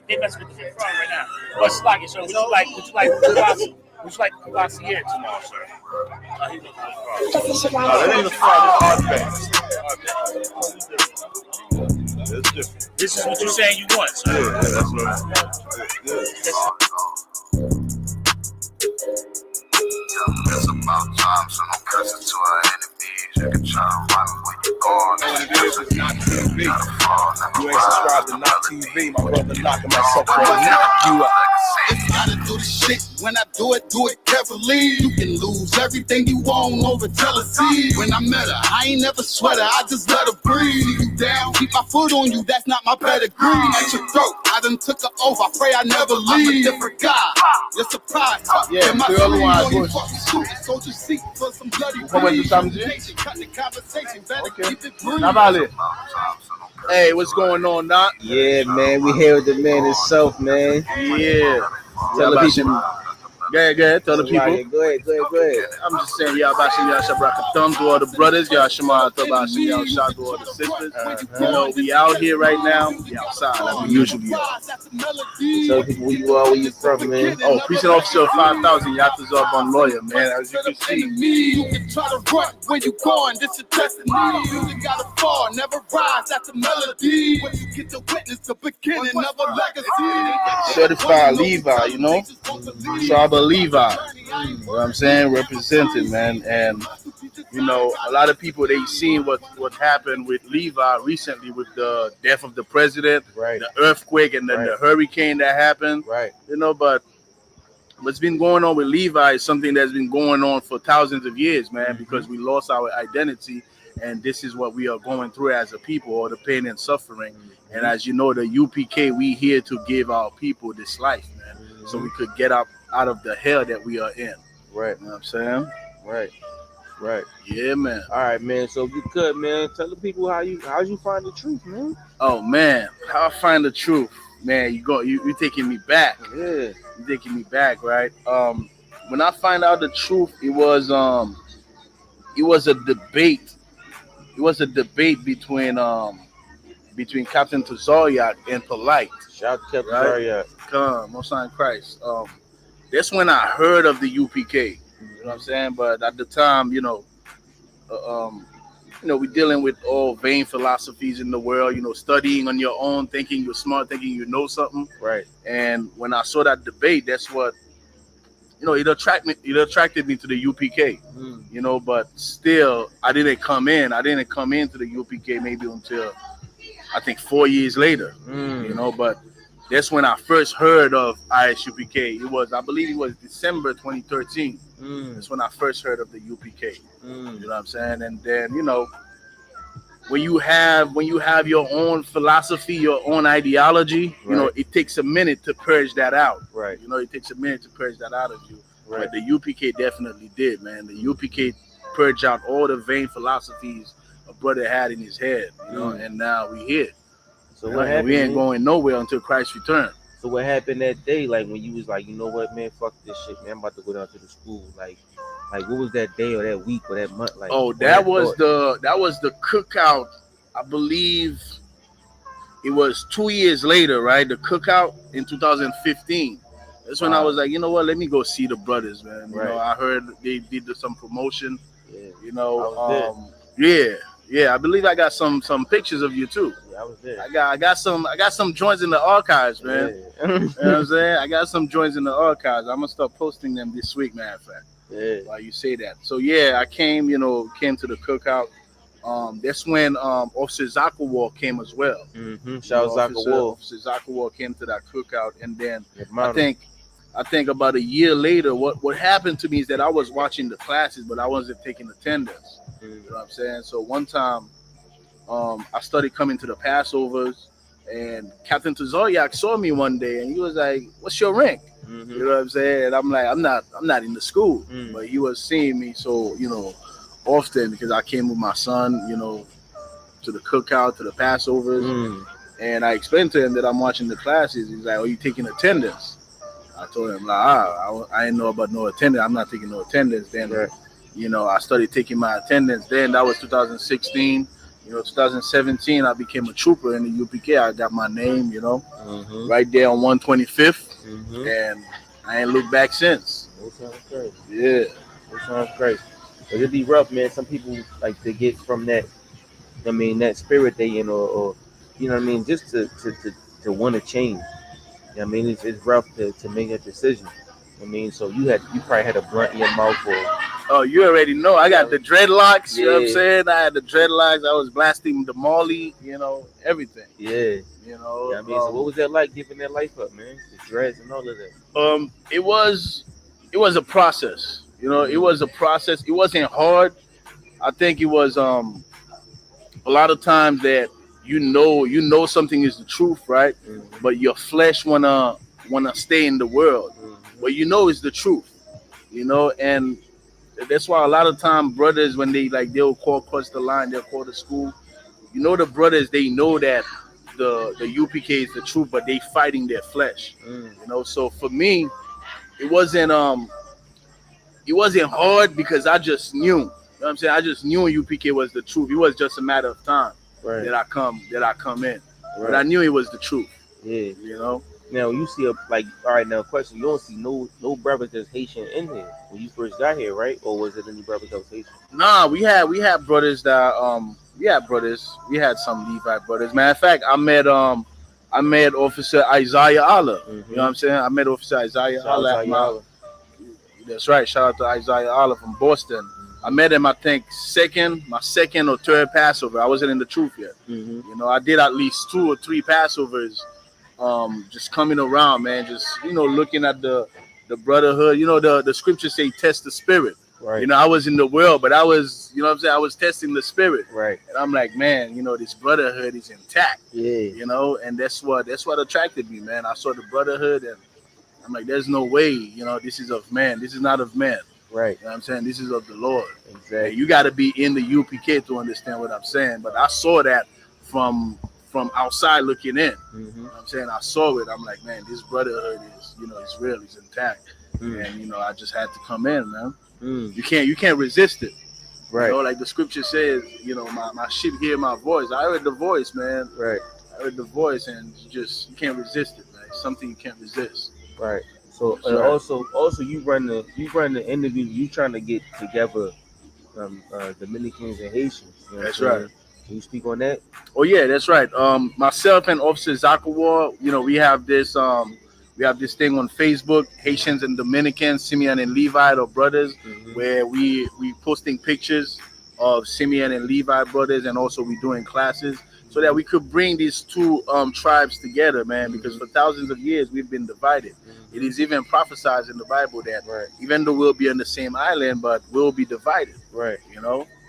They mess with the front right now. But Slocky, sir, would you like Kawasi tomorrow, sir? He looking for No, that ain't a fraud. That's It's different. This is what you're saying you want, sir. Yeah, that's what I'm It's about time, so no pressure to our enemies. You can try to run where you going. It is, it's not TV. You ain't subscribed to Not TV, my brother knocking myself for knock you out. If I do the shit, when I do it carefully. You can lose everything you own over jealousy. When I met her, I ain't never sweat her, I just let her breathe. You down, keep my foot on you, that's not my pedigree. At your throat, I done took her over, I pray I never leave. I'm a different guy, you're surprised. Yeah, my girl, why push? So you seek for some bloody Now, Vale. Hey, what's going on, Doc? Yeah, man, we here with the man himself, man. Yeah. Tell the people. Go ahead, tell the people. Go ahead. I'm just saying, y'all about y'all shabrak a thumb to all the brothers, y'all shema about y'all shout to all the sisters. You know, we out here right now, we outside like we usually are. Tell people where you are, where you from, man. Oh, precinct officer 5,000, Yatas up on lawyer, man. As you can see. You can try to run when you gone, this is destiny. You gotta fall, never rise, that's a melody. When you get to witness the beginning of a legacy. Certified Levi, you know? Tribal Levi, you know what I'm saying, represented, man. And you know, a lot of people, they seen what happened with Levi recently with the death of the president, right, the earthquake, and then the hurricane that happened, right, you know. But what's been going on with Levi is something that's been going on for thousands of years, man, because we lost our identity, and this is what we are going through as a people, all the pain and suffering. And as you know, the UPK, we here to give our people this life, man, so we could get out of the hell that we are in. Right. You know what I'm saying? Right. Yeah, man. All right, man. So if you could, man, tell the people how'd you find the truth, man? Oh man, how I find the truth, man. You taking me back. Yeah. You taking me back, right? When I find out the truth, it was a debate. It was a debate between Captain Tazaryak and Polite. Shout out to Captain Tazaryak. Come, most on Christ. That's when I heard of the UPK. You know what I'm saying? But at the time, you know, we're dealing with all vain philosophies in the world. You know, studying on your own, thinking you're smart, thinking you know something. Right. And when I saw that debate, that's what, you know, it attracted me to the UPK. You know, but still, I didn't come into the UPK maybe until I think 4 years later. You know, but that's when I first heard of ISUPK. I believe it was December 2013. That's when I first heard of the UPK. You know what I'm saying? And then, you know, when you have your own philosophy, your own ideology, you know, it takes a minute to purge that out. Right. You know, it takes a minute to purge that out of you. Right. But the UPK definitely did, man. The UPK purged out all the vain philosophies a brother had in his head, you know, and now we here. So what happened? We ain't going nowhere until Christ return. So what happened that day? Like when you was like, you know what, man, fuck this shit, man. I'm about to go down to the school. Like what was that day or that week or that month? Like, that was the cookout. I believe it was 2 years later, right? The cookout in 2015. That's when I was like, you know what? Let me go see the brothers, man. You know, I heard they did some promotion. Yeah. You know, yeah. I believe I got some pictures of you too. Yeah, I was there. I got some joints in the archives, man. Yeah. You know what I'm saying? I got some joints in the archives. I'm gonna start posting them this week, matter of fact. Yeah. While you say that. So yeah, I came to the cookout. That's when Officer Zakawa came as well. Shout out Zakawa. Officer Zakawa came to that cookout, and then I think about a year later, what happened to me is that I was watching the classes, but I wasn't taking attendance. You know what I'm saying? So one time, I started coming to the Passovers, and Captain Tazaryak saw me one day, and he was like, "What's your rank?" You know what I'm saying? And I'm like, "I'm not in the school," but he was seeing me so, you know, often because I came with my son, you know, to the cookout, to the Passovers, and I explained to him that I'm watching the classes. He's like, "Oh, you taking attendance?" I told him, like, I didn't know about no attendance. I'm not taking no attendance. Then, you know, I started taking my attendance. Then that was 2016. 2017, I became a trooper in the UPK. I got my name, right there on 125th, and I ain't looked back since. That sounds crazy. Yeah. That sounds crazy. But it'd be rough, man. Some people like to get from that, that spirit they in, or just to want to change. It's rough to make a decision. So you probably had a blunt in your mouth, or oh, you already know. I got the dreadlocks. You know what I'm saying? I had the dreadlocks. I was blasting the Molly. Everything. Yeah. So what was that like, giving that life up, man? The dreads and all of that. It was a process. It was a process. It wasn't hard. I think it was a lot of times that you know something is the truth, right? But your flesh wanna stay in the world. But it's the truth, and that's why a lot of time brothers, when they'll call across the line, they'll call the school. The brothers, they know that the UPK is the truth, but they fighting their flesh. So for me, it wasn't hard because I just knew. You know what I'm saying? I just knew UPK was the truth. It was just a matter of time that I come in. But I knew it was the truth. Yeah. Now you see all right, now question, you don't see no brothers that's Haitian in here when you first got here, right? Or was it any brothers that was Haitian? Nah, we had brothers that we had some Levite brothers. Matter of fact, I met Officer Isaiah Allah. You know what I'm saying? I met Officer Isaiah Allah. That's right. Shout out to Isaiah Allah from Boston. I met him, I think, my second or third Passover. I wasn't in the truth yet. I did at least 2 or 3 Passovers, just coming around, man, just looking at the brotherhood. The scriptures say test the spirit. Right. I was in the world, but I was, I was testing the spirit. Right. And I'm like, man, this brotherhood is intact. Yeah. And that's what attracted me, man. I saw the brotherhood, and I'm like, there's no way, this is of man. This is not of man. Right. You know what I'm saying? This is of the Lord. Exactly. You got to be in the UPK to understand what I'm saying. But I saw that from outside looking in. You know what I'm saying? I saw it. I'm like, man, this brotherhood is, it's real. It's intact. And, I just had to come in, man. You can't resist it. Right. Like the scripture says, my sheep hear my voice. I heard the voice, man. Right. I heard the voice, and you can't resist it, man. It's something you can't resist. Right. So also you run the interview. You trying to get together Dominicans and Haitians. That's right. Can you speak on that? Oh yeah, that's right. Myself and Officer Zakawa, we have this thing on Facebook, Haitians and Dominicans, Simeon and Levite, or brothers, where we posting pictures of Simeon and Levite brothers, and also we doing classes so that we could bring these two tribes together, man, because for thousands of years we've been divided. It is even prophesied in the Bible that even though we'll be on the same island, but we'll be divided. Right.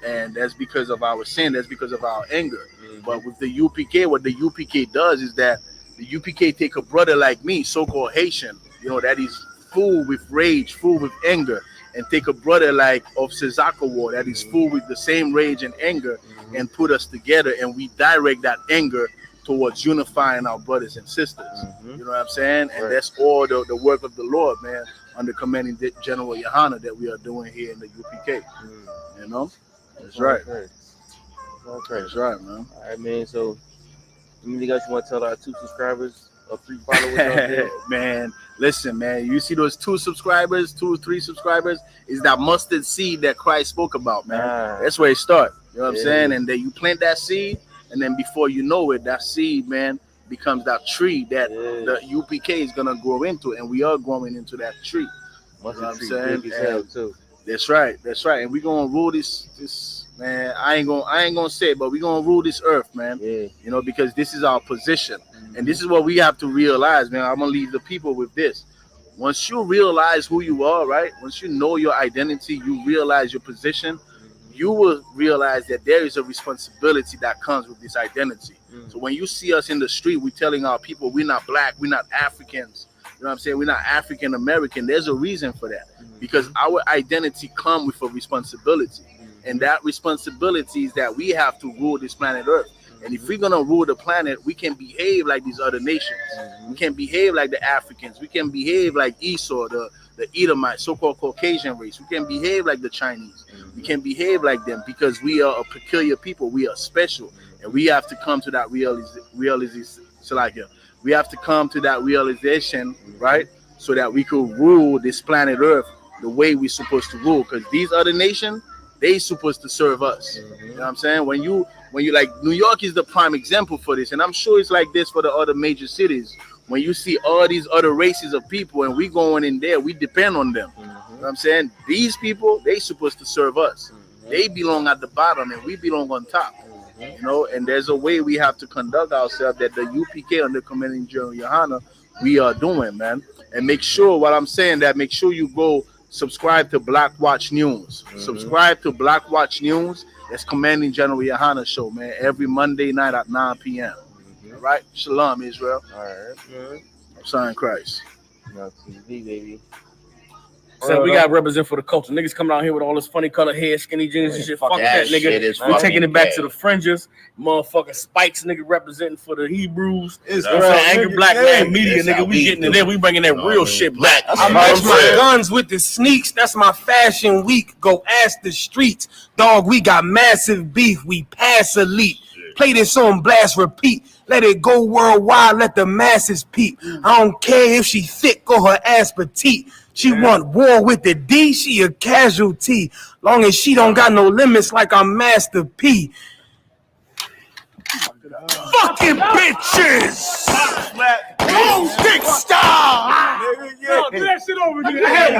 And that's because of our sin, that's because of our anger. But with the UPK, what the UPK does is that the UPK take a brother like me, so-called Haitian, that is full with rage, full with anger, and take a brother like Officer Zakawa that is full with the same rage and anger, and put us together, and we direct that anger towards unifying our brothers and sisters. You know what I'm saying? And that's all the work of the Lord, man, under commanding General Yohana that we are doing here in the UPK. That's right. That's right, man. All right, man. So, anything else you want to tell our 2 subscribers or 3 followers out there? Man, listen, man. You see those 2 subscribers, 2 or 3 subscribers, is that mustard seed that Christ spoke about, man. That's where it starts. You know what I'm saying? And then you plant that seed, and then before you know it, that seed, man, becomes that tree that the UPK is gonna grow into, and we are growing into that tree. You know what I'm saying? Big as hell too. That's right. And we're gonna rule this man. I ain't gonna say it, but we're gonna rule this earth, man. Yeah. Because this is our position. And this is what we have to realize, man. I'm gonna leave the people with this. Once you realize who you are, right? Once you know your identity, you realize your position, you will realize that there is a responsibility that comes with this identity. So when you see us in the street, we're telling our people we're not black, we're not Africans. You know what I'm saying? We're not African American. There's a reason for that. Because our identity comes with a responsibility. And that responsibility is that we have to rule this planet Earth. And if we're gonna rule the planet, we can behave like these other nations. We can behave like the Africans. We can behave like Esau, the Edomite, so-called Caucasian race. We can behave like the Chinese. We can behave like them because we are a peculiar people. We are special, and we have to come to that realization. We have to come to that realization, right? So that we could rule this planet Earth the way we're supposed to rule. Because these other nations, they supposed to serve us. You know what I'm saying? When you like, New York is the prime example for this, and I'm sure it's like this for the other major cities. When you see all these other races of people and we going in there, we depend on them. You know what I'm saying? These people, they supposed to serve us. They belong at the bottom and we belong on top. You know, and there's a way we have to conduct ourselves that the UPK under Commanding General Yohana, we are doing, man. And make sure, what I'm saying, that make sure you go subscribe to Black Watch News. Subscribe to Black Watch News. That's Commanding General Yohana show, man, every Monday night at 9 p.m. All right? Shalom, Israel. All right, man. I'm signing Christ. TV, baby. So we got represent for the culture. Niggas coming out here with all this funny color hair, skinny jeans and shit. Fuck that, nigga. We taking it back to the fringes. Motherfucking Spikes, nigga, representing for the Hebrews. It's Angry Black Man Media, nigga. We getting it there. We bringing that real shit back. I match my guns with the sneaks. That's my fashion week. Go ask the streets. Dog, we got massive beef. We pass elite. Play this on blast, repeat. Let it go worldwide. Let the masses peep. I don't care if she thick or her ass petite. She want war with the D, she a casualty. Long as she don't got no limits like I'm Master P. Fucking bitches! Gold stick style! Do that shit over again.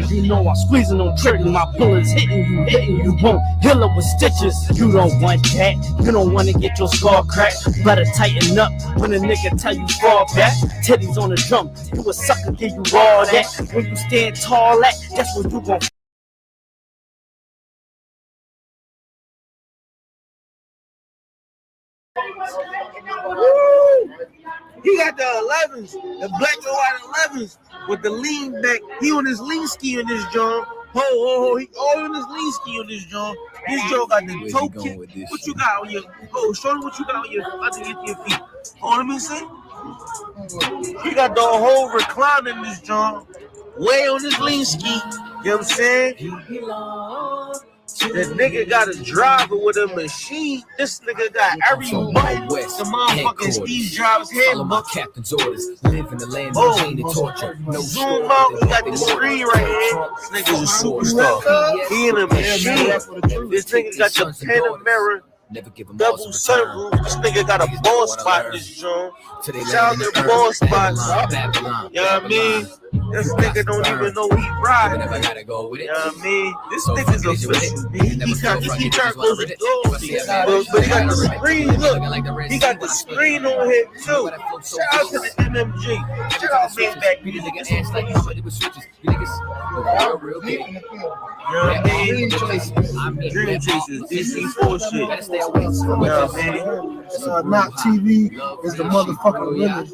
You know I'm squeezing on trigger, my bullets hitting you won't heal up with stitches. You don't want that, you don't want to get your skull cracked. Better tighten up when a nigga tell you fall back. Titties on the drum, you a sucker, give you all that. When you stand tall at, that's when you gon' He got the 11s, the black and white 11s with the lean back. He on his lean ski in this joint. He all on his lean ski on this joint. This joint got the toe kick. What you got on your? Show me what you got on your underneath your feet. Let me see. He got the whole recliner in this joint. Way on his lean ski. You know what I'm saying? The nigga got a driver with a machine. This nigga got every button. The motherfucking Steve Jobs head. follow my captain's orders. Live in the land of pain and torture. No zoom out, he got the screen right here. This nigga's a superstar. He in a machine. This nigga got the Panamera double sunroof. This nigga got a ball spot in this joint. Shout out to the ball spots. You know what I mean? This nigga don't even know he ride. You know what I mean? This nigga's official. He trying to close the door. But he got the screen. Look, he got the screen on here too. Shout out to the MMG. Shout out to back music. You know what I mean? Dream Chasers, DC4 shit. You know what I mean? Not TV is the motherfucking limit.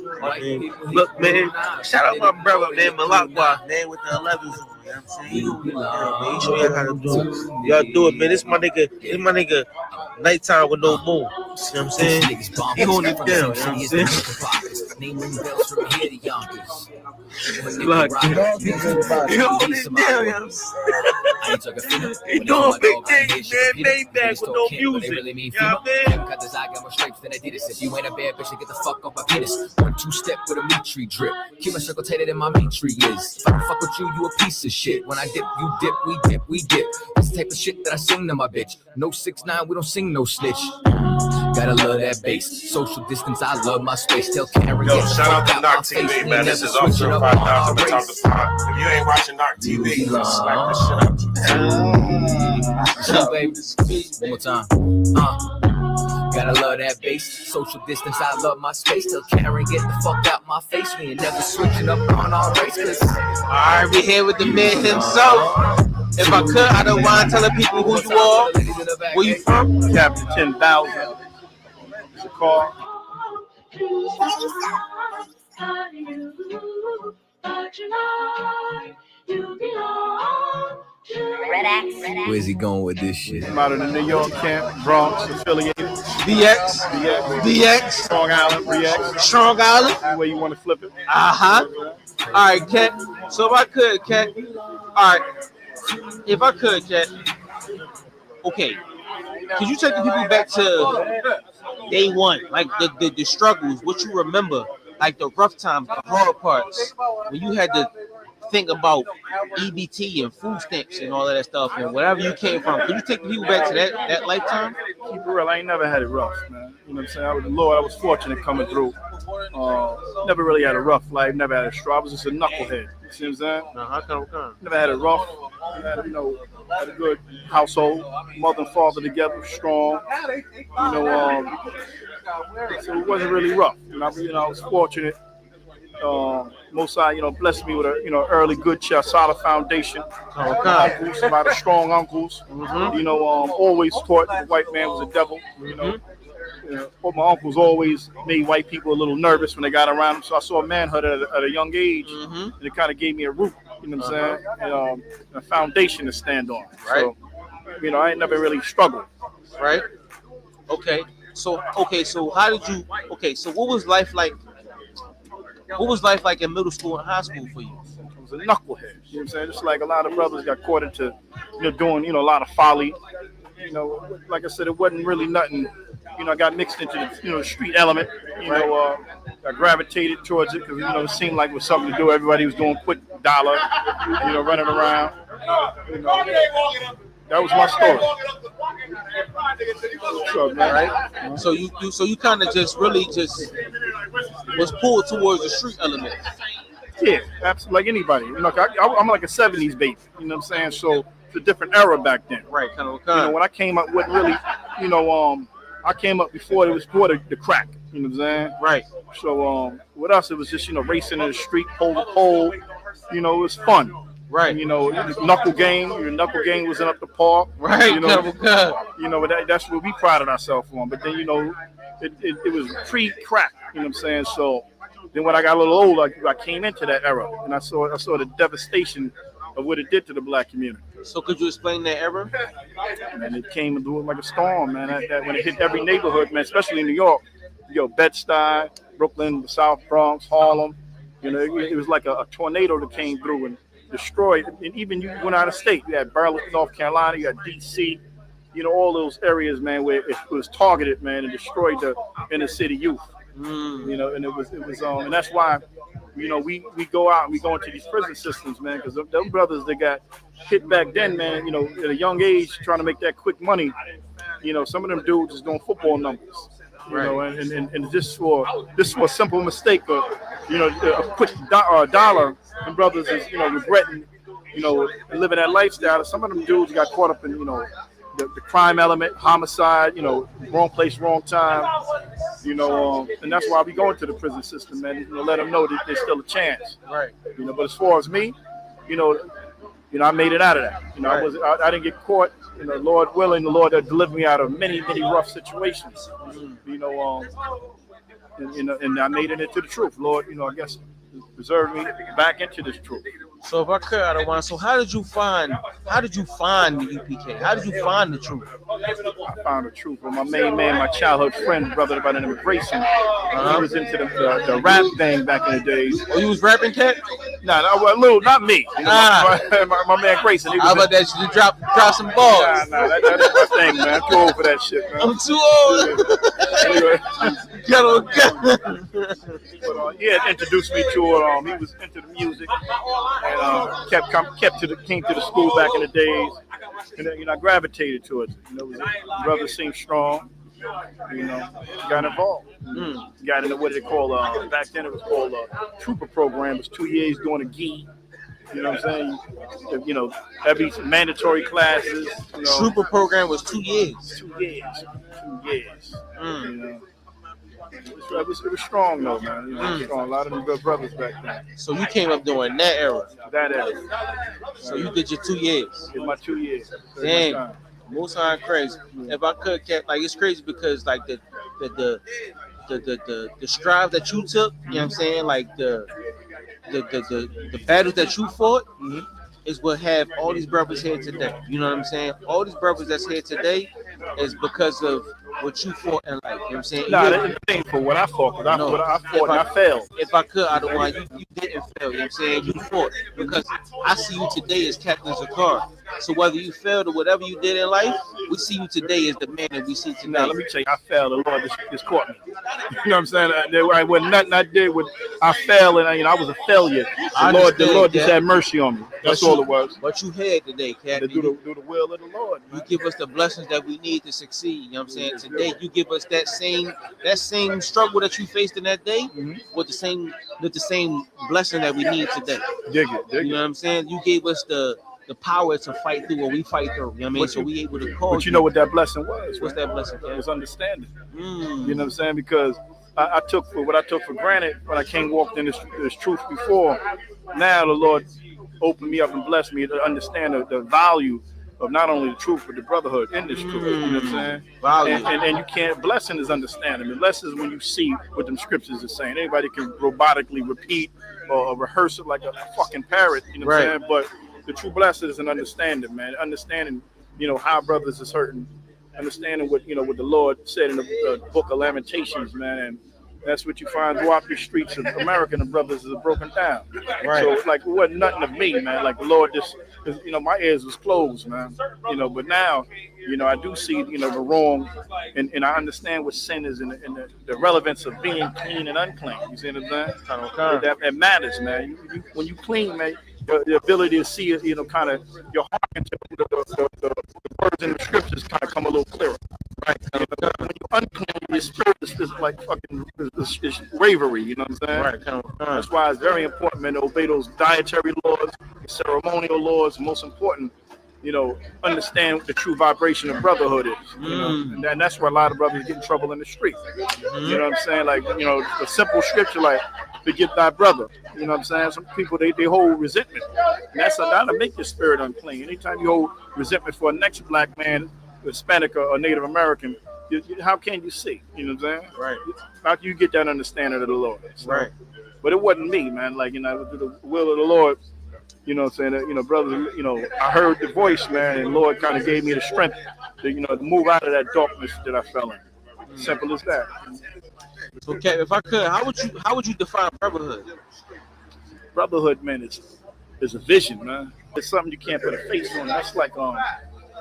Look, man, shout out my brother, man, Malakwa, man, with the 11s. You know what I'm saying? Show you how to do it. Y'all do it, man. This my nigga, nighttime with no moon. You know what I'm saying? He holding it down. You know what I'm saying? He holding it down. You know what I'm saying? He doing big things, man. Maybach with no music. You know what I mean? If you ain't a bad bitch, get the fuck off my penis. 1-2 step with a meat tree drip. Keep my circle tighter than my meat tree is. If I don't fuck with you, you a piece of shit. When I dip, you dip, we dip, we dip. That's the type of shit that I sing to my bitch. No 6ix9ine, we don't sing no snitch. Gotta love that bass. Social distance, I love my space. Tell Karen. Yo, shout out to Narc TV, man. This is Officer 5000 to talk the pot. If you ain't watching Narc TV, you slap this shit out. Baby. One more time. Gotta love that bass. Social distance, I love my space. Tell Karen, get the fuck out my face. We ain't never switching up on our race. Alright, we here with the man himself. If I could, I don't mind telling people who you are. Where you from? Captain 10,000. It's a car. You belong to Where's he going with this shit? I'm out of the New York camp, Bronx, affiliated. DX. Strong Island, RX. Strong Island. Any way you want to flip it. All right, Cat. So if I could, Cat. All right. If I could, Cat. Okay. Could you take the people back to day one, like the struggles, what you remember, like the rough times, the hard parts, when you had to think about EBT and food stamps and all of that stuff, and whatever you came from? Could you take the people back to that lifetime? Keep it real, I ain't never had it rough, man. You know what I'm saying? I was fortunate coming through. Never really had a rough life, never had a struggle. I was just a knucklehead. You see what I'm saying? Never had it rough. Had a good household, mother and father together, strong. So it wasn't really rough. I was fortunate. Most side, blessed me with a early good solid foundation. Uncles, a lot of strong uncles. Always taught the white man was a devil. But my uncles always made white people a little nervous when they got around them. So I saw manhood at a young age, and it kind of gave me a root. You know what I'm saying? A foundation to stand on. Right. So, I ain't never really struggled. Right. Okay. So how did you? Okay. So what was life like? What was life like in middle school and high school for you? I was a knucklehead. You know what I'm saying? Just like a lot of brothers got caught into, doing, a lot of folly. Like I said, it wasn't really nothing. I got mixed into the, street element. I gravitated towards it because, it seemed like it was something to do. Everybody was doing quick dollar, running around. That was my story. What's up, man? Right. So you kind of just was pulled towards the street element. Yeah, absolutely. Like anybody. I'm like a 70s baby. You know what I'm saying? So it's a different era back then. Right. Kind of. When I came up, wasn't really, I came up before it was before the crack. You know what I'm saying? Right. So with us, it was just racing in the street, pole to pole. It was fun. Right. Knuckle game. Your knuckle game was in up the park. Right. That's what we prided ourselves on. But then it was pre-crack. You know what I'm saying? So then when I got a little older, I came into that era, and I saw the devastation of what it did to the black community. So could you explain that era? And it came and like a storm, man. That when it hit every neighborhood, man, especially in New York, Bed-Stuy, Brooklyn, the South Bronx, Harlem. It was like a tornado that came through and destroyed. And even you went out of state. You had Burlington, North Carolina. You had D.C. All those areas, man, where it was targeted, man, and destroyed the inner city youth. And it was and that's why, we go out and we go into these prison systems, man, because them brothers that got hit back then, man, at a young age trying to make that quick money. Some of them dudes is doing football numbers. And just for a simple mistake of, a quick dollar, and brothers is, regretting, living that lifestyle. Some of them dudes got caught up in, the crime element, homicide, wrong place, wrong time, and that's why we go into the prison system, man. Let them know that there's still a chance. Right. But as far as me, I made it out of that. I didn't get caught. Lord willing, the Lord that delivered me out of many, many rough situations. And I made it into the truth. Lord, I guess preserve me back into this truth. So if I could, I don't want. So how did you find the UPK? How did you find the truth? I found the truth. Well, my main man, my childhood friend, brother by the name of Grayson, he was into the rap thing back in the days. Oh, you was rapping, Cat? No, not me. My man Grayson. How about that? You drop some balls. Nah, that's my thing, man. I'm too old for that shit, man. I'm too old. Anyway. But, he introduced me to it. He was into the music and came to the school back in the days, and I gravitated to it. Brother seemed strong. Got involved. Got into what they call back then it was called a trooper program. It was 2 years doing a gi. You know what I'm saying? Every mandatory classes. Trooper program was 2 years. 2 years. 2 years. It was strong though, man. It was strong. A lot of them good brothers back then. So you came up during that era. That era. So you did your 2 years. Did my 2 years. Dang. Most time crazy. If I could, Cat, like it's crazy because like the strive that you took, you know what I'm saying? Like the battles that you fought, is what have all these brothers here today. You know what I'm saying? All these brothers that's here today is because of what you fought in life. You know what I'm saying? Nah, that ain't for what I fought. What I fought, and I failed. If I could, I don't want you didn't fail. You know what I'm saying? You fought because I see you today as Captain Zakar. So whether you failed or whatever you did in life, we see you today as the man that we see today. Now, let me tell you, I failed. The Lord just caught me. You know what I'm saying? I was nothing I did with. I failed, and I was a failure. The Lord just had mercy on me. That's all it was. What you had today, Captain. To do the will of the Lord. You give us the blessings that we need to succeed. You know what I'm saying? Today, you give us that same struggle that you faced in that day with the same blessing that we need today. Dig it. You know what I'm saying? You gave us the power to fight through what we fight through. You know what I mean? So we able to call. But you know what that blessing was? What's that blessing? It was understanding. You know what I'm saying? Because I took for granted when I came walked in this truth before. Now the Lord opened me up and blessed me to understand the value of not only the truth but the brotherhood in this truth. You know what I'm saying? Value. And you can't. Blessing is understanding. The blessing is when you see what them scriptures are saying. Anybody can robotically repeat or rehearse it like a fucking parrot. You know what I'm saying? But the true blessing is an understanding, man. Understanding, how brothers is hurting. Understanding what what the Lord said in the book of Lamentations, man. And that's what you find throughout the streets of America. And the brothers are broken down. Right. So like it wasn't nothing of me, man. Like the Lord just, my ears was closed, man. But now, I do see, the wrong, and I understand what sin is and the relevance of being clean and unclean. You see what I'm saying? That matters, man. When you clean, man. The ability to see, kind of your heart into the words in the scriptures kind of come a little clearer, right? When you're unclean, your spirit is like fucking it's bravery, you know what I'm saying? Right. That's why it's very important, man, to obey those dietary laws, ceremonial laws. Most important, understand what the true vibration of brotherhood is. And that's where a lot of brothers get in trouble in the street. You know what I'm saying? Like, the simple scripture, like, forgive thy brother. You know what I'm saying? Some people, they hold resentment. And that's that'll make your spirit unclean. Anytime you hold resentment for a next black man, Hispanic or Native American, how can you see? You know what I'm saying? Right. How can you get that understanding of the Lord? So, right. But it wasn't me, man. Like, the will of the Lord. You know what I'm saying? Brothers, I heard the voice, man, and Lord kind of gave me the strength to, to move out of that darkness that I fell in. Simple as that. Okay, if I could, how would you define brotherhood? Brotherhood, man, is a vision, man. It's something you can't put a face on. That's like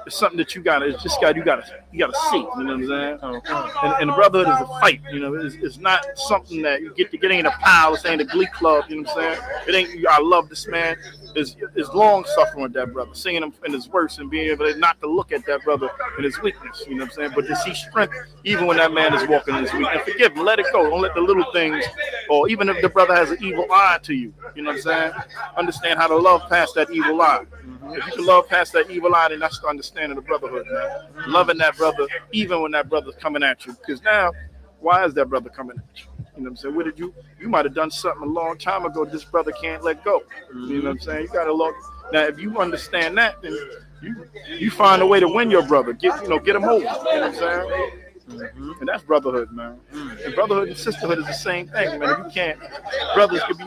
it's something that you gotta see. You know what I'm saying? And the brotherhood is a fight. It's not something that you get to get in a pile. It ain't a glee club. You know what I'm saying? It ain't. I love this man. Is long suffering with that brother, seeing him in his worst and being able not to look at that brother in his weakness. You know what I'm saying? But to see strength even when that man is walking in his weakness. Forgive him. Let it go. Don't let the little things, or even if the brother has an evil eye to you. You know what I'm saying? Understand how to love past that evil eye. If you can love past that evil eye, then that's the understanding of the brotherhood, man. Loving that brother, even when that brother's coming at you. Because now, why is that brother coming at you? You know what I'm saying? What did you might have done something a long time ago. This brother can't let go. You know what I'm saying? You gotta look. Now, if you understand that, then you find a way to win your brother. Get him over. You know what I'm saying? And that's brotherhood, man. And brotherhood and sisterhood is the same thing, man. If you can't,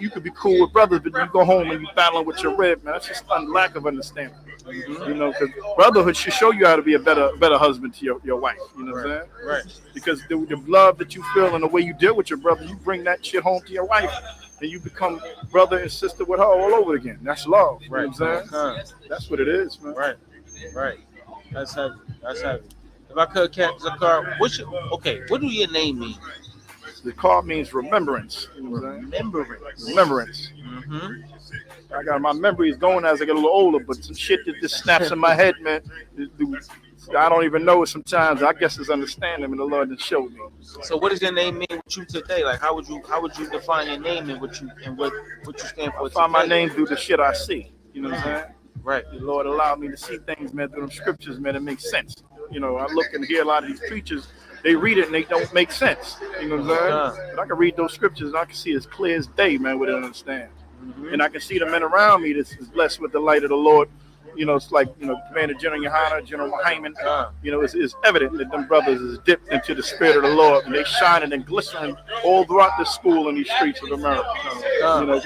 you could be cool with brothers, but you go home and you battling with your rib, man. That's just a lack of understanding. Because brotherhood should show you how to be a better husband to your wife. You know what I'm saying? Right. Because the love that you feel and the way you deal with your brother, you bring that shit home to your wife, and you become brother and sister with her all over again. That's love. You know what I'm saying? That's what it is, man. Right. That's heavy. If I could, Captain Zakar, what do your name mean? The card means remembrance. You know remembrance. I got my memory is going as I get a little older, but some shit that just snaps in my head, man. I don't even know it sometimes. I guess it's understanding, and the Lord has showed me. So, what does your name mean with you today? Like, how would you define your name and what you stand for? I find my name through the shit I see. You know what I'm saying? Right. The Lord allowed me to see things, man, through them scriptures, man. It makes sense. I look and hear a lot of these preachers. They read it and they don't make sense. You know what I'm saying? But I can read those scriptures and I can see as clear as day, man, what I understand. And I can see the men around me that's blessed with the light of the Lord. It's like, Commander General Yohana, General Hyman. It's evident that them brothers is dipped into the spirit of the Lord, and they shining and glistening all throughout the school in these streets of America.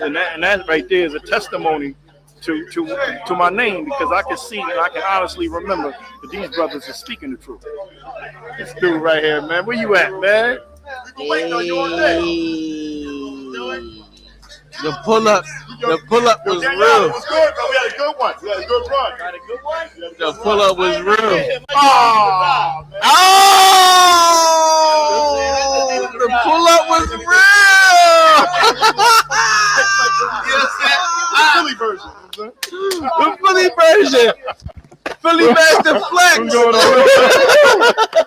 And that right there is a testimony to my name, because I can see and I can honestly remember that these brothers are speaking the truth. This dude right here, man. Where you at, man? The pull up was real. It was good, though. We had a good one. We had a good run. The pull up was real. Oh, man. Oh, the pull up was real. The Philly version. The Philly version. Philly Master Flex.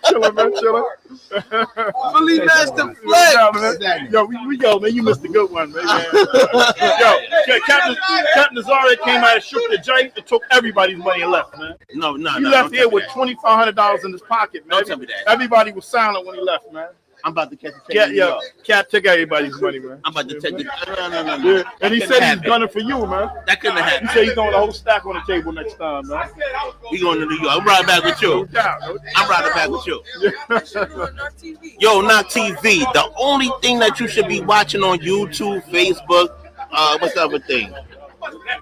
Chillin', man, chillin'. Philly Master Flex. Yo, we man. You missed a good one, man. Yo, Captain Nazare came out and shook the joint and took everybody's money and left, man. No. He left here with $2,500 in his pocket, man. Don't tell me that. Everybody was silent when he left, man. I'm about to catch a check. Cat took everybody's money, man. I'm about to take the. No. Yeah. And he said he's gunning for you, man. That couldn't have He happened. said he's throwing a whole stack on the table next time, man. We going to New York. I'm riding back with No you. doubt. I'm riding back with you. Yo, Knock TV. The only thing that you should be watching on YouTube, Facebook, what's the other thing?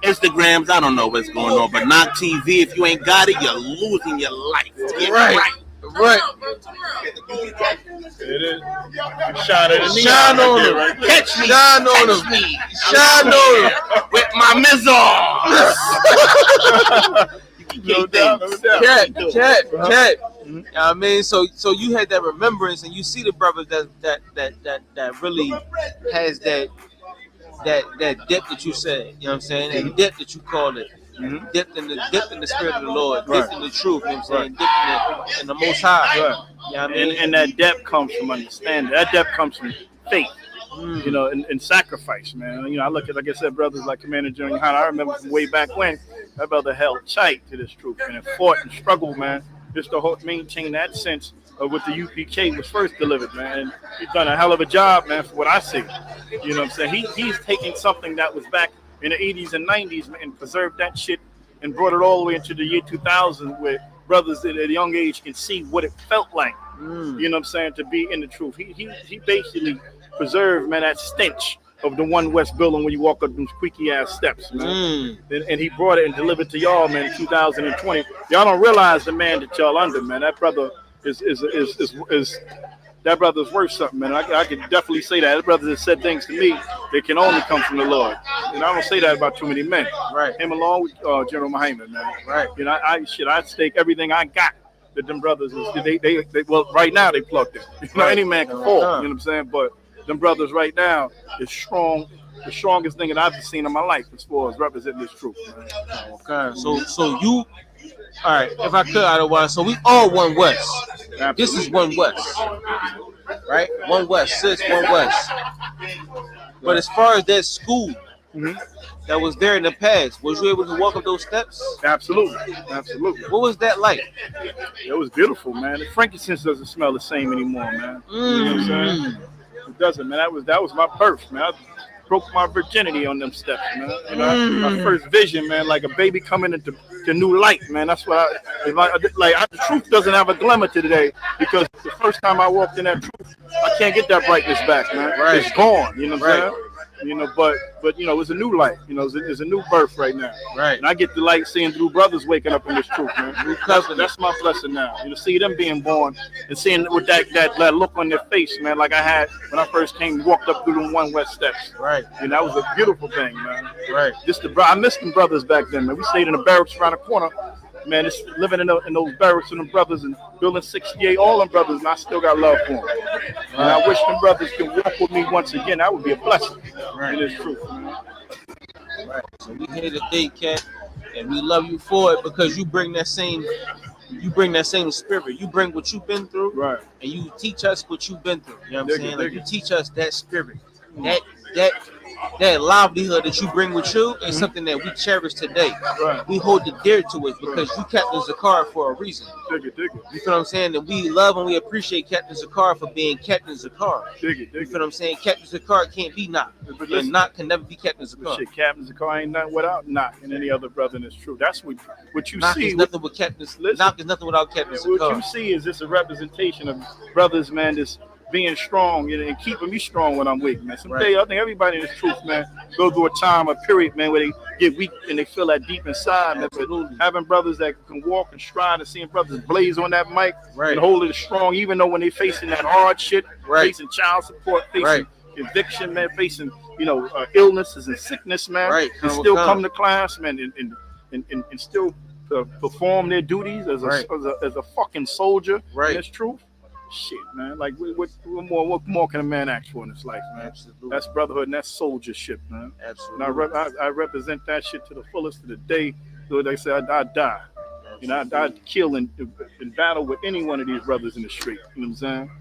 Instagrams, I don't know what's going on, but Knock TV, if you ain't got it, you're losing your life. Get Right. It is. Shine on him. Catch me. Shine on him. Shine on him. With my missiles. No doubt. Cat. I mean, so you had that remembrance, and you see the brothers that really has that depth that you said. You know what I'm saying? And depth that you call it. Dipped in the spirit of the Lord, dipped in the truth, you know what I'm saying? Dipped in the Most High. You know what I mean? And that depth comes from understanding. That depth comes from faith, you know, and sacrifice, man. You know, I look at, like I said, brothers like Commander Junior Hahn. I remember from way back when that brother held tight to this truth and it fought and struggled, man, just to maintain that sense of what the UPK was first delivered, man. And he's done a hell of a job, man, for what I see. You know what I'm saying? He's taking something that was back in the 80s and 90s and preserved that shit and brought it all the way into the year 2000, where brothers at a young age can see what it felt like, you know what I'm saying, to be in the truth. He basically preserved, man, that stench of the One West building when you walk up those squeaky ass steps, man. And he brought it and delivered to y'all, man, in 2020. Y'all don't realize the man that y'all under, man. That brother is that brother's worth something, man. I can definitely say that. That brother has said things to me that can only come from the Lord. And I don't say that about too many men. Right. Him along with General Muhammad, man. Right. You know, I stake everything I got that them brothers they well, right now they plugged it. You know, any man can fall, you know what I'm saying? But them brothers right now is strong, the strongest thing that I've seen in my life as far as representing this truth, man. Okay. So you, all right, if I could, otherwise, so we all One West. Absolutely. This is One West, right? One West, sis, One West. But as far as that school that was there in the past, was you able to walk up those steps? Absolutely. What was that like? It was beautiful, man. The frankincense doesn't smell the same anymore, man. You know what I'm saying? It doesn't, man. That was my birth, man. I broke my virginity on them steps, man. You know, my first vision, man, like a baby coming into new light, man. That's what the truth doesn't have a glimmer today, because the first time I walked in that truth, I can't get that brightness back, man. Right. It's gone, you know what I'm saying? You know, but you know, it's a new light. You know, it's a new birth right now. Right. And I get the light seeing through brothers waking up in this truth, man. That's my blessing now. You know, see them being born and seeing with that look on their face, man, like I had when I first walked up through them One West steps. Right. You know, that was a beautiful thing, man. Right. I missed them brothers back then, man. We stayed in the barracks around the corner. Man, it's living in those barracks with them brothers and building 68, all them brothers, and I still got love for them. And I wish them brothers could walk with me once again. That would be a blessing. Right. It is true. Right. So we here today, Cat, and we love you for it because you bring that same spirit. You bring what you've been through, right? And you teach us what you've been through. You know what I'm saying? Like you teach us that spirit, that livelihood that you bring with you is something that we cherish today. Right. We hold it dear to us because you Captain Zakar for a reason. Dig it. You feel what I'm saying? And we love and we appreciate Captain Zakar for being Captain Zakar. Dig it. You feel what I'm saying? Captain Zakar can't be Knock. And Knock can never be Captain Zakar. Shit, Captain Zakar ain't nothing without Knock and any other brother, and it's true. That's what you Knock see. Is nothing with Captain. Knock is nothing without Captain Zakar. What you see is just a representation of brothers, man, being strong and keeping me strong when I'm weak, man. Someday I think everybody in this truth, man, go through a time, a period, man, where they get weak and they feel that deep inside, man. But having brothers that can walk and stride and seeing brothers blaze on that mic and hold it strong, even though when they facing that hard shit, facing child support, facing eviction, man, facing illnesses and sickness, man, and still come to class, man, and still perform their duties as a fucking soldier in this truth. Shit, man. Like, what more can a man ask for in this life, man? Absolutely. That's brotherhood and that's soldiership, man. Absolutely. And I represent that shit to the fullest to the day. So they say I die. You know, I'd kill in battle with any one of these brothers in the street. You know what I'm saying?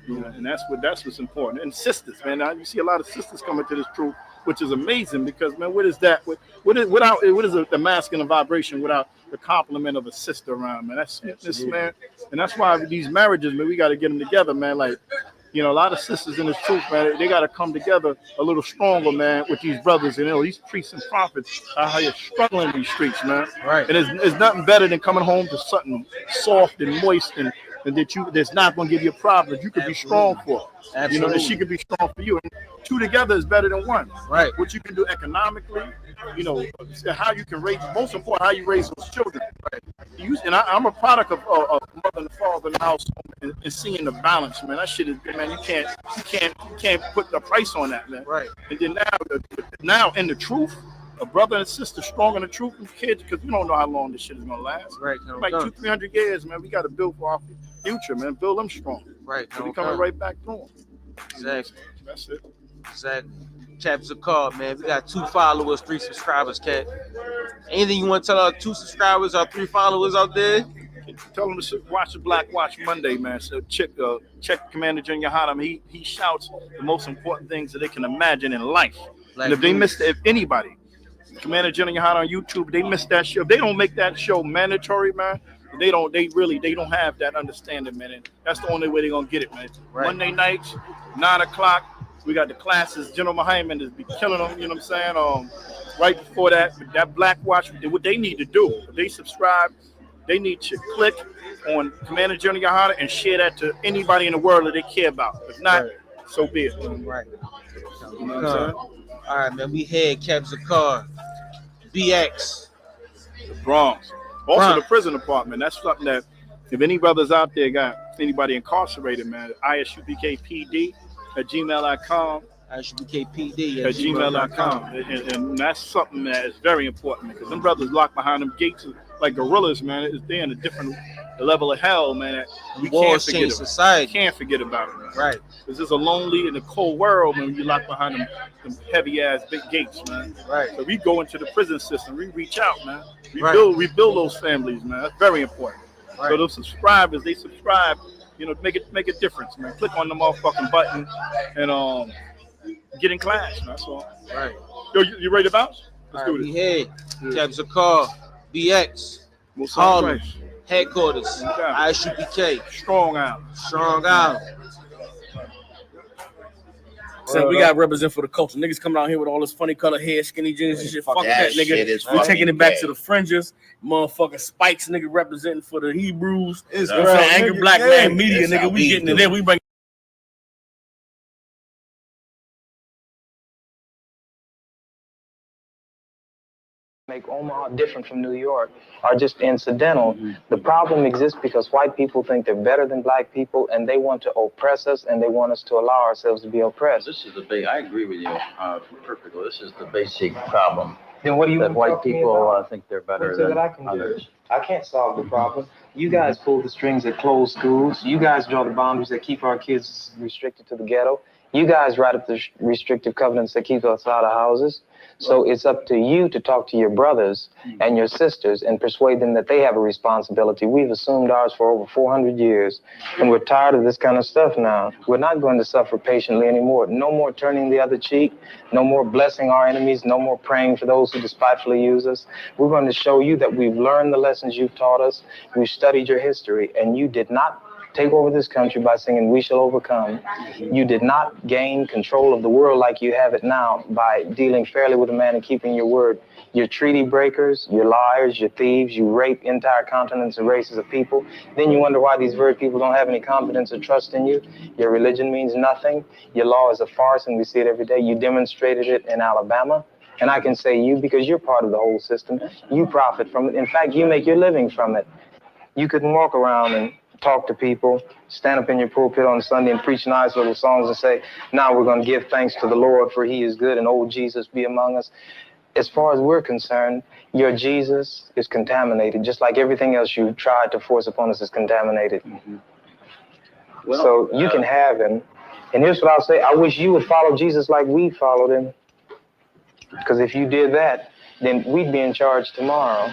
You know, and that's what's important. And sisters, man. Now, you see a lot of sisters coming to this truth, which is amazing because, man, what is that? What is a masculine vibration without the compliment of a sister around, man? That's sweetness, man. And that's why these marriages, man, we got to get them together, man. Like, a lot of sisters in this truth, man, they got to come together a little stronger, man, with these brothers. These priests and prophets are how you're struggling in these streets, man. Right. And it's nothing better than coming home to something soft and moist and that's not going to give you a problem that you could be strong for. Absolutely. And she could be strong for you. And two together is better than one. Right. What you can do economically, how you can raise, most important, how you raise those children. Right. I'm a product of mother and father in the house and seeing the balance, man. That shit is, man, you can't put the price on that, man. Right. And then now in the truth, a brother and sister strong in the truth and kids, because we don't know how long this shit is gonna last. Right. Like 200-300 years, man. We got to build for our future, man. Build them strong. Right. So we coming right back to them. Exactly. That's it. Exactly. Chapters of call, man. We got 2 followers, 3 subscribers, Cat. Anything you want to tell our 2 subscribers or 3 followers out there? Tell them to watch the Black Watch Monday, man. So check Commander Junior Hodham. He shouts the most important things that they can imagine in life. And if they missed it, if anybody, Commander Junior Hodham on YouTube, they missed that show. If they don't make that show mandatory, man, they don't have that understanding, man. And that's the only way they're gonna get it, man. Right. Monday nights, 9 o'clock. We got the classes. General Muhammad is be killing them. You know what I'm saying? Right before that Black Watch, what they need to do, if they subscribe, they need to click on Commander Junior Hodham and share that to anybody in the world that they care about. If not, so be it. Right. You know what I'm saying? All right, man. We had Cap's a car, BX, the Bronx. Also, the prison department. That's something that, if any brothers out there got anybody incarcerated, man, ISUPK PD at gmail.com. ISUPKPD at gmail.com. And that's something that is very important because them brothers locked behind them gates like gorillas, man. They're in a different level of hell, man. We can't forget society. Can't forget about it, man. Right. Because it's a lonely and a cold world when you lock behind them heavy ass big gates, man. Right. So we go into the prison system. We reach out, man. We build those families, man. That's very important. Right. So those subscribers, they subscribe. Make a difference, man. Click on the motherfucking button and get in class, man. That's all. Right. Yo, you ready to bounce? Let's do this. We had Cap's a car, BX, Harlem, headquarters, ISUPK. Strong out. So we got to represent for the culture. Niggas coming out here with all this funny color hair, skinny jeans and shit. Fuck that, nigga. We taking it back to the fringes. Motherfucking spikes, nigga, representing for the Hebrews. Angry black man media, nigga. We getting it there. We bring. Make Omaha different from New York are just incidental. Mm-hmm. The problem exists because white people think they're better than black people and they want to oppress us and they want us to allow ourselves to be oppressed. This is I agree with you perfectly. This is the basic problem. Then what do you that white people think they're better than others? I can't solve the problem. You guys pull the strings that close schools. You guys draw the boundaries that keep our kids restricted to the ghetto. You guys write up the restrictive covenants that keep us out of houses. So it's up to you to talk to your brothers and your sisters and persuade them that they have a responsibility. We've assumed ours for over 400 years, and we're tired of this kind of stuff now. We're not going to suffer patiently anymore. No more turning the other cheek. No more blessing our enemies. No more praying for those who despitefully use us. We're going to show you that we've learned the lessons you've taught us. We've studied your history, and you did not take over this country by singing "We Shall Overcome." You did not gain control of the world like you have it now by dealing fairly with a man and keeping your word. You're treaty breakers, you're liars, you're thieves, you rape entire continents and races of people. Then you wonder why these very people don't have any confidence or trust in you. Your religion means nothing. Your law is a farce, and we see it every day. You demonstrated it in Alabama. And I can say you because you're part of the whole system. You profit from it. In fact, you make your living from it. You couldn't walk around and talk to people, stand up in your pulpit on Sunday and preach nice little songs and say, now we're going to give thanks to the Lord for he is good and old Jesus be among us. As far as we're concerned, your Jesus is contaminated, just like everything else you tried to force upon us is contaminated. Well, so you can have him. And here's what I'll say. I wish you would follow Jesus like we followed him. Because if you did that, then we'd be in charge tomorrow.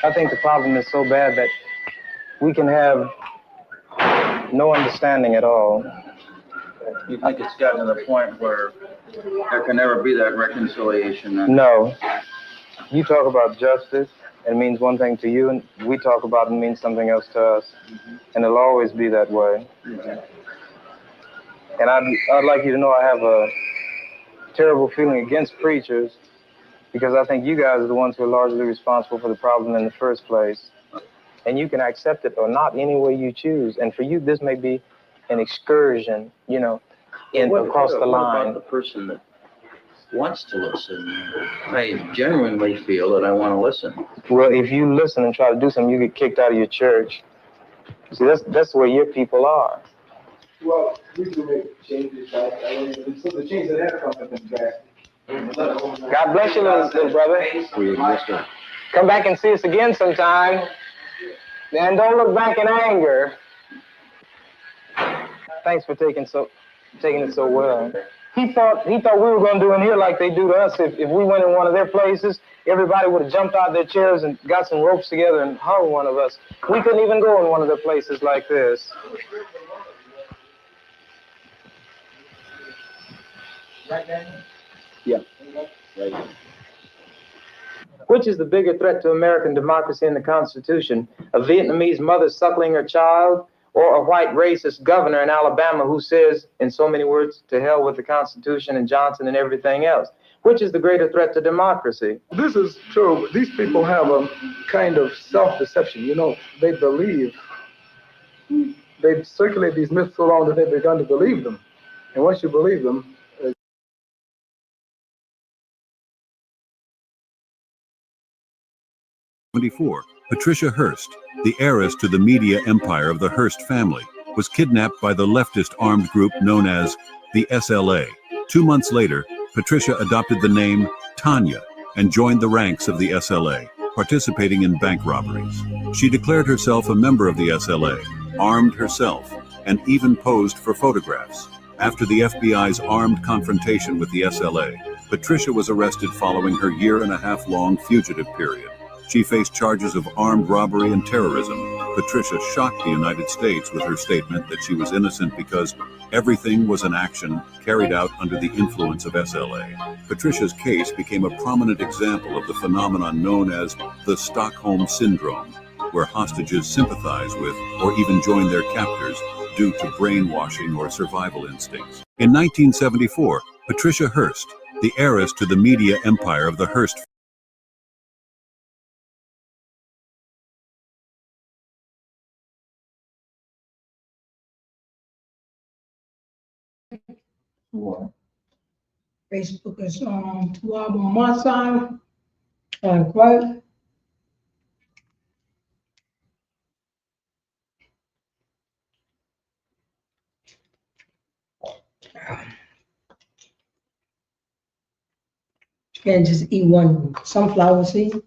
I think the problem is so bad that we can have no understanding at all. You think it's gotten to the point where there can never be that reconciliation? Then? No. You talk about justice, and it means one thing to you, and we talk about it and means something else to us. And it'll always be that way. And I'd like you to know I have a terrible feeling against preachers because I think you guys are the ones who are largely responsible for the problem in the first place. And you can accept it or not any way you choose. And for you, this may be an excursion, you know, across the line. What about the person that wants to listen? I genuinely feel that I want to listen. Well, if you listen and try to do something, you get kicked out of your church. See, that's where your people are. Well, we do make changes. So the changes that have come have been drastic. God bless you, little brother. Come back and see us again sometime. And don't look back in anger. Thanks for taking it so well. He thought we were going to do in here like they do to us. If we went in one of their places, everybody would have jumped out their chairs and got some ropes together and hung one of us. We couldn't even go in one of their places like this. Yeah. Right. Which is the bigger threat to American democracy and the Constitution? A Vietnamese mother suckling her child, or a white racist governor in Alabama who says, in so many words, to hell with the Constitution and Johnson and everything else? Which is the greater threat to democracy? This is true. These people have a kind of self-deception. You know, they believe, they circulate these myths so long that they've begun to believe them. And once you believe them, Patricia Hearst, the heiress to the media empire of the Hearst family, was kidnapped by the leftist armed group known as the SLA. 2 months later, Patricia adopted the name Tanya and joined the ranks of the SLA, participating in bank robberies. She declared herself a member of the SLA, armed herself, and even posed for photographs. After the FBI's armed confrontation with the SLA, Patricia was arrested following her year-and-a-half-long fugitive period. She faced charges of armed robbery and terrorism. Patricia shocked the United States with her statement that she was innocent because everything was an action carried out under the influence of SLA. Patricia's case became a prominent example of the phenomenon known as the Stockholm Syndrome, where hostages sympathize with or even join their captors due to brainwashing or survival instincts. In 1974, Patricia Hearst, the heiress to the media empire of the Hearst Facebook is 12 on my side, quote. And just eat one sunflower seed.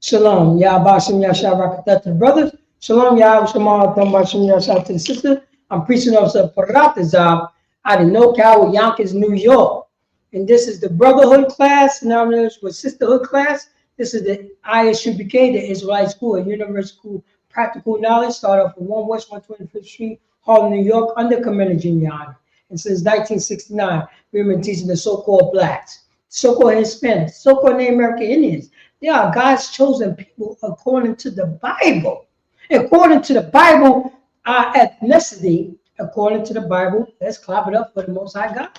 Shalom, Yahbashim Yasharakatah to the brothers. Shalom, Yahbashim Yasharakatah Yashar to the sister. I'm preaching off of Paratazab out of NoCal, Yonkers, New York. And this is the Brotherhood class, now known as Sisterhood class. This is the ISUPK, the Israelite School, a universal school, practical knowledge, started off from 1 West 125th Street, Harlem, New York, under Commander Jinyan. And since 1969, we've been teaching the so-called blacks, so-called Hispanics, so-called Native American Indians. They are God's chosen people according to the Bible. According to the Bible, our ethnicity, according to the Bible, let's clap it up for the Most High God.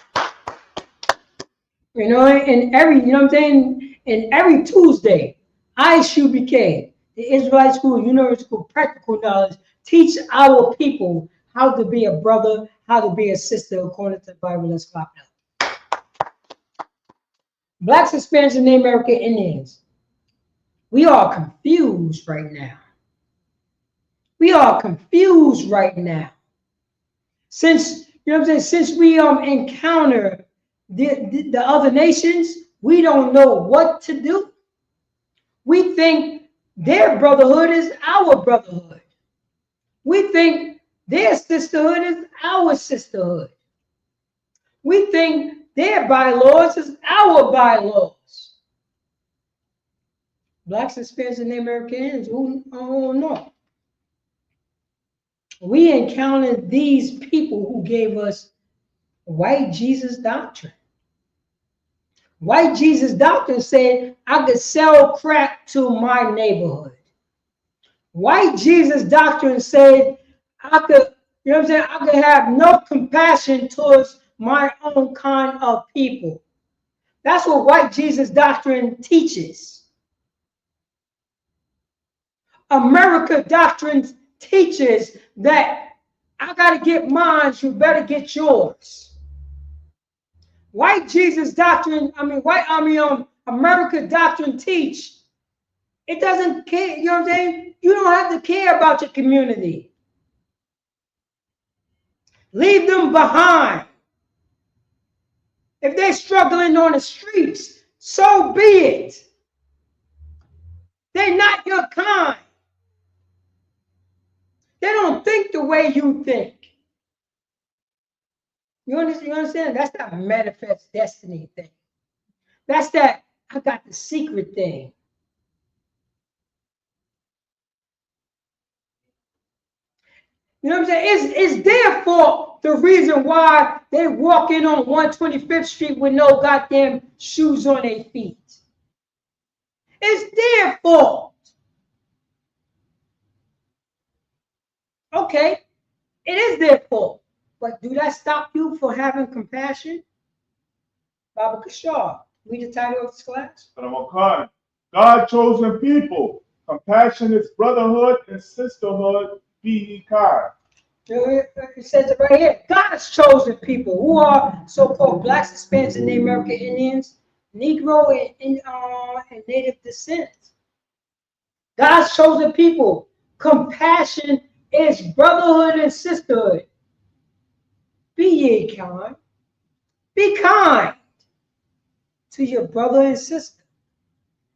You know, in every, you know what I'm saying? In every Tuesday, ISUPK, the Israelite School, Universal School, Practical Knowledge, teach our people how to be a brother, how to be a sister, according to the Bible. Let's clap it up. Blacks, Hispanics, and Native American Indians, we are confused right now. We are confused right now. Since, you know what I'm saying, since we encounter the other nations, we don't know what to do. We think their brotherhood is our brotherhood. We think their sisterhood is our sisterhood. We think their bylaws is our bylaws. Blacks, Hispanics, and Native Americans, oh no. We encountered these people who gave us white Jesus doctrine. White Jesus doctrine said I could sell crack to my neighborhood. White Jesus doctrine said I could, you know what I'm saying, I could have no compassion towards my own kind of people. That's what white Jesus doctrine teaches. America doctrine teaches that I got to get mine, you better get yours. White Jesus doctrine, America doctrine teach, it doesn't care, you know what I'm saying? You don't have to care about your community. Leave them behind. If they're struggling on the streets, so be it. They're not your kind. They don't think the way you think. You understand? That's that manifest destiny thing. That's that I got the secret thing. You know what I'm saying? It's their fault, the reason why they walking on 125th Street with no goddamn shoes on their feet. It's their fault. Okay, it is their fault. But do that stop you from having compassion? Baba Kishar, read the title of this class. God chosen people, compassion is brotherhood and sisterhood, be ye kind. It says it right here. God's chosen people, who are so-called Blacks, Hispanics, and Native American Indians, Negro and Native descent. God's chosen people, compassion is brotherhood and sisterhood. Be ye kind. Be kind to your brother and sister.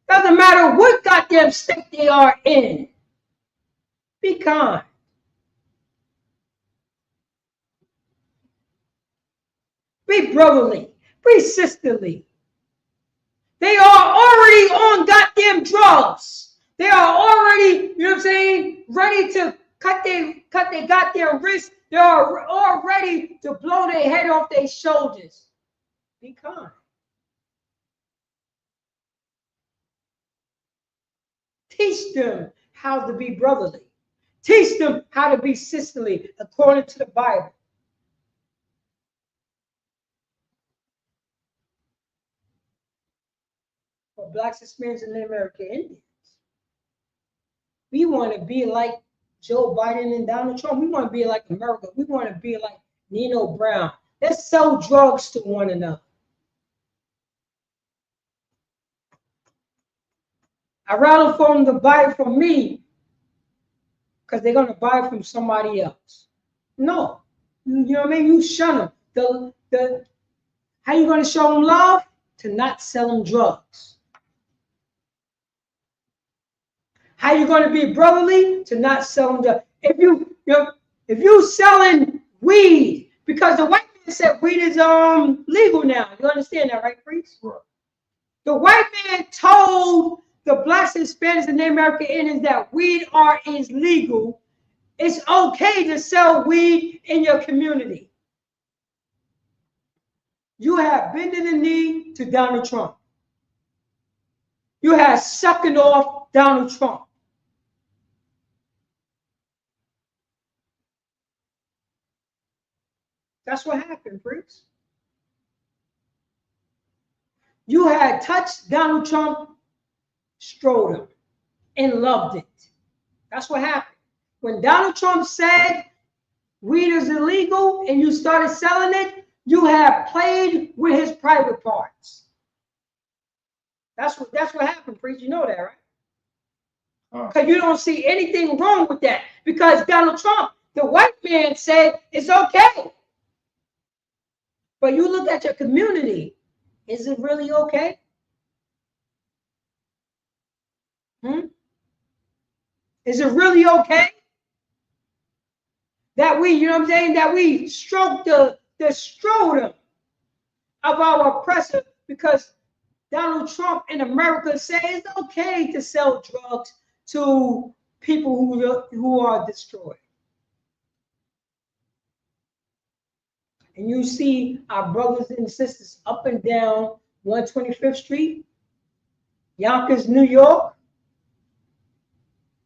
Doesn't matter what goddamn state they are in. Be kind. Be brotherly. Be sisterly. They are already on goddamn drugs. They are already, you know what I'm saying, ready to cut their goddamn wrists. They are all ready to blow their head off their shoulders. Be kind. Teach them how to be brotherly. Teach them how to be sisterly according to the Bible. For Blacks, Hispanics, and Native American Indians, we want to be like Joe Biden and Donald Trump. We want to be like America. We want to be like Nino Brown. Let's sell drugs to one another. I'd rather for them to buy it from me because they're going to buy it from somebody else. No. You know what I mean? You shun them. How you going to show them love? To not sell them drugs. How you going to be brotherly? To not sell them drugs. If you selling weed, because the white man said weed is legal now. You understand that, right, priest? Right. The white man told the Blacks, Hispanics, and Native American Indians that weed is legal. It's okay to sell weed in your community. You have bended the knee to Donald Trump. You had sucking off Donald Trump. That's what happened, Priest. You had touched Donald Trump, strode him, and loved it. That's what happened. When Donald Trump said weed is illegal and you started selling it, you have played with his private parts. That's what happened, Priest. You know that, right? Because you don't see anything wrong with that. Because Donald Trump, the white man, said it's okay. But you look at your community, is it really okay? Is it really okay that we, you know what I'm saying, that we stroke the scrotum of our oppressor because Donald Trump in America says it's okay to sell drugs to people who are destroyed. And you see our brothers and sisters up and down 125th Street, Yonkers, New York,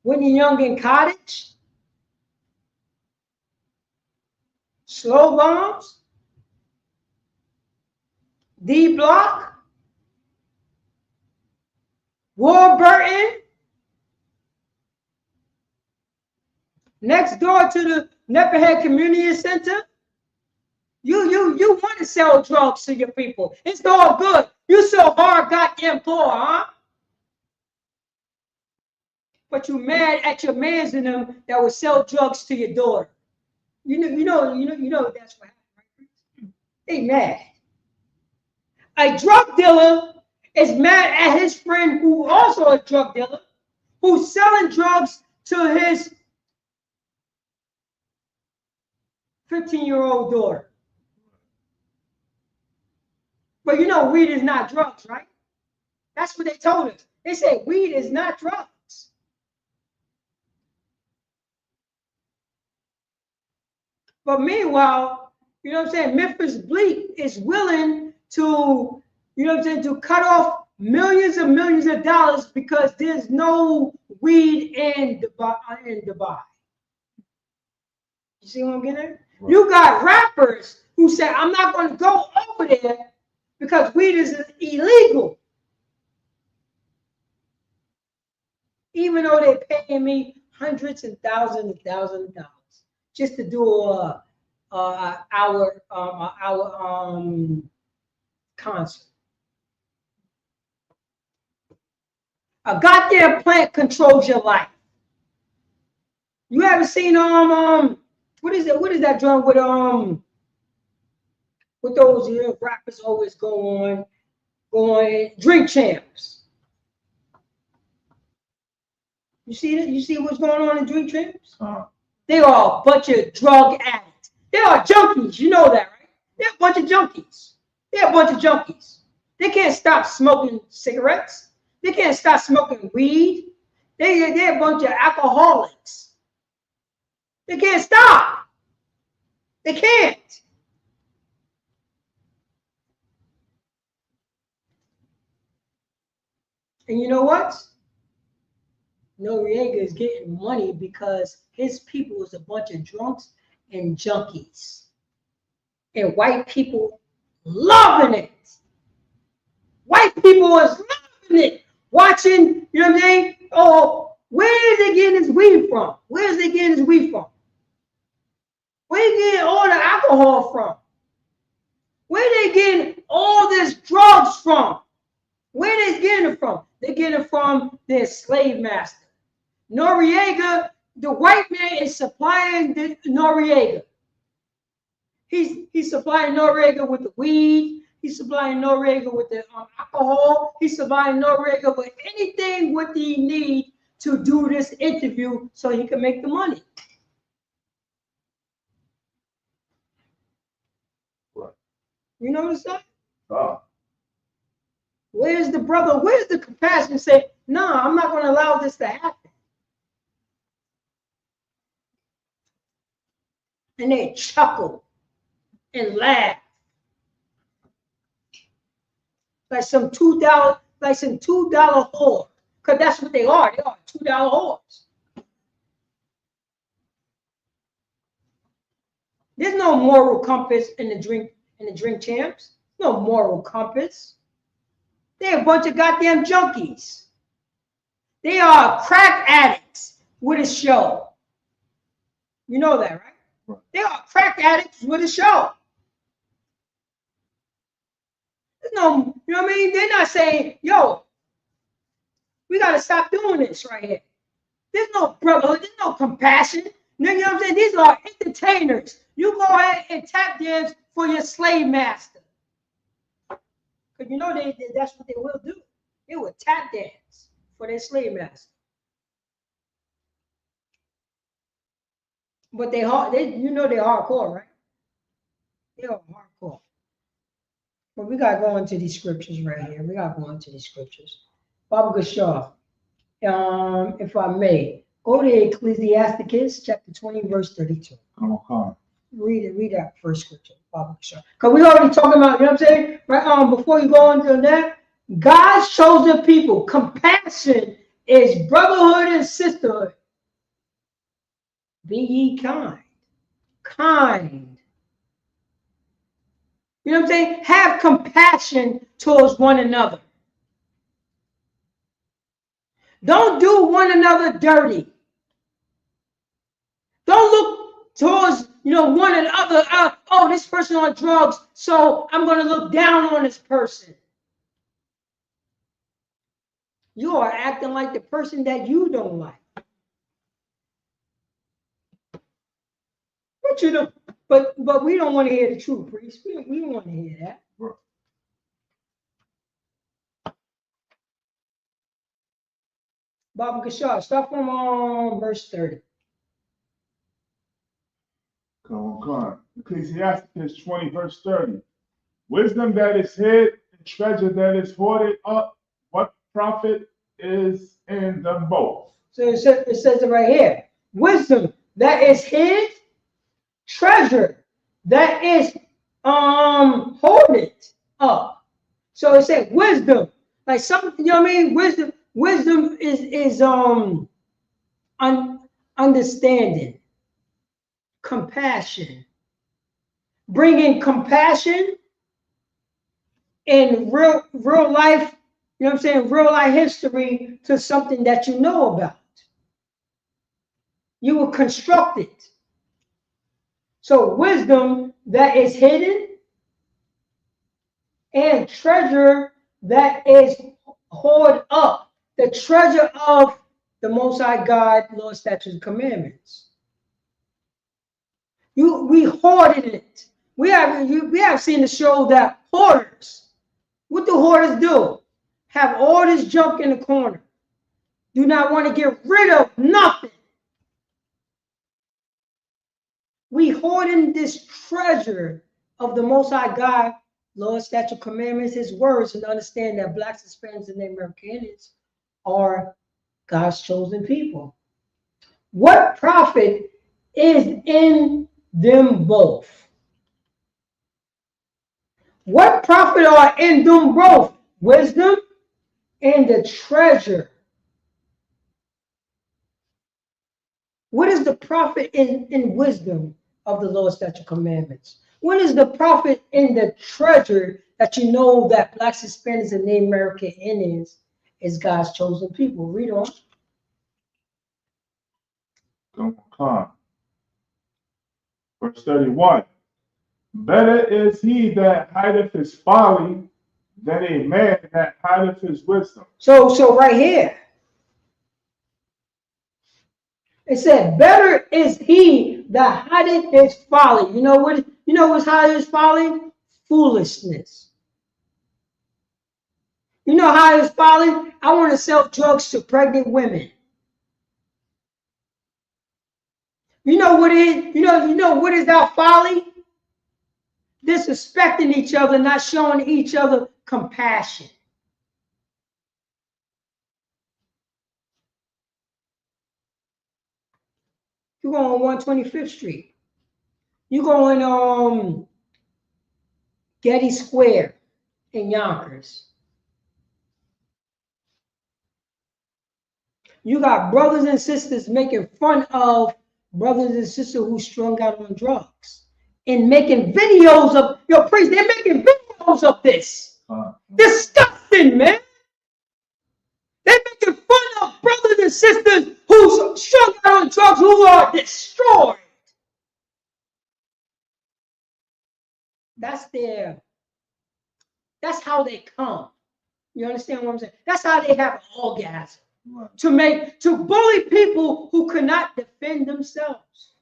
Whitney Young in Cottage, Slow Bombs, D Block, Warburton, next door to the Nepperhead Community Center. You want to sell drugs to your people. It's all good. You so hard goddamn poor, huh? But you mad at your mans in them that will sell drugs to your daughter. You know that's what happened, right? They mad. A drug dealer is mad at his friend who also a drug dealer, who's selling drugs to his 15-year-old daughter. But you know weed is not drugs, right? That's what they told us. They said weed is not drugs. But meanwhile, you know what I'm saying, Memphis Bleak is willing to, you know what I'm saying, to cut off millions and millions of dollars because there's no weed in Dubai. You see what I'm getting at? Right. You got rappers who say, I'm not going to go over there because weed is illegal. Even though they're paying me hundreds and thousands of dollars just to do our concert. A goddamn plant controls your life. You ever seen what is that drum with those rappers always go on Drink Champs? You see that? You see what's going on in Drink Champs? They are a bunch of drug addicts. They are junkies. You know that, right? They're a bunch of junkies. They're a bunch of junkies. They can't stop smoking cigarettes. They can't stop smoking weed. They're a bunch of alcoholics. They can't stop. They can't. And you know what? Noriega is getting money because his people is a bunch of drunks and junkies. And white people loving it. White people is loving it. Watching, you know what I'm saying? Oh, where is they getting his weed from? Where is they getting his weed from? Where they getting all the alcohol from? Where they getting all this drugs from? Where they getting it from? They getting it from their slave master. Noriega, the white man is supplying Noriega. He's supplying Noriega with the weed. He's supplying Noriega with the alcohol. He's supplying Noriega with anything what he need to do this interview so he can make the money. Right. You know what I'm saying? Oh. Where's the brother? Where's the compassion? Say, no, I'm not going to allow this to happen. And they chuckle and laugh. Like some $2,000, like some $2 whore, because that's what they are. They are $2 whores. There's no moral compass in the drink champs. No moral compass. They're a bunch of goddamn junkies. They are crack addicts with a show. You know that, right? They are crack addicts with a show. There's no, you know what I mean? They're not saying, yo, we got to stop doing this right here. There's no brotherhood. There's no compassion. You know what I'm saying? These are entertainers. You go ahead and tap dance for your slave master. Because you know that's what they will do. They will tap dance for their slave master. But you know they're hardcore, right? They are hardcore. But we got to go into these scriptures right here. We got to go into these scriptures. Baba Gashar, if I may, go to Ecclesiasticus chapter 20, verse 32. Come on. Read that first scripture, Baba Gashar. Because we already talking about, you know what I'm saying? Right, before you go into that, God's chosen people, compassion is brotherhood and sisterhood. Be ye kind. Kind. You know what I'm saying? Have compassion towards one another. Don't do one another dirty. Don't look towards, one another. Oh, this person on drugs, so I'm going to look down on this person. You are acting like the person that you don't like. But you don't. But we don't want to hear the truth, priest. We don't want to hear that. Baba Gashar, start from verse 30. Come on. Ecclesiasticus 20, verse 30. Wisdom that is hid and treasure that is hoarded up, what profit is in them both? So it says it right here. Wisdom that is hid, treasure that is hoarded up. So it said wisdom, like something, you know what I mean? Wisdom is understanding, compassion, bringing compassion in real life, you know what I'm saying, real life history to something that you know about. You will construct it. So wisdom that is hidden and treasure that is hoarded up. The treasure of the Most High God, law, statutes, and commandments. We hoarded it. We have seen the show that hoarders. What do hoarders do? Have all this junk in the corner. Do not want to get rid of nothing. We hoarding this treasure of the Most High God, law, statute, commandments, His words, and understand that Blacks, Hispanics, and Native Americans are God's chosen people. What profit is in them both? What profit are in them both? Wisdom and the treasure. What is the profit in wisdom of the law, statute, commandments? What is the profit in the treasure that you know that Blacks, Hispanics, and Native American Indians is God's chosen people? Read on. Come on. Verse 31. Better is he that hideth his folly than a man that hideth his wisdom. So right here, it said, better is he that hideth his folly. You know what's hiding his folly? Foolishness. You know how his folly? I want to sell drugs to pregnant women. You know what is? You know what is our folly? Disrespecting each other, not showing each other compassion. You go on 125th Street. You go in Getty Square in Yonkers. You got brothers and sisters making fun of brothers and sisters who strung out on drugs and making videos of your priest. They're making videos of this. Disgusting, man. They're making fun of brothers and sisters who strung out on drugs who are destroyed. That's how they come. You understand what I'm saying? That's how they have an orgasm. Right. To bully people who cannot defend themselves.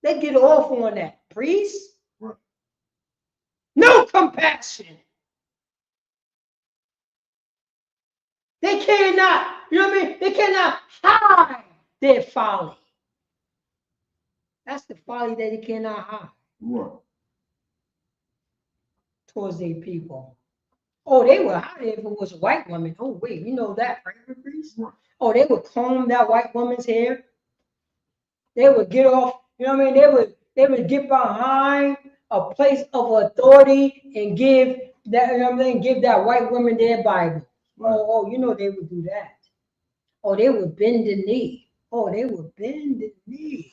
They get off on that. Priest? Right. No compassion. They cannot, you know what I mean? They cannot hide their folly. That's the folly that they cannot hide. Right. Towards their people. Oh, they would hide it if it was a white woman. Oh, wait, you know that, right, priest? Right. Oh, they would comb that white woman's hair. They would get off, you know what I mean? They would get behind a place of authority and give that, you know what I mean? Give that white woman their Bible. Right. Oh, you know they would do that. Oh, they would bend the knee. Oh, they would bend the knee.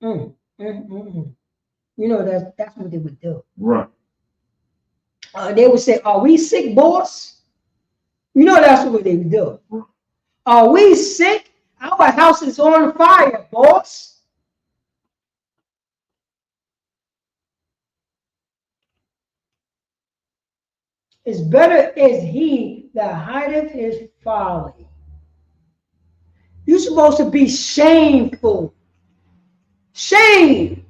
You know that's what they would do. Right. They would say, "Are we sick, boss?" You know that's what they would do. Right. Are we sick? Our house is on fire, boss. It's better is he that hideth his folly. You're supposed to be shameful. Shame.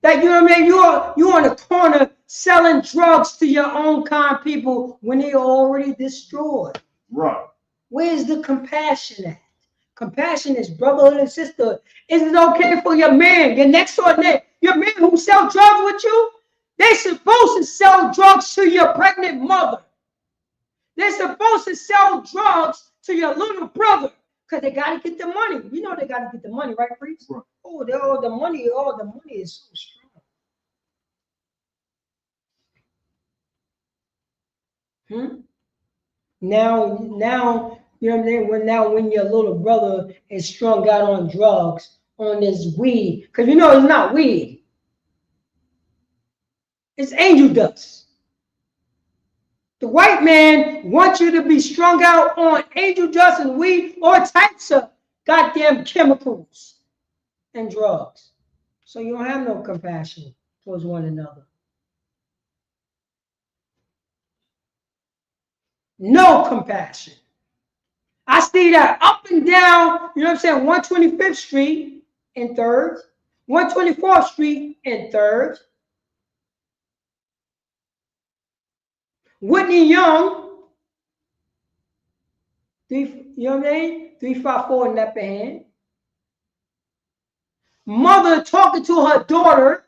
That, you know what I mean? You're on the corner selling drugs to your own kind of people when they're already destroyed. Right. Where's the compassion at? Compassion is brotherhood and sisterhood. Is it okay for your man, your next door neighbor, your man who sell drugs with you? They're supposed to sell drugs to your pregnant mother. They're supposed to sell drugs to your little brother because they got to get the money. You know they got to get the money, right, priest? Right. Oh, the money is so strong. Now, you know what I'm saying? When your little brother is strung out on drugs, on this weed, because you know it's not weed. It's angel dust. The white man wants you to be strung out on angel dust and weed, all types of goddamn chemicals and drugs. So you don't have no compassion towards one another. No compassion. I see that up and down, you know what I'm saying, 125th Street and 3rd, 124th Street and 3rd, Whitney Young, you know what I mean? 354 in that hand. Mother talking to her daughter.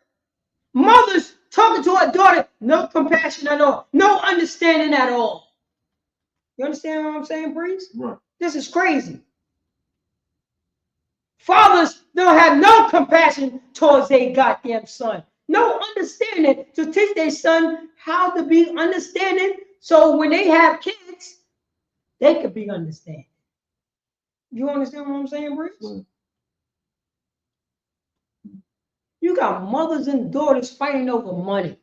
Mother's talking to her daughter. No compassion at all. No understanding at all. You understand what I'm saying, priest? Right. This is crazy. Fathers don't have no compassion towards their goddamn son. No understanding to teach their son how to be understanding so when they have kids, they could be understanding. You understand what I'm saying, Bruce? Right. You got mothers and daughters fighting over money.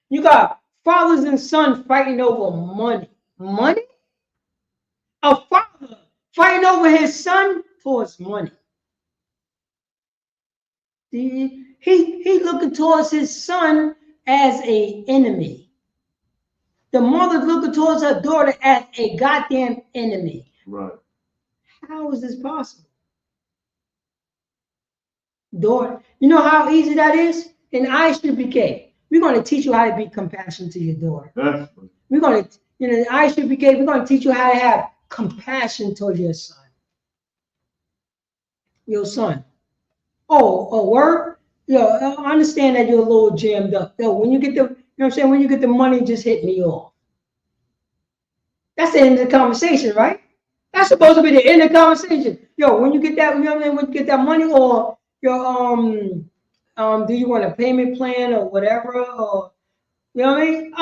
You got fathers and sons fighting over money. Money? A father fighting over his son towards money. He looking towards his son as an enemy. The mother's looking towards her daughter as a goddamn enemy. Right. How is this possible? Daughter, you know how easy that is? In ISUPK, we're going to teach you how to be compassionate to your daughter. Definitely. We're going to, in ISUPK, we're going to teach you how to have compassion towards your son. Your son. Oh, word? Yo, I understand that you're a little jammed up. Yo, when you get the, you know what I'm saying? When you get the money, just hit me off. That's the end of the conversation, right? That's supposed to be the end of the conversation. Yo, when you get that, you know what I mean? When you get that money, or your do you want a payment plan or whatever? Or you know what I mean?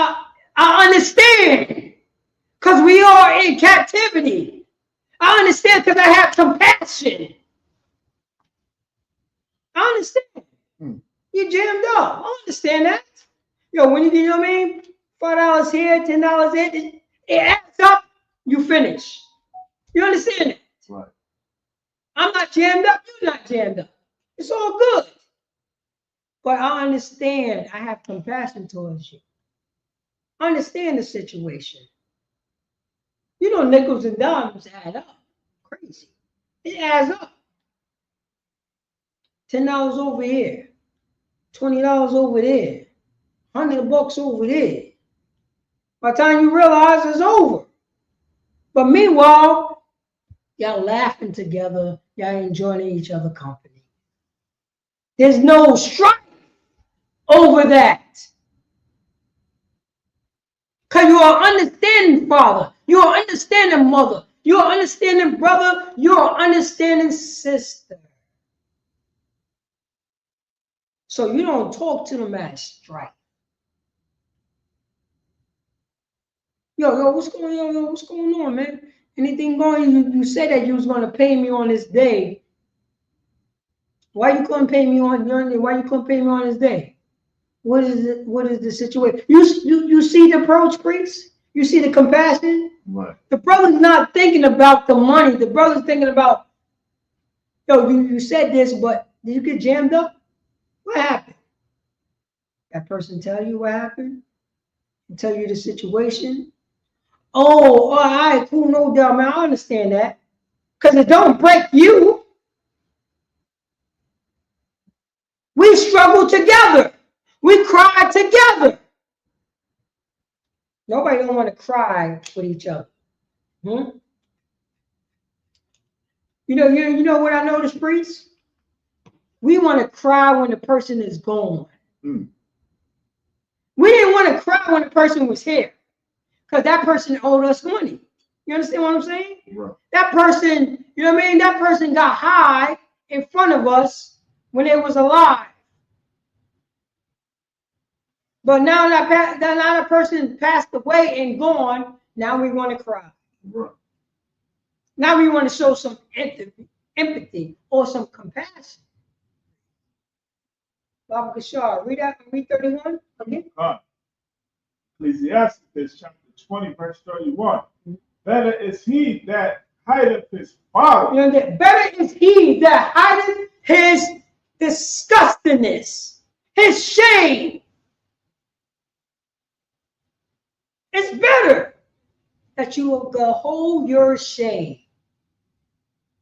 I understand because we are in captivity. I understand because I have compassion. I understand. You jammed up. I understand that. Yo, when you get, you know what I mean? $5 here, $10 there, it adds up. You finish. You understand it? Right. I'm not jammed up. You're not jammed up. It's all good. But I understand. I have compassion towards you. I understand the situation. You know, nickels and dimes add up. Crazy. It adds up. $10 over here. $20 over there. $100 over there. By the time you realize it's over. But meanwhile, y'all laughing together. Y'all enjoying each other's company. There's no strife over that. Because you are understanding father. You are understanding mother. You are understanding brother. You are understanding sister. So you don't talk to them as strife. Yo, what's going on? Yo, what's going on, man? Anything going? You said that you was going to pay me on this day. Why you couldn't pay me on your day? Why you couldn't pay me on this day? What is it? What is the situation? You see the approach, priest? You see the compassion? Right. The brother's not thinking about the money. The brother's thinking about, yo, you said this, but did you get jammed up? What happened? That person tell you what happened? Tell you the situation? Oh, all right, cool, no doubt, man. I understand that. Because it don't break you. We struggle together. We cry together. Nobody don't want to cry with each other. You know what I noticed, priest? We want to cry when the person is gone. We didn't want to cry when the person was here. Because that person owed us money. You understand what I'm saying? Right. That person, you know what I mean? That person got high in front of us when they was alive. But now that person passed away and gone, now we want to cry. Right. Now we want to show some empathy or some compassion. Baba Kishar, read 31 again. Ecclesiastes chapter 20, verse 31. Better is he that hideth his folly. Better is he that hideth his disgustingness, his shame. It's better that you will behold your shame.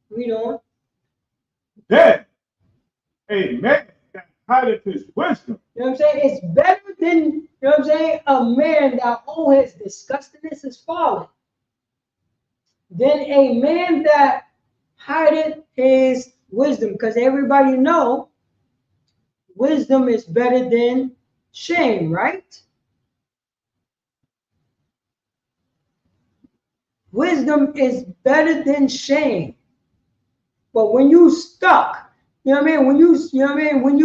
Read on. Then a man that hideth his wisdom. You know what I'm saying? It's better than, you know what I'm saying, a man that all his disgustingness is fallen. Than a man that hideth his wisdom. Because everybody know wisdom is better than shame, right? Wisdom is better than shame. But when you stuck, you know what I mean? When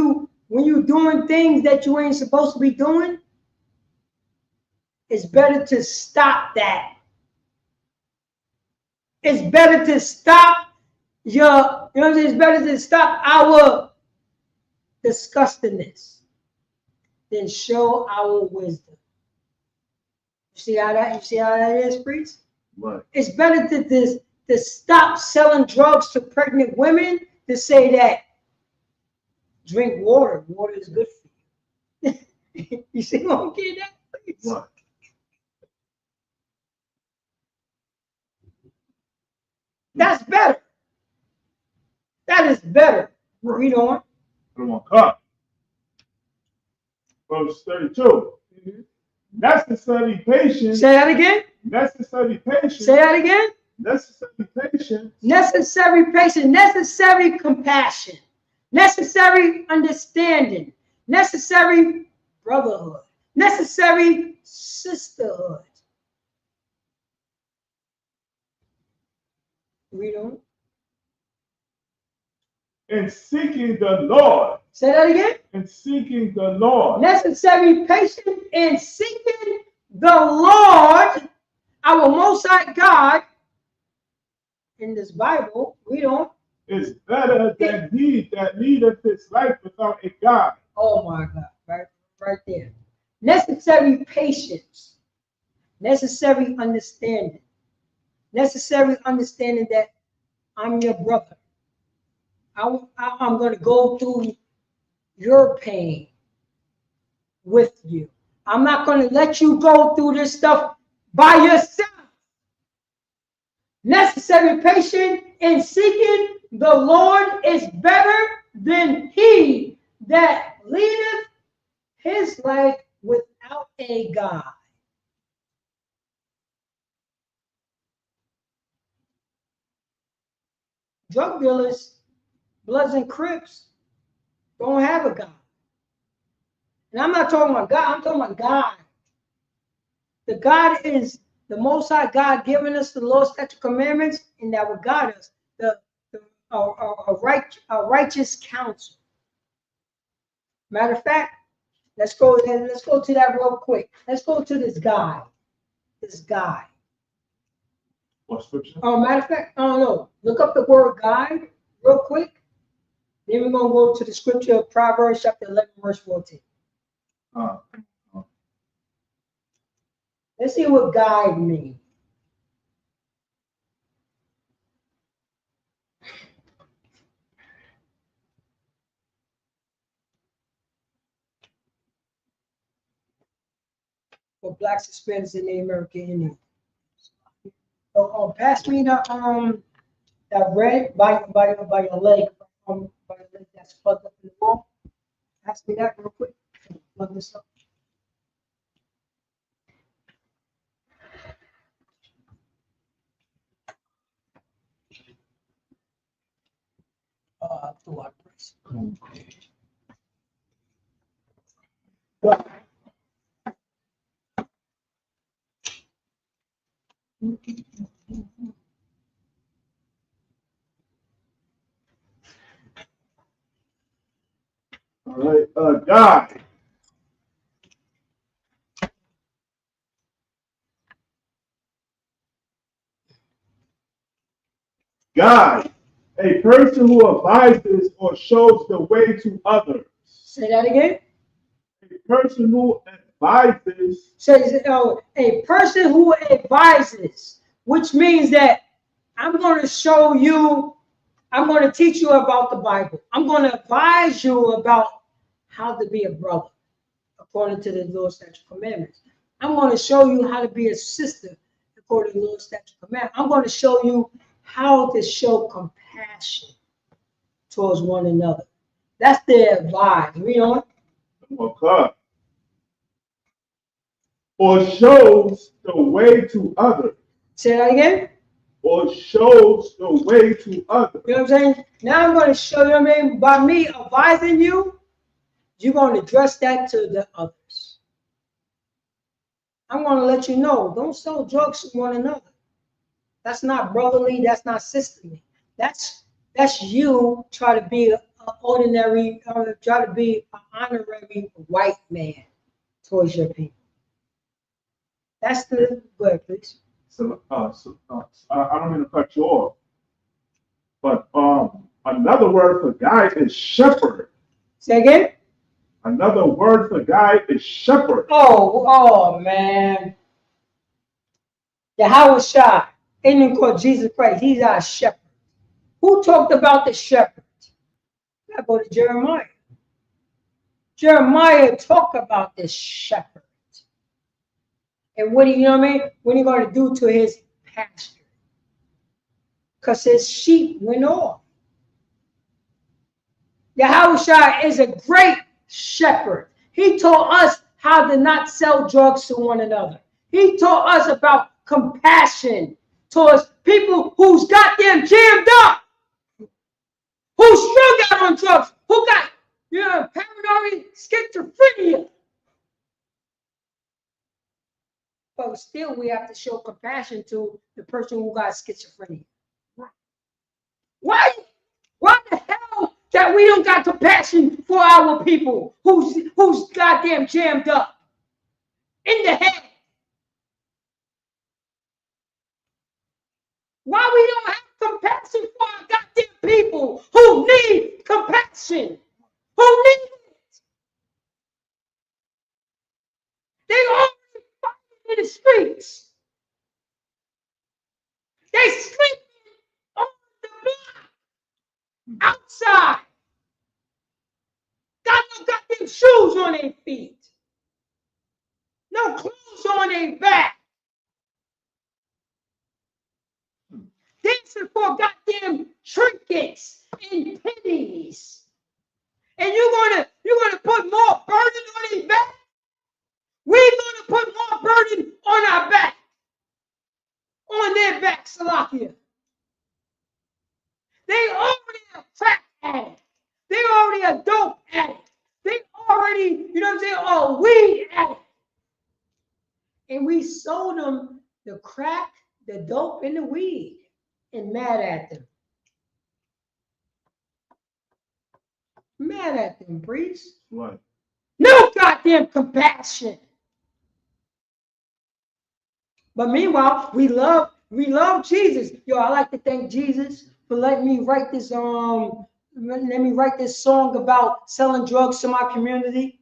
you doing things that you ain't supposed to be doing, it's better to stop that. It's better to stop it's better to stop our disgustingness than show our wisdom. You see how that is, priest? Right. It's better to stop selling drugs to pregnant women to say that drink water. Water is good for you. You see what I'm getting at? Right. That's better. That is better. Right. Read on. Verse 32. Necessary patience. Say that again. Necessary patience. Say that again. Necessary patience. Necessary patience. Necessary compassion. Necessary understanding. Necessary brotherhood. Necessary sisterhood. Read on. In seeking the Lord. Say that again. In seeking the Lord. Necessary patience in seeking the Lord, our Most High God, in this Bible, we don't. Is better than he that leadeth his life without a God. Oh my God, right there. Necessary patience, necessary understanding that I'm your brother. I'm going to go through your pain with you. I'm not going to let you go through this stuff by yourself. Necessary patience in seeking the Lord is better than he that leadeth his life without a God. Drug dealers, Bloods and Crips don't have a God. And I'm not talking about God, I'm talking about God. The God is the Most High God giving us the law, statute, commandments, and that will guide us. A righteous counsel. Matter of fact, let's go to that real quick. Let's go to this guy. What scripture? Matter of fact, I don't know. Look up the word guide real quick. Then we're gonna go to the scripture of Proverbs chapter 11, verse 14. Let's see what guide means. For Blacks, Hispanics, and the American Indian. So, pass me the that red by your leg, by your leg that's plugged up in the wall. Pass me that real quick. Plug this up. To our praise. All right, God. God, a person who advises or shows the way to others. Say that again. A person who advises. Says a person who advises, which means that I'm going to show you, I'm going to teach you about the Bible. I'm going to advise you about how to be a brother according to the law, statute, commandments. I'm going to show you how to be a sister according to the law, statute, commandments. I'm going to show you how to show compassion towards one another. That's the advice. Read on. Okay. Or shows the way to others. Say that again. Or shows the way to others. You know what I'm saying? Now I'm going to show you, what I mean, by me advising you, you're going to address that to the others. I'm going to let you know, don't sell drugs to one another. That's not brotherly. That's not sisterly. That's you try to be an ordinary, try to be an honorary white man towards your people. That's the word, please. So, I don't mean to cut you off, but another word for guy is shepherd. Say again. Another word for guy is shepherd. Oh man. Yahweh Shai, in called Jesus Christ, he's our shepherd. Who talked about the shepherd? I go to Jeremiah. Jeremiah talked about this shepherd. And what you know what I mean? What are you going to do to his pasture? Because his sheep went off. Yahweh Shai is a great shepherd. He taught us how to not sell drugs to one another. He taught us about compassion towards people who's got them jammed up, who's strung out on drugs, who got paranoid schizophrenia. But still, we have to show compassion to the person who got schizophrenia. Why the hell that we don't got compassion for our people who's goddamn jammed up in the head? people who need compassion, who need it. They already fighting in the streets. They sleeping on the block outside. Got no goddamn shoes on their feet. No clothes on their back. Dancing for goddamn trinkets and pennies. And you're gonna put more burden on their back? We're gonna put more burden on our back. On their back, Salakia. They already a crack addict. They already a dope addict. They already, you know what I'm saying, a weed addict. And we sold them the crack, the dope, and the weed, and mad at them. Mad at them, priest. Right. No goddamn compassion. But meanwhile, we love Jesus. Yo, I like to thank Jesus for letting me write this let me write this song about selling drugs to my community.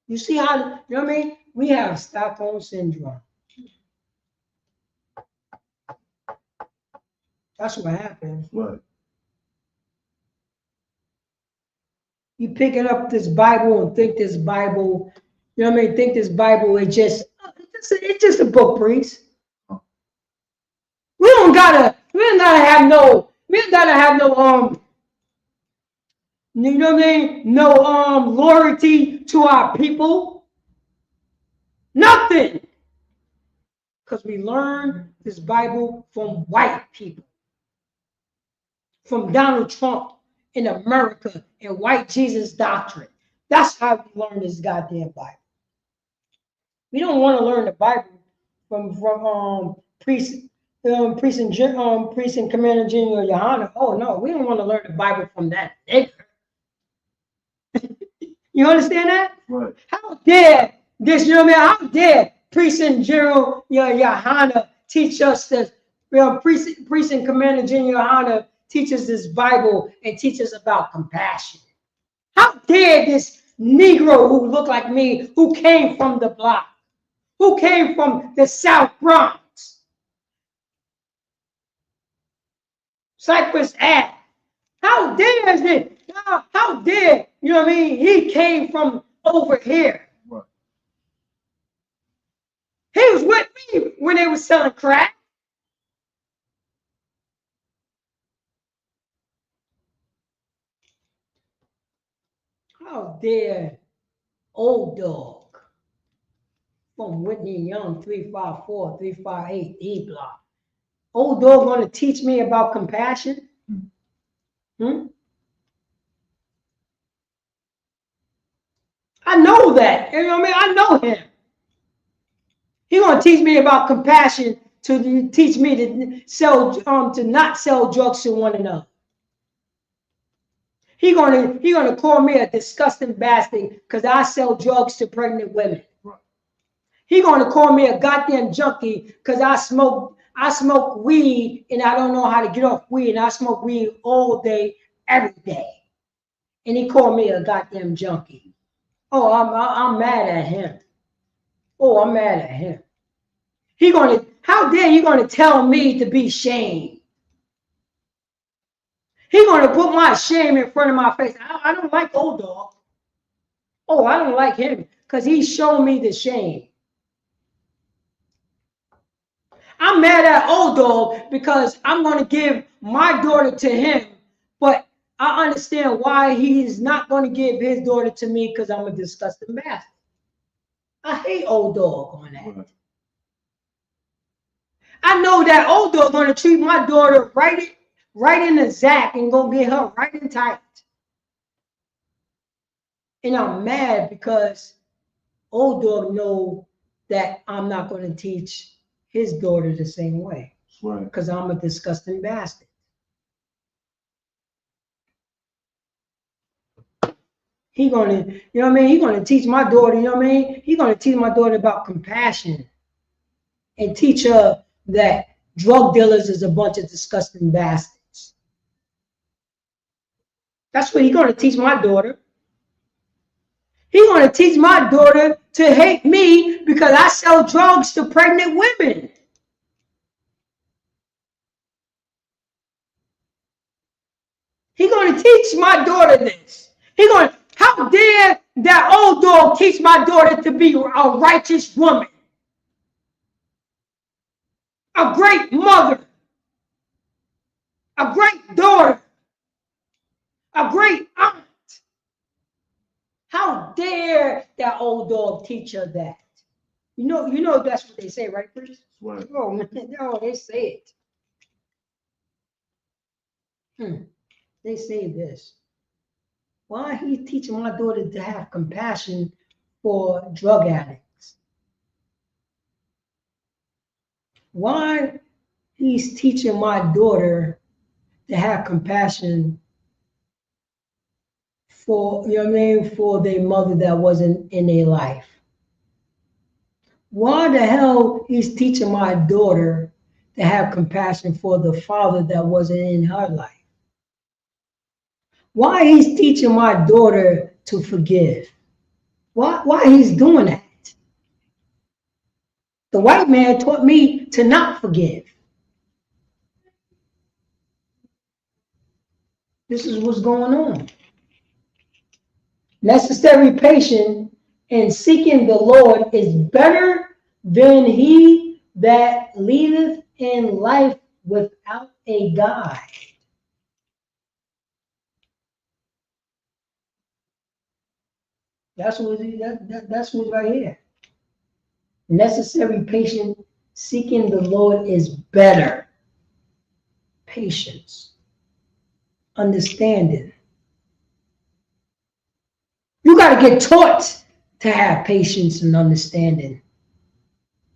You see how, you know what I mean? We have Stockholm syndrome. That's what happens. Right. You picking up this Bible and think this Bible, you know what I mean? Think this Bible is it's just a book, priest. We don't gotta have no, you know what I mean? No loyalty to our people. Nothing. Because we learned this Bible from white people. From Donald Trump in America and white Jesus doctrine. That's how we learn this goddamn Bible. We don't want to learn the Bible from priest and Commander General Yohana. Oh no, we don't want to learn the Bible from that nigger. You understand that? Right. How dare this, you know what I mean? How dare Priest and General Yohana teach us this? Priest and Commander General Yohana teach us this Bible and teach us about compassion. How dare this Negro who looked like me, who came from the block, who came from the South Bronx, Cypress Ave. How dare it? How dare, you know what I mean? He came from over here. Right. He was with me when they were selling crack. How dare Old Dog from Whitney Young 354, 358 E block. Old Dog going to teach me about compassion? I know that. You know what I mean? I know him. He gonna teach me about compassion to teach me to sell to not sell drugs to one another. He gonna call me a disgusting bastard because I sell drugs to pregnant women. He gonna call me a goddamn junkie because I smoke weed and I don't know how to get off weed, and I smoke weed all day, every day. And he called me a goddamn junkie. Oh, I'm mad at him. Oh, I'm mad at him. How dare he gonna tell me to be shamed? He gonna put my shame in front of my face. I don't like Old Dog. Oh, I don't like him because he showed me the shame. I'm mad at Old Dog because I'm gonna give my daughter to him, but I understand why he's not going to give his daughter to me because I'm a disgusting bastard. I hate Old Dog on that. I know that Old Dog going to treat my daughter right in the zack and go get her right in tight. And I'm mad because Old Dog know that I'm not going to teach his daughter the same way. Because I'm a disgusting bastard. He gonna, you know what I mean? He gonna teach my daughter, you know what I mean? He gonna teach my daughter about compassion and teach her that drug dealers is a bunch of disgusting bastards. That's what he's going to teach my daughter. He's going to teach my daughter to hate me because I sell drugs to pregnant women. He's going to teach my daughter this. How dare that old dog teach my daughter to be a righteous woman, a great mother, a great daughter, a great aunt. How dare that old dog teach her that? You know that's what they say, right, priest? Right. Oh man, no, they say it. They say this. Why he teaching my daughter to have compassion for drug addicts? Why he's teaching my daughter to have compassion for, for their mother that wasn't in their life? Why the hell he's teaching my daughter to have compassion for the father that wasn't in her life? Why he's teaching my daughter to forgive? Why he's doing that? The white man taught me to not forgive. This is what's going on. Necessary patience in seeking the Lord is better than he that leadeth in life without a guide. That's what's right here. Necessary patience seeking the Lord is better. Patience. Understanding. You got to get taught to have patience and understanding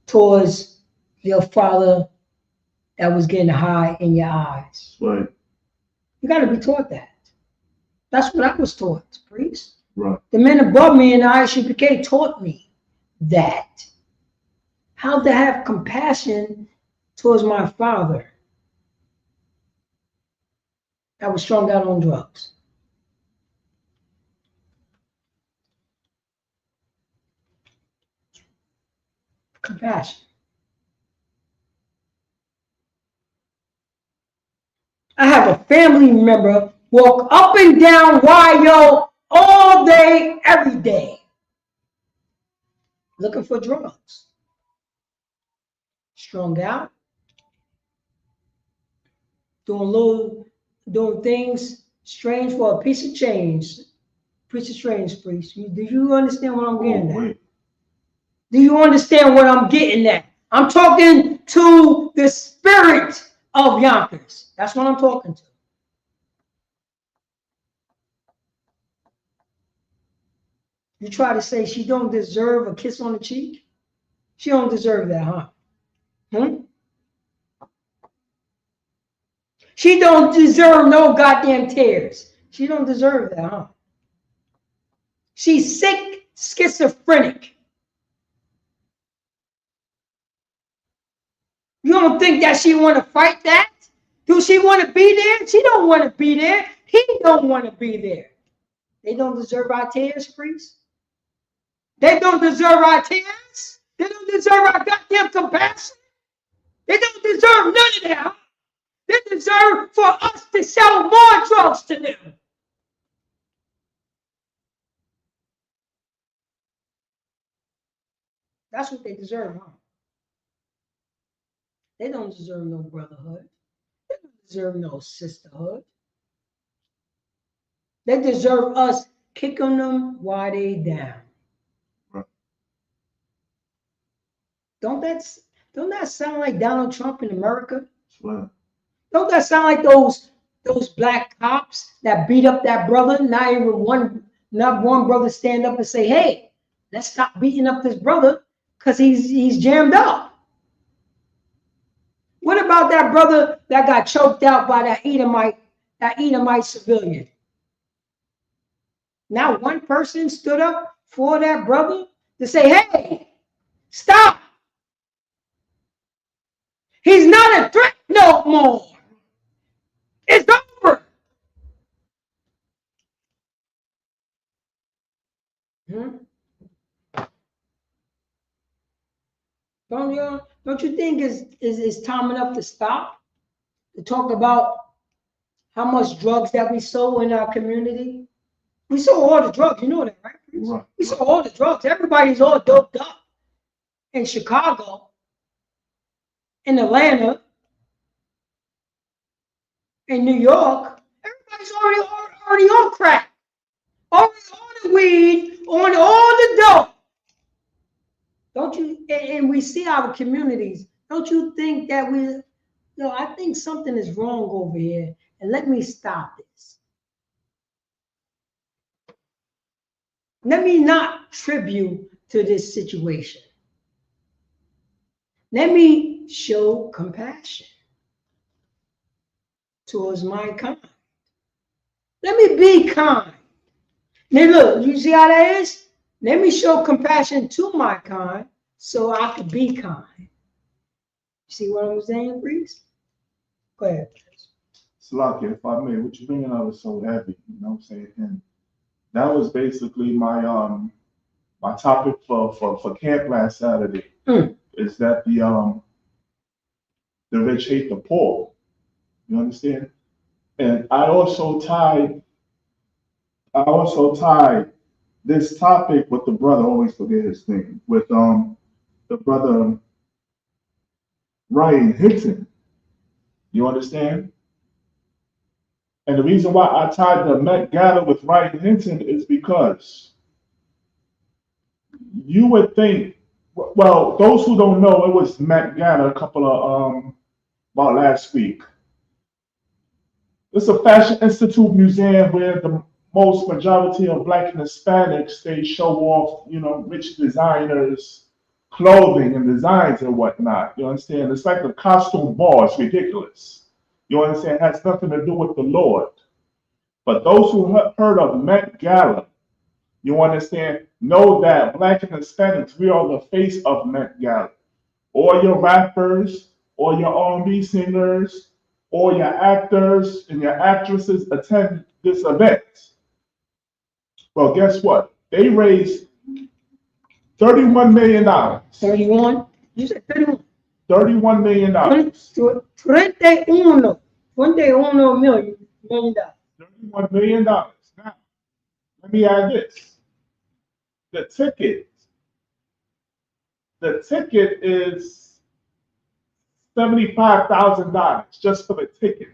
towards your father that was getting high in your eyes. Right. You got to be taught that. That's what I was taught, priest. Right. The men above me in the ISUPK taught me that. How to have compassion towards my father that was strung out on drugs. Compassion. I have a family member walk up and down YO all day, every day, looking for drugs. Strung out, doing things strange for a piece of change. Piece of strange, priest. Do you understand what I'm getting at? Do you understand what I'm getting at? I'm talking to the spirit of Yonkers. That's what I'm talking to. You try to say she don't deserve a kiss on the cheek? She don't deserve that, huh? She don't deserve no goddamn tears. She don't deserve that, huh? She's sick, schizophrenic. You don't think that she want to fight that? Do she want to be there? She don't want to be there. He don't want to be there. They don't deserve our tears, priest. They don't deserve our tears. They don't deserve our goddamn compassion. They don't deserve none of that. They deserve for us to sell more drugs to them. That's what they deserve, huh? They don't deserve no brotherhood. They don't deserve no sisterhood. They deserve us kicking them while they down. Don't that sound like Donald Trump in America? Right. Don't that sound like those black cops that beat up that brother? Not one brother stand up and say, "Hey, let's stop beating up this brother because he's jammed up." What about that brother that got choked out by that Edomite civilian? Not one person stood up for that brother to say, "Hey, stop. He's not a threat no more. It's over." Don't you think it's time enough to stop? To talk about how much drugs that we sold in our community? We sold all the drugs, you know that, right? We sold all the drugs. Everybody's all doped up in Chicago, in Atlanta, in New York. Everybody's already on crack, already on the weed, on all the dope. Don't you? And we see our communities. Don't you think that I think something is wrong over here, and let me stop this. Let me not tribute to this situation. Let me show compassion towards my kind. Let me be kind. Now look, you see how that is? Let me show compassion to my kind so I could be kind. You see what I'm saying, Priest? Go ahead. Salaki, if I may, what you're bringing out is so heavy, you know what I'm saying? And that was basically my my topic for camp last Saturday. Is that the rich hate the poor. You understand? And I also tied this topic with the brother, always forget his name, with the brother Ryan Hinton. You understand? And the reason why I tied the Met Gala with Ryan Hinton is because you would think, well, those who don't know, it was Met Gala a couple of about last week. It's a Fashion Institute museum where the most majority of Black and Hispanics, they show off, rich designers, clothing and designs and whatnot. You understand? It's like a costume ball. It's ridiculous. You understand? It has nothing to do with the Lord. But those who heard of Met Gala, you understand, know that Black and Hispanics, we are the face of Met Gala. All your rappers, all your R&B singers, all your actors and your actresses attend this event. Well, guess what? They raised $31 million. 31? You said 31? $31 million. 31 million. $31 million. Now, let me add this. The ticket is $75,000 just for the ticket.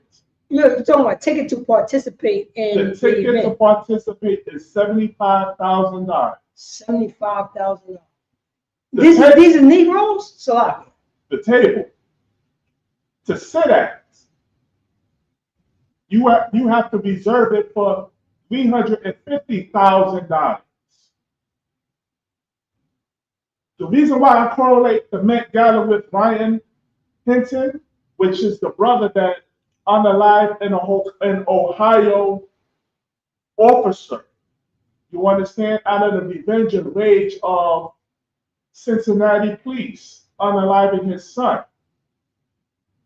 You're talking about ticket to participate in the ticket to participate is $75,000. $75,000. These are Negroes? So the table to sit at, you have to reserve it for $350,000. The reason why I correlate the Met Gala with Ryan Hinton, which is the brother that unalived an Ohio officer, you understand, out of the revenge and rage of Cincinnati police unaliving his son,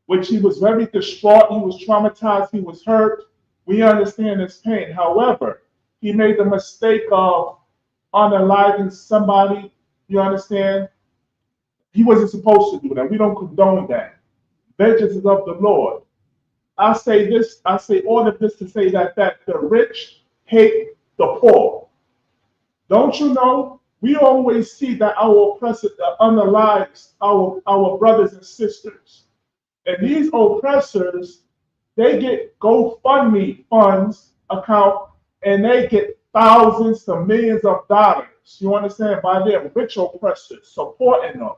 which he was very distraught, he was traumatized, he was hurt. We understand his pain. However, he made the mistake of unaliving somebody, you understand? He wasn't supposed to do that. We don't condone that. Vengeance is of the Lord. I say all of this to say that the rich hate the poor. Don't you know? We always see that our oppressor unalives our brothers and sisters. And these oppressors, they get GoFundMe funds account and they get thousands to millions of dollars. You understand? By their rich oppressors supporting them.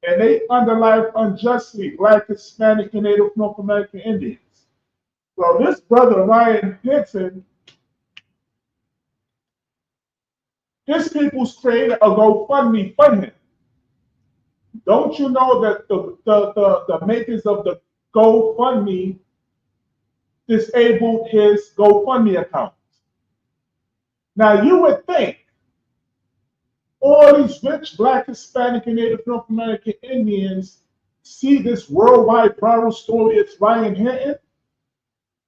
And they unalive unjustly Black, Hispanic, and Native North American Indians. So this brother Ryan Hinton, his people's created a GoFundMe for him. Don't you know that the makers of the GoFundMe disabled his GoFundMe account? Now you would think all these rich Black, Hispanic, and Native North American Indians see this worldwide viral story as Ryan Hinton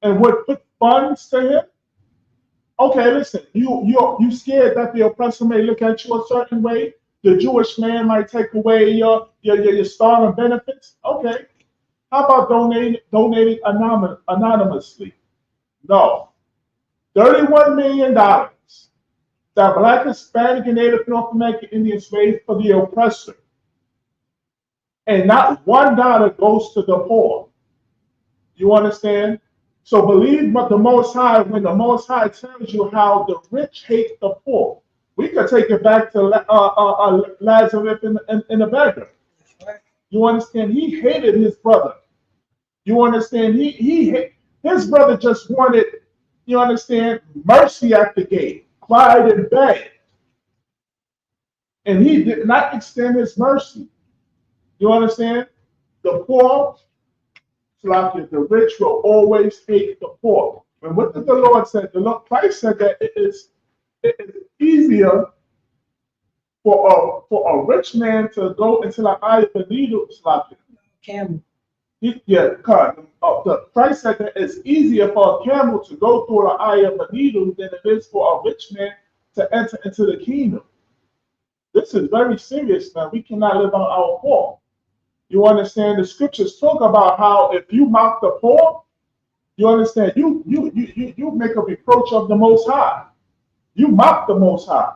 and would put funds to him. Okay, listen, you scared that the oppressor may look at you a certain way? The Jewish man might take away your starving benefits? Okay. How about donating anonymously? No. $31 million that Black, Hispanic, and Native North American Indians raised for the oppressor. And not $1 goes to the poor. You understand? So believe but the Most High when the Most High tells you how the rich hate the poor. We could take it back to Lazarus and the beggar. You understand? He hated his brother. You understand? His brother just wanted, you understand, mercy at the gate, cried and begged. And he did not extend his mercy. You understand? The poor, the rich will always hate the poor. And what did the Lord say? The Lord Christ said that it is easier for a rich man to go into the eye of the needle. Camel. Christ said that it's easier for a camel to go through the eye of a needle than it is for a rich man to enter into the kingdom. This is very serious, man. We cannot live on our poor. You understand? The scriptures talk about how if you mock the poor, you understand, you make a reproach of the Most High. You mock the Most High.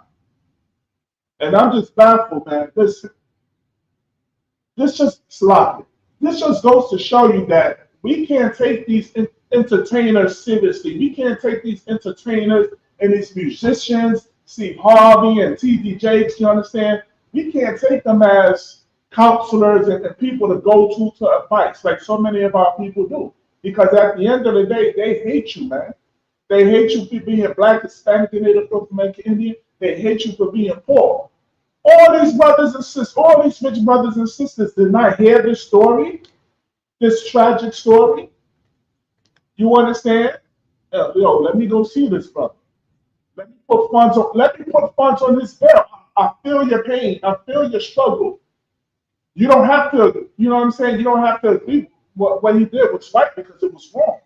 And I'm just baffled, man. This just sloppy. This just goes to show you that we can't take these entertainers seriously. We can't take these entertainers and these musicians, Steve Harvey and T.D. Jakes, you understand? We can't take them as counselors and people to go to advice like so many of our people do. Because at the end of the day, they hate you, man. They hate you for being Black, Hispanic, and Native American Indian. They hate you for being poor. All these brothers and sisters, all these rich brothers and sisters did not hear this story, this tragic story. You understand? Let me go see this brother. Let me put funds on his bill. I feel your pain. I feel your struggle. You don't have to, you know what I'm saying? You don't have to agree what he did was right because it was wrong.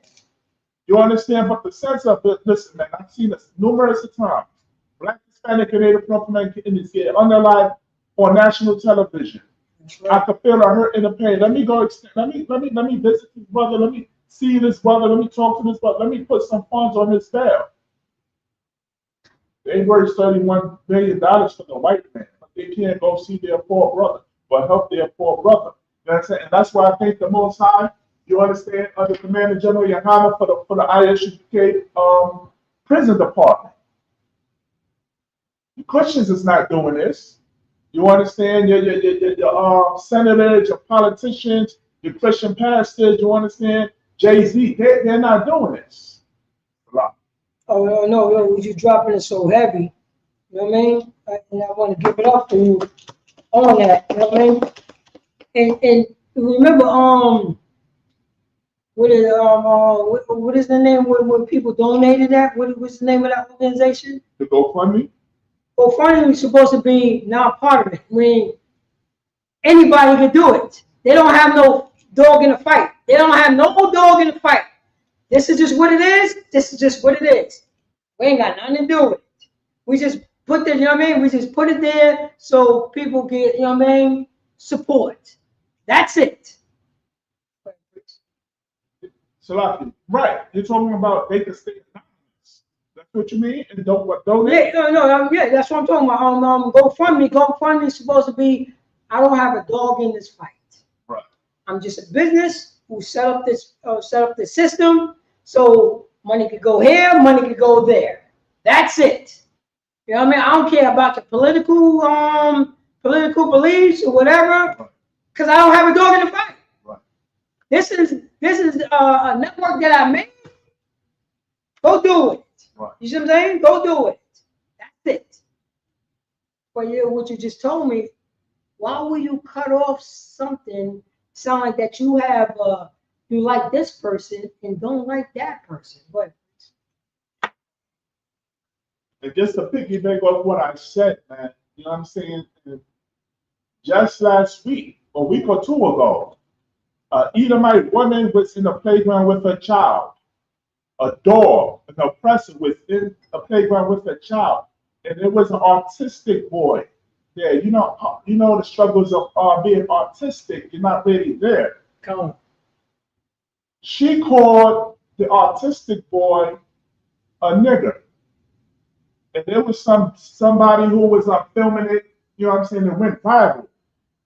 You understand? But the sense of it, listen, man, I've seen this numerous times. Black, Hispanic, and Native North American Indians get underlined on national television. Right. I could feel the hurt and the pain. Let me go. Let me visit this brother. Let me see this brother. Let me talk to this brother. Let me put some funds on his bail. They raised $31 million for the white man, but they can't go see their poor brother, but help their poor brother. You know what I'm saying? And that's why I think the Most High, you understand, under Commander General Yohana for the ISUPK prison department. The Christians is not doing this. You understand? Your senators, your politicians, your Christian pastors, you understand? Jay-Z, they're not doing this. Oh, no, you're dropping it so heavy. You know what I mean? And I want to give it up to you on that. You know what I mean? And remember, what is the name where people donated that? What's the name of that organization? The GoFundMe? GoFundMe is supposed to be not part of it. I mean, anybody can do it. They don't have no dog in the fight. They don't have no dog in the fight. This is just what it is. This is just what it is. We ain't got nothing to do with it. We just put it, you know what I mean? We just put it there so people get, you know what I mean, support. That's it. Salaki, right. You're talking about they can stay anonymous. That's what you mean? And don't donate? Yeah, that's what I'm talking about. GoFundMe. GoFundMe is supposed to be, I don't have a dog in this fight. Right. I'm just a business who set up the system so money could go here, money could go there. That's it. You know what I mean? I don't care about the political beliefs or whatever, because I don't have a dog in the fight. Right. This is a network that I made. Go do it. Right. You see what I'm saying? Go do it. That's it. But yeah, what you just told me, why will you cut off something? Sound like that you have you like this person and don't like that person. But and just to piggyback off what I said, man, you know what I'm saying? Just last week, a week or two ago, Edomite woman was in the playground with her child. a dog, an oppressor within a playground with a child, and it was an autistic boy. Yeah, you know the struggles of being autistic. You're not really there. Come on. She called the autistic boy a nigger, and there was somebody who was filming it. You know what I'm saying? It went viral,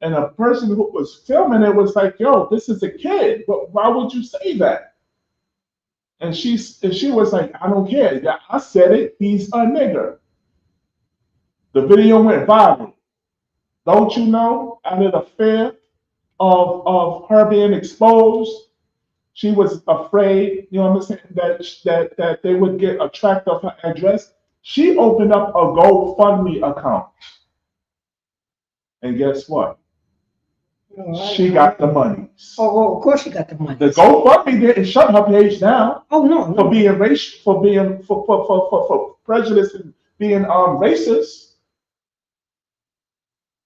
and a person who was filming it was like, "Yo, this is a kid. But why would you say that?" And she was like, "I don't care. Yeah, I said it. He's a nigger." The video went viral. Don't you know? Out of the fear of her being exposed, she was afraid. You know what I'm saying? That they would get a track of her address. She opened up a GoFundMe account, and guess what? She got the money. Oh, of course she got the money. The GoFundMe didn't shut her page down. Oh no. For being racial, for prejudice and being racist.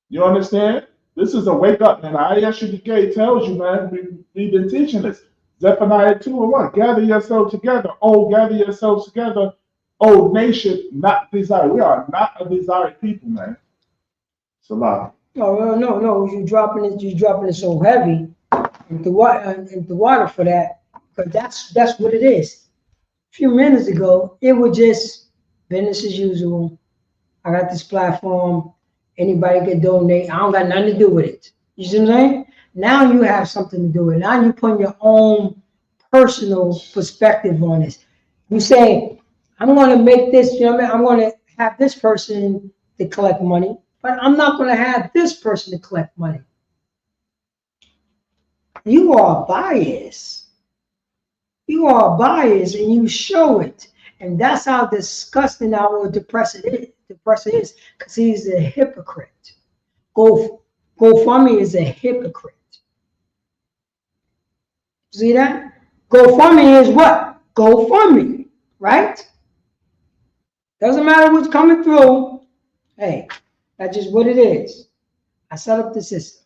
You understand? This is a wake up, man. ISUPK tells you, man. We've been teaching this. Zephaniah 2:1. Gather yourselves together. Oh, gather yourselves together. Oh, nation, not desire. We are not a desired people, man. Salah. No. You're dropping it so heavy into water for that. But that's what it is. A few minutes ago, it was just business as usual. I got this platform. Anybody can donate. I don't got nothing to do with it. You see what I'm saying? Now you have something to do with it. Now you're putting your own personal perspective on this. You say, I'm going to make this, you know what I mean? I'm going to have this person to collect money, but I'm not going to have this person to collect money. You are biased. You are biased and you show it. And that's how disgusting our depressor is, because he's a hypocrite. GoFundMe is a hypocrite. See that? GoFundMe is what? GoFundMe, right? Doesn't matter what's coming through. Hey, that's just what it is. I set up the system.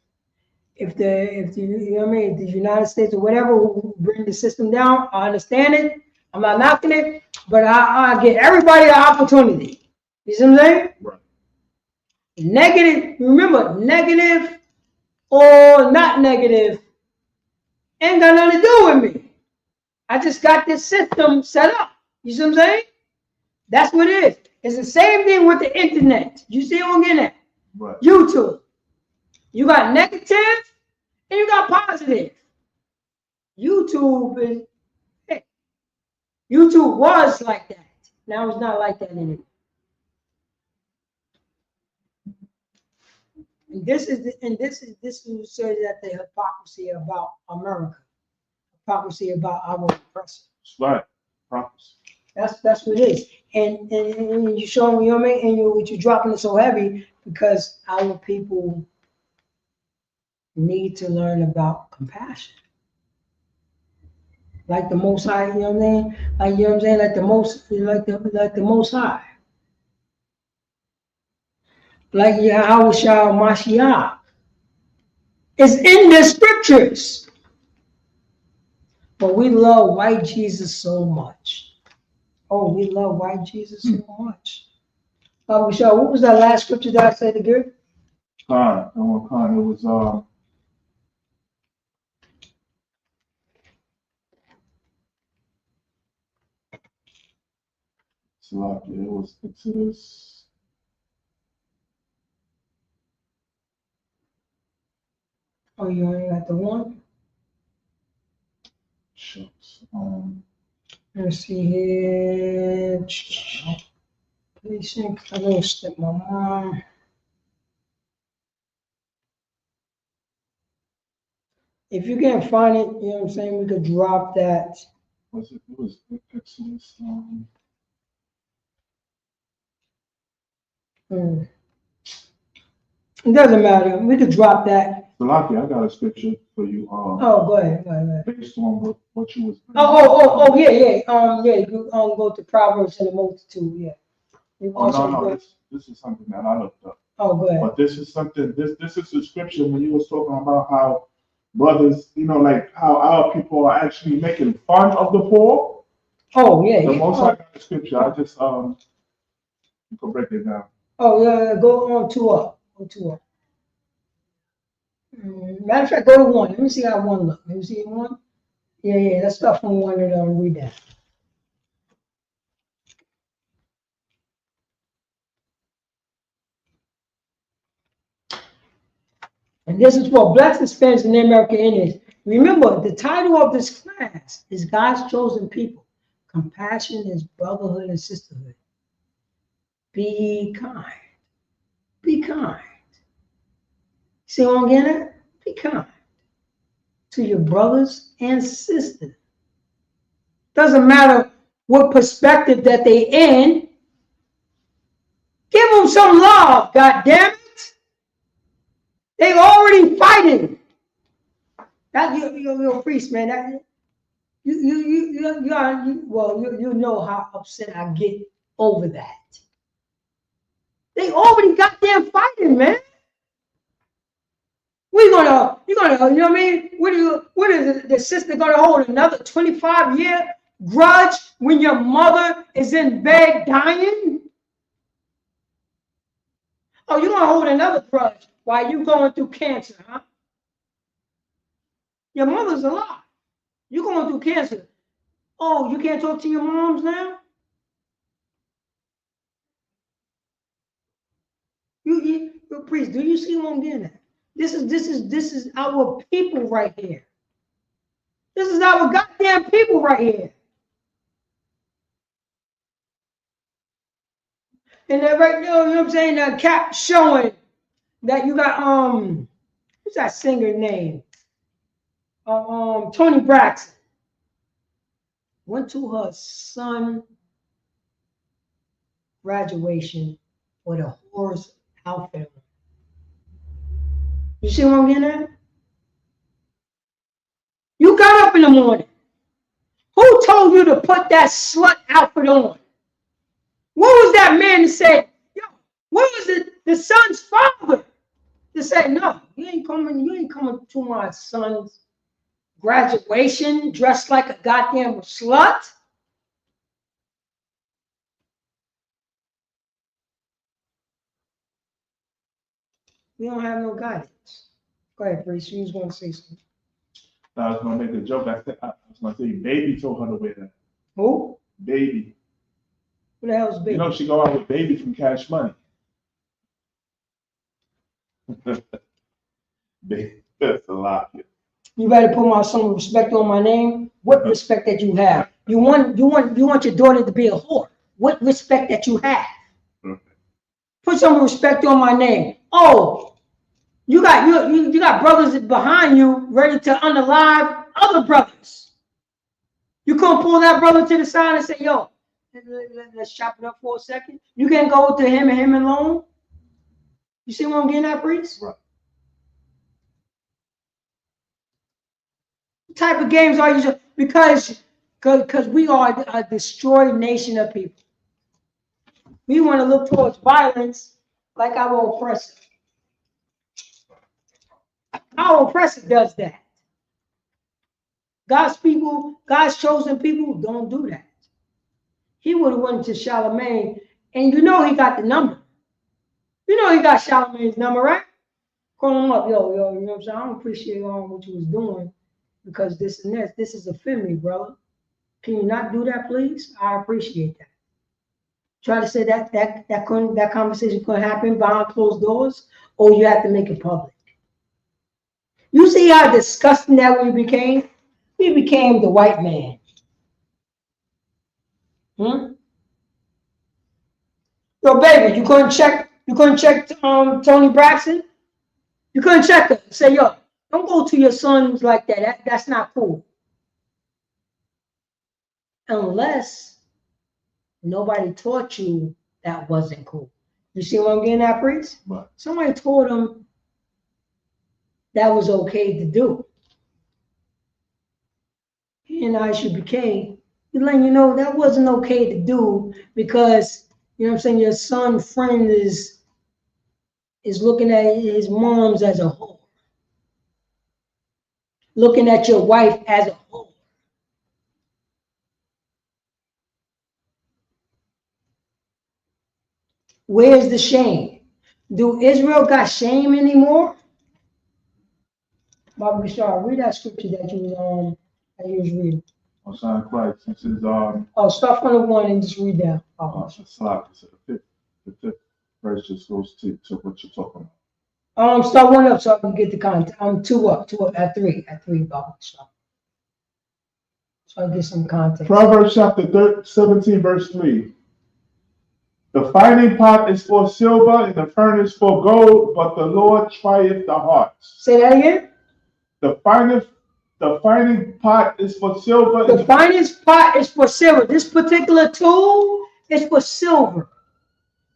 If the you know what I mean, the United States or whatever will bring the system down, I understand it. I'm not knocking it, but I give everybody an opportunity. You see what I'm saying? Right. Negative, remember, negative or not negative ain't got nothing to do with me. I just got this system set up. You see what I'm saying? That's what it is. It's the same thing with the internet. You see what I'm getting at? Right. YouTube. You got negative and you got positive. YouTube was like that. Now it's not like that anymore. And this is says that the hypocrisy about America, hypocrisy about our oppressor. That's right. Prophecy. That's what it is. And you show me, you know what I mean? And you're dropping it so heavy because our people need to learn about compassion. Like the Most High, you know what I mean? Like, you know what I'm saying? Like the Most High. Like Yahushua Mashiach. It's in the scriptures. But we love white Jesus so much. Oh, we love white Jesus so much. Yahushua, what was that last scripture that I said again? Khan. It was Salakia. It was Exodus. Oh, you only got the one? Shucks. Let's see here. Patient. I'm gonna step my mom. If you can't find it, you know what I'm saying, we could drop that. It was Exodus. It doesn't matter. We could drop that. Salaki, I got a scripture for you. Go ahead. Based on what you was. Yeah. You go to Proverbs and the multitude. Yeah. No. This is something that I looked up. Go ahead. But this is something. This is the scripture when you was talking about how brothers, like how our people are actually making fun of the poor. Oh yeah. The most I got the scripture. I just you can break it down. Oh yeah, go on 2 up. Go 2 up. Matter of fact, go to 1. Let me see how 1 look. Let me see 1. Yeah. Let's start from 1 and read that. And this is for Blacks, Hispanics, and American Indians. Remember, the title of this class is God's Chosen People. Compassion is Brotherhood and Sisterhood. Be kind. Be kind. See what I'm getting at? Be kind to your brothers and sisters. Doesn't matter what perspective that they in. Give them some love, God damn it. They already fighting. That you're a priest, man. That, you know how upset I get over that. They already got them fighting, man. You're gonna, you know what I mean? What is the sister gonna hold another 25-year grudge when your mother is in bed dying? Oh, you're gonna hold another grudge while you going through cancer, huh? Your mother's alive. You're going through cancer. Oh, you can't talk to your moms now? You're a priest. Do you see what I'm getting at? This is our people right here. This is our goddamn people right here. And then right now, you know what I'm saying? That cap showing that you got who's that singer name? Tony Braxton went to her son graduation with a horse outfit. You see what I'm getting at? You got up in the morning. Who told you to put that slut outfit on? What was that man that said, yo, what was the son's father to say, no, you ain't coming to my son's graduation dressed like a goddamn slut? We don't have no guidance. Go ahead, priest. You was going to say something. I was going to make a joke. I was going to say, Baby told her to wear that. Who? Baby. Who the hell is Baby? You know, she go out with Baby from Cash Money. That's a lot. You better put some respect on my name. What respect that you have? You want your daughter to be a whore. What respect that you have? Put some respect on my name. Oh, you got brothers behind you ready to unalive other brothers. You couldn't pull that brother to the side and say, yo, let's chop it up for a second. You can't go to him and him alone. You see what I'm getting at, priest? Right. What type of games are you? Because we are a destroyed nation of people. We want to look towards violence like our oppressor. Our oppressor does that. God's people, God's chosen people don't do that. He would have went to Charlemagne, and you know he got the number. You know he got Charlemagne's number, right? Call him up, yo, you know what I'm saying? I don't appreciate all what you was doing because this and this. This is offend me, brother. Can you not do that, please? I appreciate that. Try to say that conversation couldn't happen behind closed doors, or you have to make it public. You see how disgusting that we became? We became the white man. Yo, baby, you couldn't check Tony Braxton? You couldn't check her. Say, yo, don't go to your sons like that. That's not cool. Unless nobody taught you that wasn't cool. You see what I'm getting at, priest? Right. Somebody told him that was okay to do. He and ISUPK, he's letting you know that wasn't okay to do because, you know what I'm saying, your son friend is looking at his moms as a whole. Looking at your wife as a whole. Where's the shame? Do Israel got shame anymore? Baba Bishar, read that scripture that you was reading. On Christ. This is start from the 1 and just read down. The fifth verse just goes to what you're talking about. Start 1 up so I can get the content. 2 up at 3, Baba Bishar. So I get some context. Proverbs chapter 17, verse 3. The fighting pot is for silver and the furnace for gold, but the Lord trieth the hearts. Say that again. The fighting pot is for silver. The finest pot is for silver. This particular tool is for silver.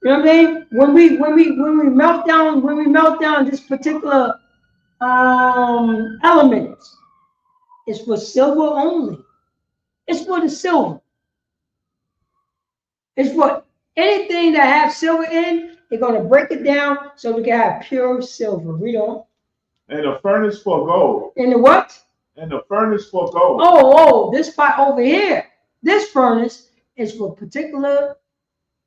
You know what I mean? When we melt down this particular element, it's for silver only. It's for the silver. It's for anything that has silver in. They're gonna break it down so we can have pure silver. Read on. And the furnace for gold. And the what? And the furnace for gold. Oh, this pot over here. This furnace is for particular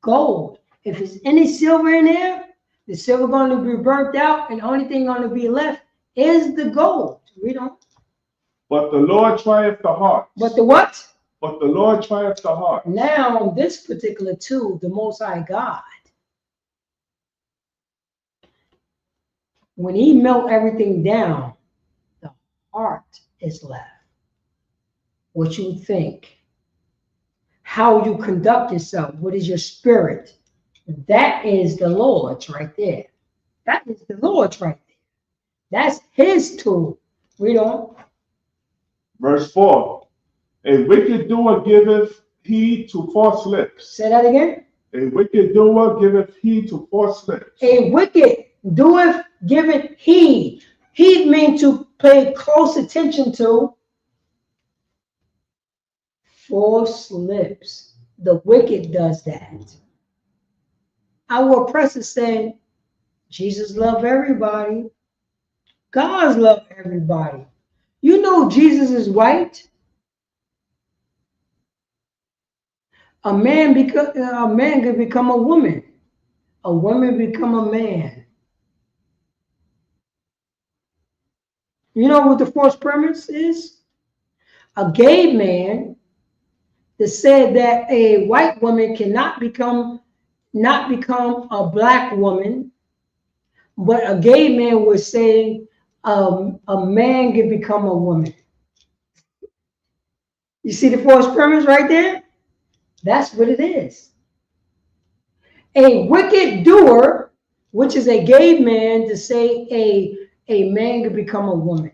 gold. If there's any silver in there, the silver going to be burnt out, and the only thing going to be left is the gold. Read on. But the Lord trieth the heart. But the what? But the Lord trieth the heart. Now, this particular tool, the Most High God, when he melt everything down, the heart is left. What you think, how you conduct yourself, what is your spirit? That is the Lord's right there. That is the Lord's right there. That's his tool. Read on. Verse 4. A wicked doer giveth heed to false lips. Say that again. A wicked doer giveth heed to false lips. A wicked doeth giveth heed. Heed means to pay close attention to. False lips. The wicked does that. Our oppressor said, Jesus loved everybody. God loved everybody. You know Jesus is white. A man can become a woman. A woman become a man. You know what the false premise is? A gay man that said that a white woman cannot become a black woman, but a gay man would say a man can become a woman. You see the false premise right there? That's what it is. A wicked doer, which is a gay man, to say a man can become a woman.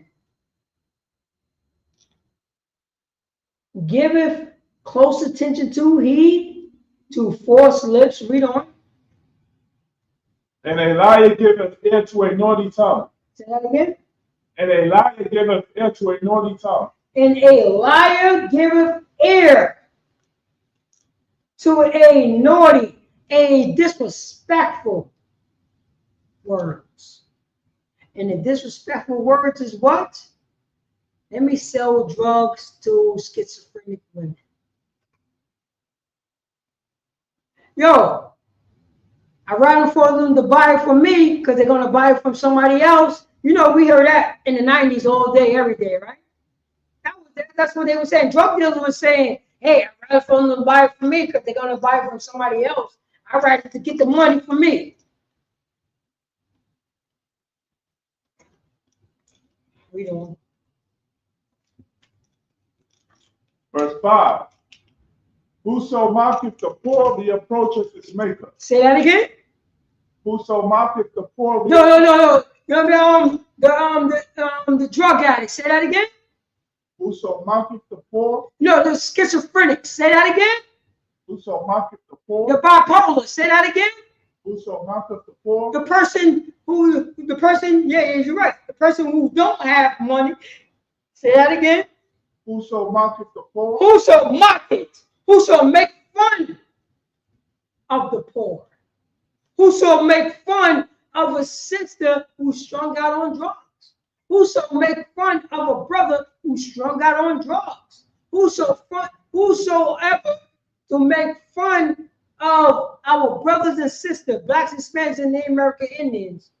Giveth close attention to, heed to false lips. Read on. And a liar giveth ear to a naughty tongue. Say that again. And a liar giveth ear to a naughty tongue. And a liar giveth ear to a naughty, a disrespectful words. And the disrespectful words is what? Let me sell drugs to schizophrenic women. Yo, I'd rather for them to buy it from me because they're going to buy it from somebody else. You know, we heard that in the 90s all day, every day, right? That's what they were saying. Drug dealers were saying, hey, I'd rather for them to buy it from me because they're going to buy it from somebody else. I'd rather to get the money from me. Read on. Verse 5. Whoso mocketh the poor, he approacheth his maker. Say that again. Whoso mocketh the poor. No. The drug addict. Say that again. Whoso mocketh the poor. No, the schizophrenic. Say that again. Whoso mocketh the poor. The bipolar. Say that again. Whoso mocketh the poor. The person, yeah, you're right. The person who don't have money. Say that again. Whoso mocketh the poor. Whoso mocketh. Whoso make fun of the poor. Whoso make fun of a sister who's strung out on drugs. Whoso make fun of a brother who's strung out on drugs. Whosoever to make fun of our brothers and sisters, blacks, Hispanics, and Native American Indians,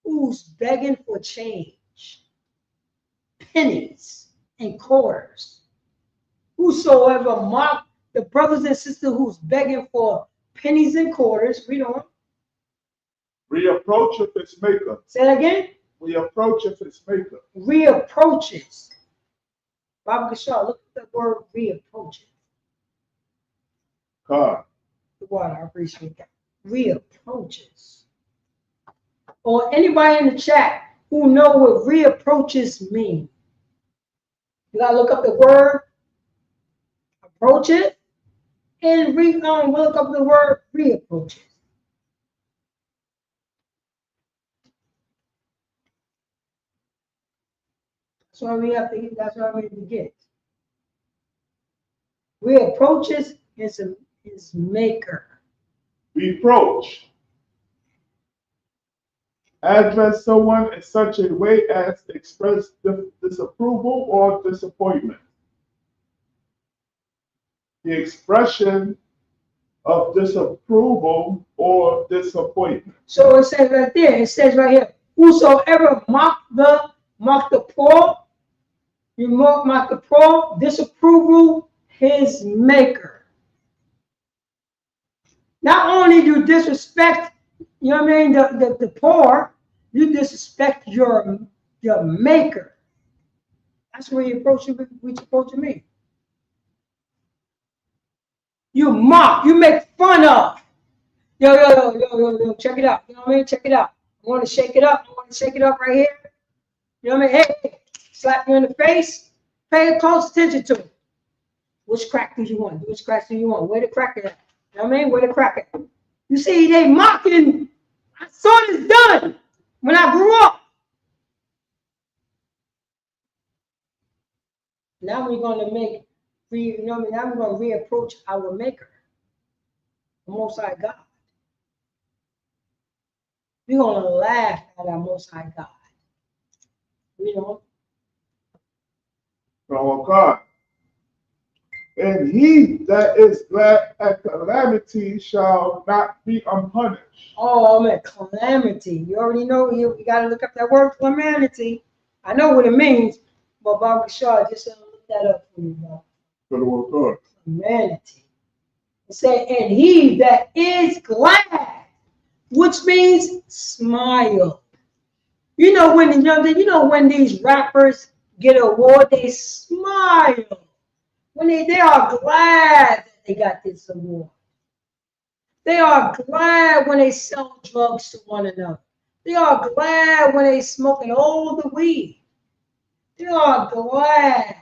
who's begging for change, pennies and quarters. Whosoever mock the brothers and sisters who's begging for pennies and quarters, read on. Reapproacheth its maker. Say that again. Reapproacheth its maker. Reapproaches. Baba Kishar, look at the word reapproaches. God. The water, I appreciate that. Reapproaches. Or anybody in the chat who know what reapproaches mean. You gotta look up the word approach it and look up the word reapproaches. That's why we have to. That's why we have to get. Reapproaches his maker. Reproach. Address someone in such a way as to express disapproval or disappointment. The expression of disapproval or disappointment. So it says right there, it says right here, whosoever mock the poor, you mock the poor, disapproval his maker. Not only do you disrespect, you know what I mean, the poor, you disrespect your maker. That's where you approach me. You mock, you make fun of. Yo, check it out. You know what I mean? Check it out. I want to shake it up. Right here. You know what I mean? Hey, slap you in the face. Pay close attention to it. Which crack do you want? Which crack do you want? Where the crack at? You know what I mean? Where the crack at? You see, they mocking. I saw this done when I grew up. Now we're going to make, you know what I mean? Now we're going to reapproach our maker, the Most High God. We're going to laugh at our Most High God. You know? Oh God. And he that is glad at calamity shall not be unpunished. Oh, man, calamity. You already know, you got to look up that word calamity. I know what it means, but Baba Shaw, just look that up for me, bro. Calamity. It said, and he that is glad, which means smile. You know when these rappers get an award, they smile. When they are glad that they got this award. They are glad when they sell drugs to one another. They are glad when they smoking all the weed. They are glad.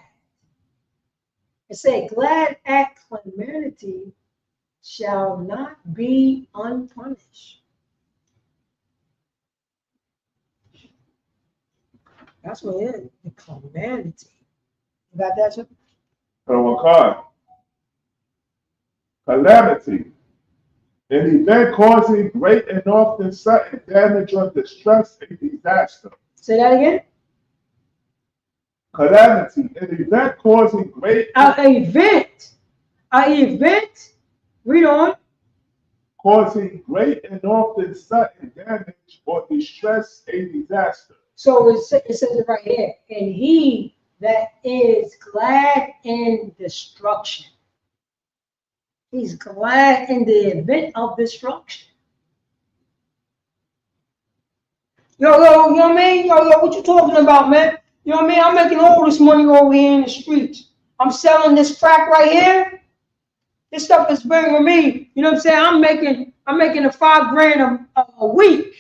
It say, glad at calamity shall not be unpunished. That's what it is, the calamity. You got that, sir? Oh God. Calamity. An event causing great and often sudden damage or distress and disaster. Say that again. Calamity. An event causing great. An event. Read on. Causing great and often sudden damage or distress and disaster. So it says it right here. And he that is glad in destruction. He's glad in the event of destruction. Yo, you know what I mean? Yo, what you talking about, man? You know what I mean? I'm making all this money over here in the streets. I'm selling this crack right here. This stuff is bringing me, you know what I'm saying? I'm making a $5,000 a week.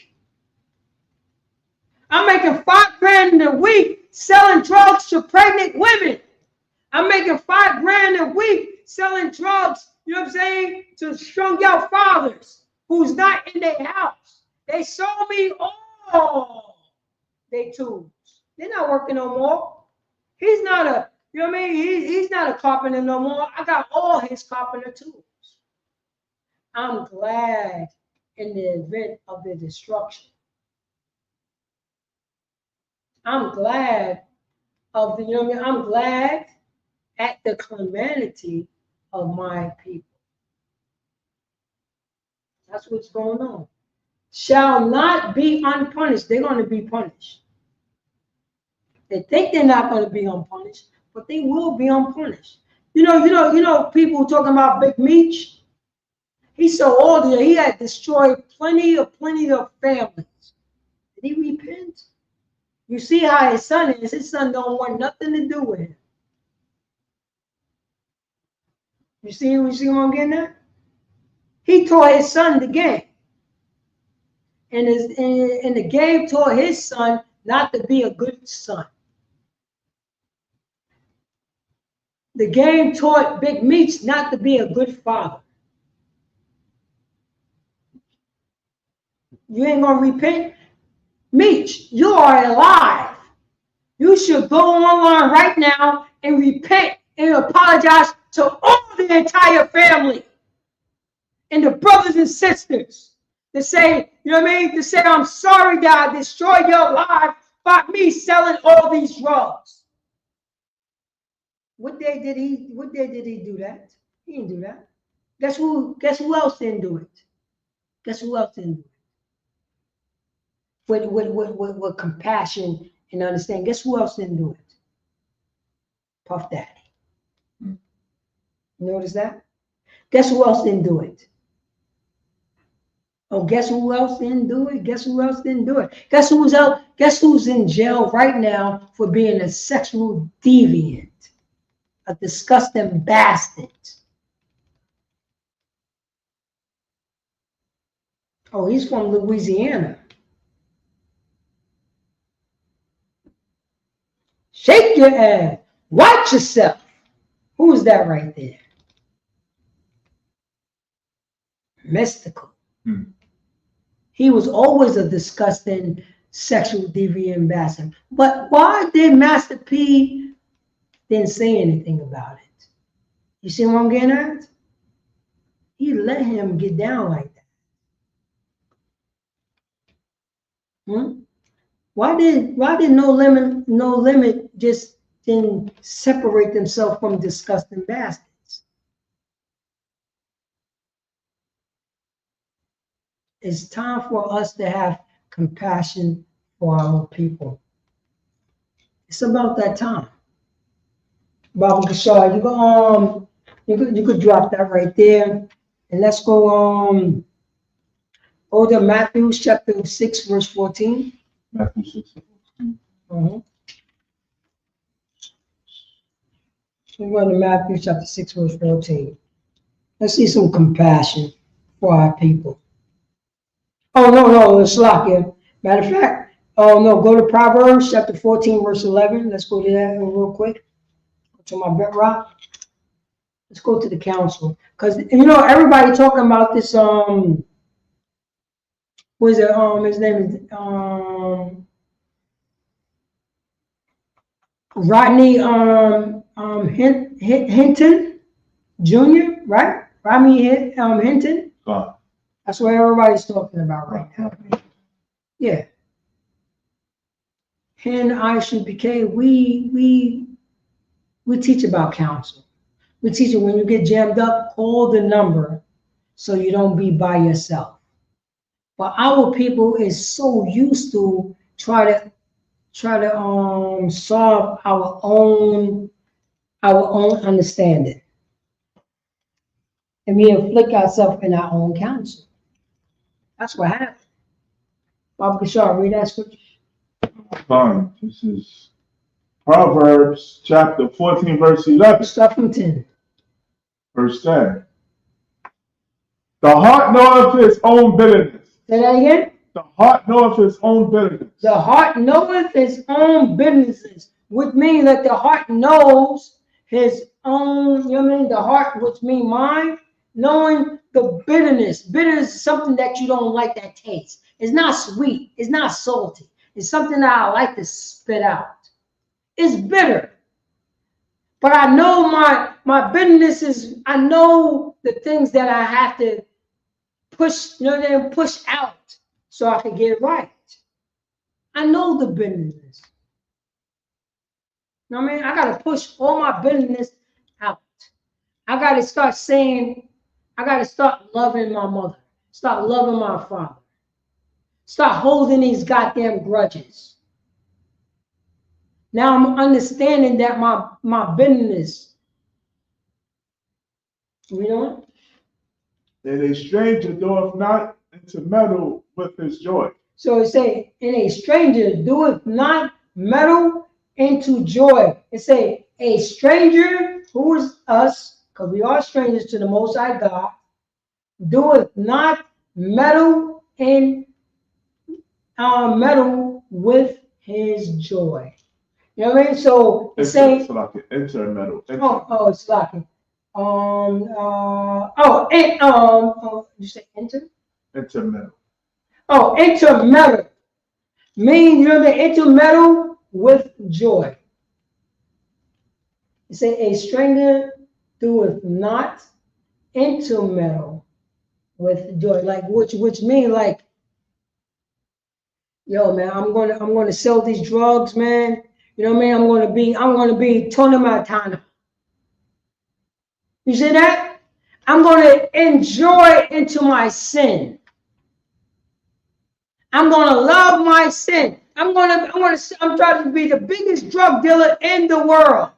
I'm making $5,000 a week selling drugs to pregnant women. I'm making $5,000 a week selling drugs, you know what I'm saying, to strung out fathers who's not in their house. They sold me all their tools. They're not working no more. He's not a, you know what I mean? He's not a carpenter no more. I got all his carpenter tools. I'm glad in the event of the destruction. I'm glad of the, you know what I mean? I'm glad at the calamity of my people. That's what's going on. Shall not be unpunished. They're going to be punished. They think they're not going to be unpunished, but they will be unpunished. You know, people talking about Big Meech. He's so old, he had destroyed plenty of families. Did he repent? You see how his son is. His son don't want nothing to do with him. You see what I'm getting at? He taught his son the game. And the game taught his son not to be a good son. The game taught Big Meech not to be a good father. You ain't gonna repent? Meech, you are alive. You should go online right now and repent and apologize to all the entire family and the brothers and sisters. To say, you know what I mean? To say, I'm sorry that I destroyed your life by me selling all these drugs. What day did he do that? He didn't do that. Guess who else didn't do it? Guess who else didn't do it? With compassion and understanding. Guess who else didn't do it? Puff Daddy. Notice that? Guess who else didn't do it? Oh, guess who else didn't do it? Guess who else didn't do it? Guess who's out? Guess who's in jail right now for being a sexual deviant, a disgusting bastard? Oh, he's from Louisiana. Shake your ass. Watch yourself. Who's that right there? Mystical. He was always a disgusting sexual deviant bastard. But why did Master P didn't say anything about it? You see what I'm getting at? He let him get down like that. Why did No Limit just didn't separate themselves from disgusting bastards? It's time for us to have compassion for our people. It's about that time. Baba Kishar, you could drop that right there, and let's go to Matthew chapter 6 verse 14. Matthew 6. We're going to Matthew chapter 6 verse 14. Let's see some compassion for our people. Oh, no, it's Slakia. Matter of fact, go to Proverbs chapter 14, verse 11. Let's go to that real quick. Go to my bedrock. Let's go to the council. Because, everybody talking about this, what is it? His name is, Rodney, Hinton Jr., right? Rodney Hinton. That's what everybody's talking about right now. Yeah. In ISUPK, we teach about counsel. We teach you when you get jammed up, call the number so you don't be by yourself. But our people is so used to try to solve our own understanding, and we inflict ourselves in our own counsel. That's what happened. Baba Kishar, read that scripture. Fine. This is Proverbs chapter 14, verse 11. Start from 10. Verse 10. The heart knoweth its own bitterness. Say that again. The heart knoweth its own bitterness. The heart knoweth its own businesses, which means that the heart knows his own, the heart, which means mind, knowing the bitterness. Bitterness is something that you don't like that taste. It's not sweet. It's not salty. It's something that I like to spit out. It's bitter. But I know my bitterness is, I know the things that I have to push, push out so I can get it right. I know the bitterness. You know what I mean? I got to push all my bitterness out. I got to start saying, I got to start loving my mother. Start loving my father. Start holding these goddamn grudges. Now I'm understanding that my bitterness, you know? And a stranger doeth not intermeddle with his joy. So it say, and a stranger doeth not meddle into joy. It say, a stranger, who is us, because we are strangers to the Most High God, doeth not meddle in meddle with his joy. You know what I mean? So it's saying, it's like an intermeddle. Oh, it's like you say enter? Intermeddle. Oh, intermeddle. Mean, you know the intermeddle with joy. You say a stranger doeth not intermeddle with joy. Like which mean like, yo man, I'm gonna sell these drugs, man. You know what I mean? I'm gonna be Tony Montana. You see that? I'm gonna enjoy into my sin. I'm gonna love my sin. I'm trying to be the biggest drug dealer in the world.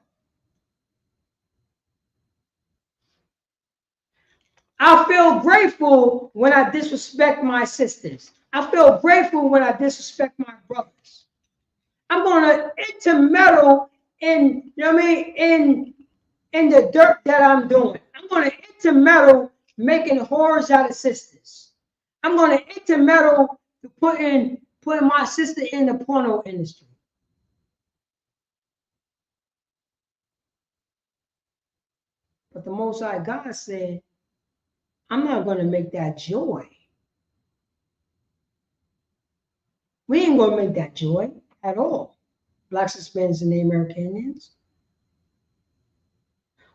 I feel grateful when I disrespect my sisters. I feel grateful when I disrespect my brothers. I'm gonna intermeddle in, you know what I mean, in the dirt that I'm doing. I'm gonna intermeddle making whores out of sisters. I'm gonna intermeddle to putting my sister in the porno industry. But the Most High God said, I'm not going to make that joy. We ain't going to make that joy at all. Blacks, Hispanics, and Native Americans.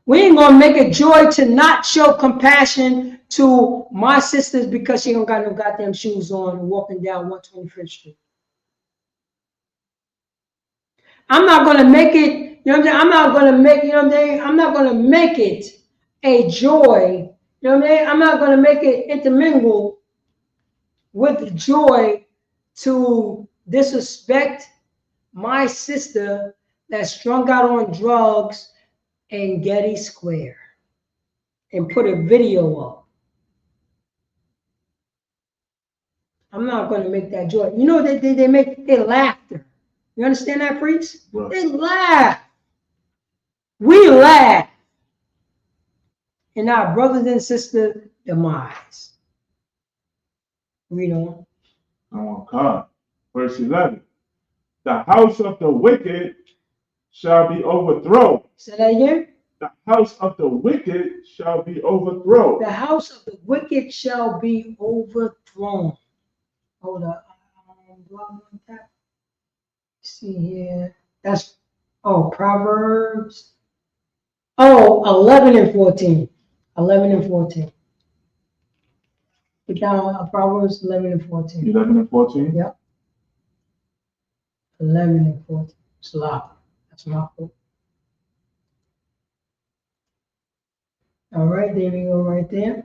We ain't going to make it joy to not show compassion to my sisters because she don't got no goddamn shoes on and walking down 125th Street. I'm not going to make it, you know what I'm saying? I'm not going to make, you know what I'm saying? I'm not going to make it a joy. You know what I mean? I'm not going to make it intermingle with joy to disrespect my sister that's strung out on drugs in Getty Square and put a video up. I'm not going to make that joy. You know, they make their laughter. You understand that, priest? Right. They laugh. We laugh in our brothers and sisters' demise. Read on. Oh, God. Verse 11. The house of the wicked shall be overthrown. Say that again. The house of the wicked shall be overthrown. The house of the wicked shall be overthrown. Hold up. Do I want that? See here. That's, Proverbs. 11 and 14. 11 and 14. Put down Proverbs 11 and 14. 11 and 14? Yep. 11 and 14. Slop. That's my quote. All right, there we go right there.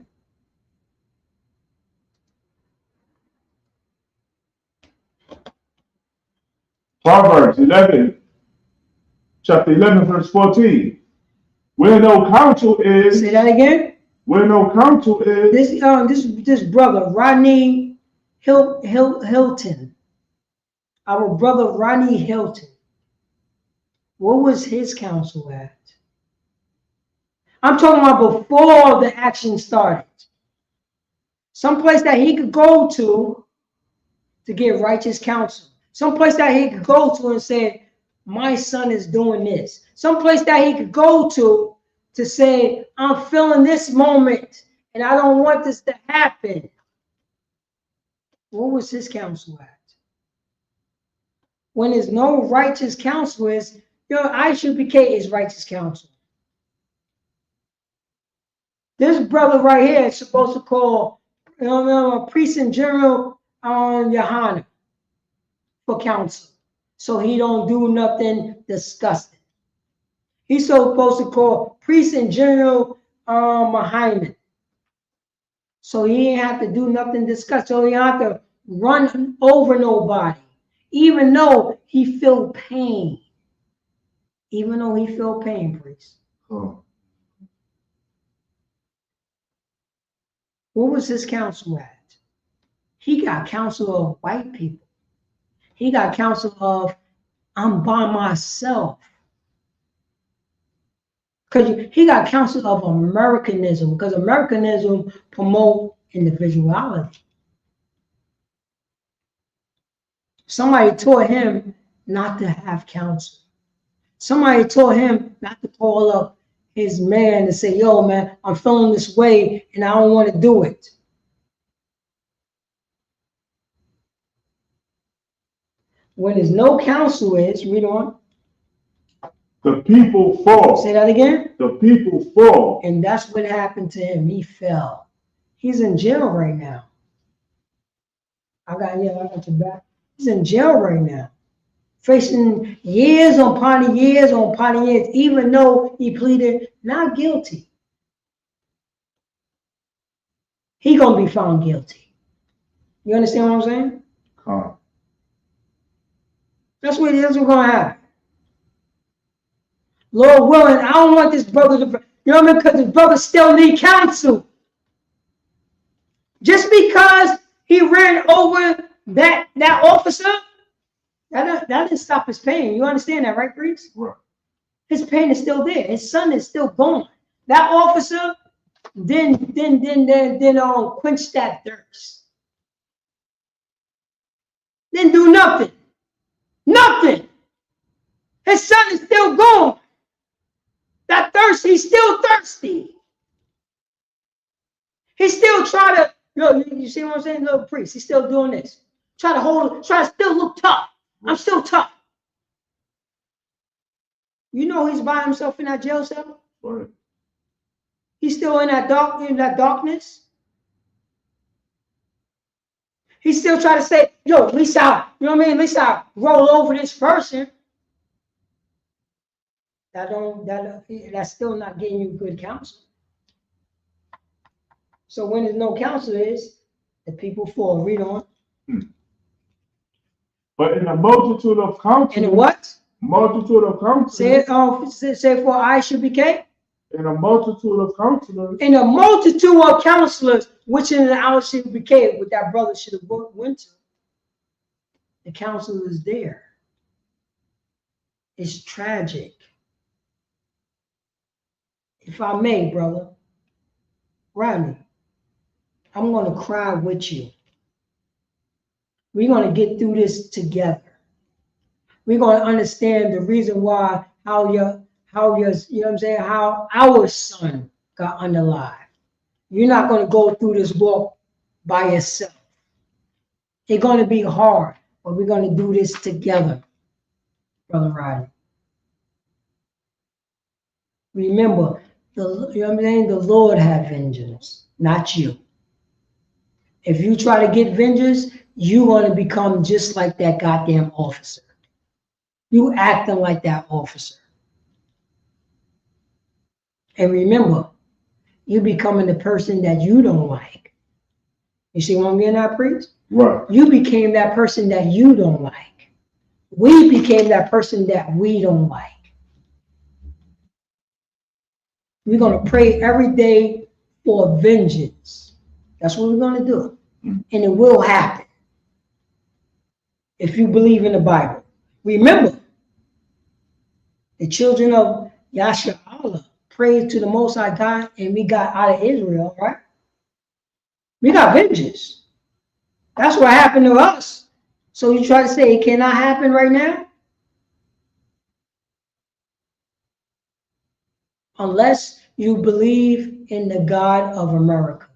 Proverbs 11, chapter 11, verse 14. Where no counsel is. Say that again. Where no counsel is. This brother, Rodney Hilton. Our brother, Rodney Hilton. What was his counsel at? I'm talking about before the action started. Someplace that he could go to get righteous counsel. Someplace that he could go to and say, my son is doing this. Someplace that he could go to say, I'm feeling this moment and I don't want this to happen. What was his counsel at? When there's no righteous counsel is, ISUPK is righteous counsel. This brother right here is supposed to call priest in general on Johanna for counsel, so he don't do nothing disgusting. He's supposed to call priest in general Muhammad, So he ain't have to do nothing discuss. So he have to run over nobody, even though he feel pain. Even though he feel pain, priest. Oh. What was his counsel at? He got counsel of white people. He got counsel of, I'm by myself. Because he got counsel of Americanism, because Americanism promote individuality. Somebody taught him not to have counsel. Somebody taught him not to call up his man and say, yo, man, I'm feeling this way and I don't want to do it. When there's no counsel is, read on. The people fall. Say that again. The people fall. And that's what happened to him. He fell. He's in jail right now. I got your back. He's in jail right now. Facing years upon years upon years, even though he pleaded not guilty. He gonna be found guilty. You understand what I'm saying? That's what gonna happen. Lord willing, I don't want this brother to, you know what I mean? Because his brother still need counsel. Just because he ran over that officer, that didn't stop his pain. You understand that, right, priest? Right. His pain is still there. His son is still gone. That officer didn't quench that thirst. Didn't do nothing. Nothing. His son is still gone. That thirst, he's still thirsty. He's still trying to, you see what I'm saying, little priest? He's still doing this. Try to still look tough. I'm still tough. You know he's by himself in that jail cell? Right. He's still in that darkness. He's still trying to say, yo, at least I roll over this person. That's still not getting you good counsel. So when there's no counsel the people fall. Read on. But in a multitude of counsel. In a what? Multitude of counselors. Say it. Say for ISUPK. In a multitude of counselors. In a multitude of counselors, which in the ISUPK, what that brother should have went to. The counsel is there. It's tragic. If I may, brother, Rodney, I'm going to cry with you. We're going to get through this together. We're going to understand the reason why, how you know what I'm saying, how our son got unalive. You're not going to go through this walk by yourself. It's going to be hard, but we're going to do this together, Brother Rodney. Remember, you know what I'm saying? The Lord had vengeance, not you. If you try to get vengeance, you're going to become just like that goddamn officer. You acting like that officer. And remember, you becoming the person that you don't like. You see what I'm getting at, priest? Right. You became that person that you don't like. We became that person that we don't like. We're going to pray every day for vengeance. That's what we're going to do. And it will happen. If you believe in the Bible. Remember, the children of Yasharallah prayed to the Most High God and we got out of Israel, right? We got vengeance. That's what happened to us. So you try to say it cannot happen right now? Unless you believe in the God of America.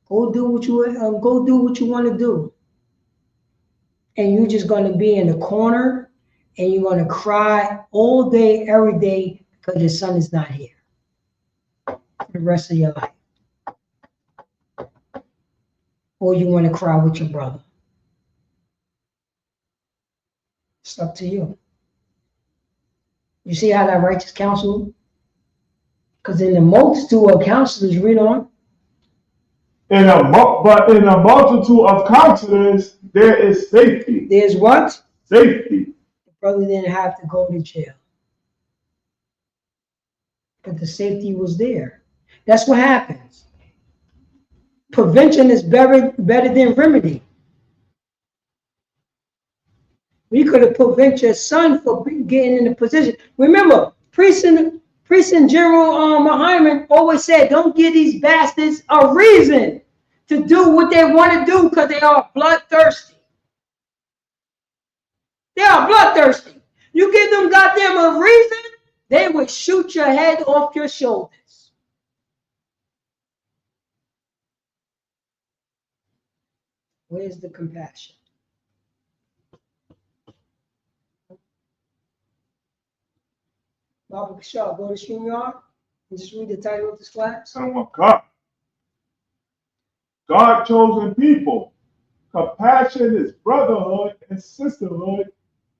Go do what you want to do. And you're just going to be in the corner and you're going to cry all day, every day, because your son is not here for the rest of your life. Or you want to cry with your brother. It's up to you. You see how that righteous counsel? Because in the multitude of counselors, read on. But in a multitude of counselors, there is safety. There's what? Safety. The brother didn't have to go to jail. But the safety was there. That's what happens. Prevention is better than remedy. We could have prevented your son from getting in the position. Remember, Priest and General Muhammad always said, don't give these bastards a reason to do what they want to do because they are bloodthirsty. They are bloodthirsty. You give them goddamn a reason, they would shoot your head off your shoulders. Where's the compassion? Baba Kishar, go to StreamYard and just read the title of this class. God chosen people. Compassion is brotherhood and sisterhood.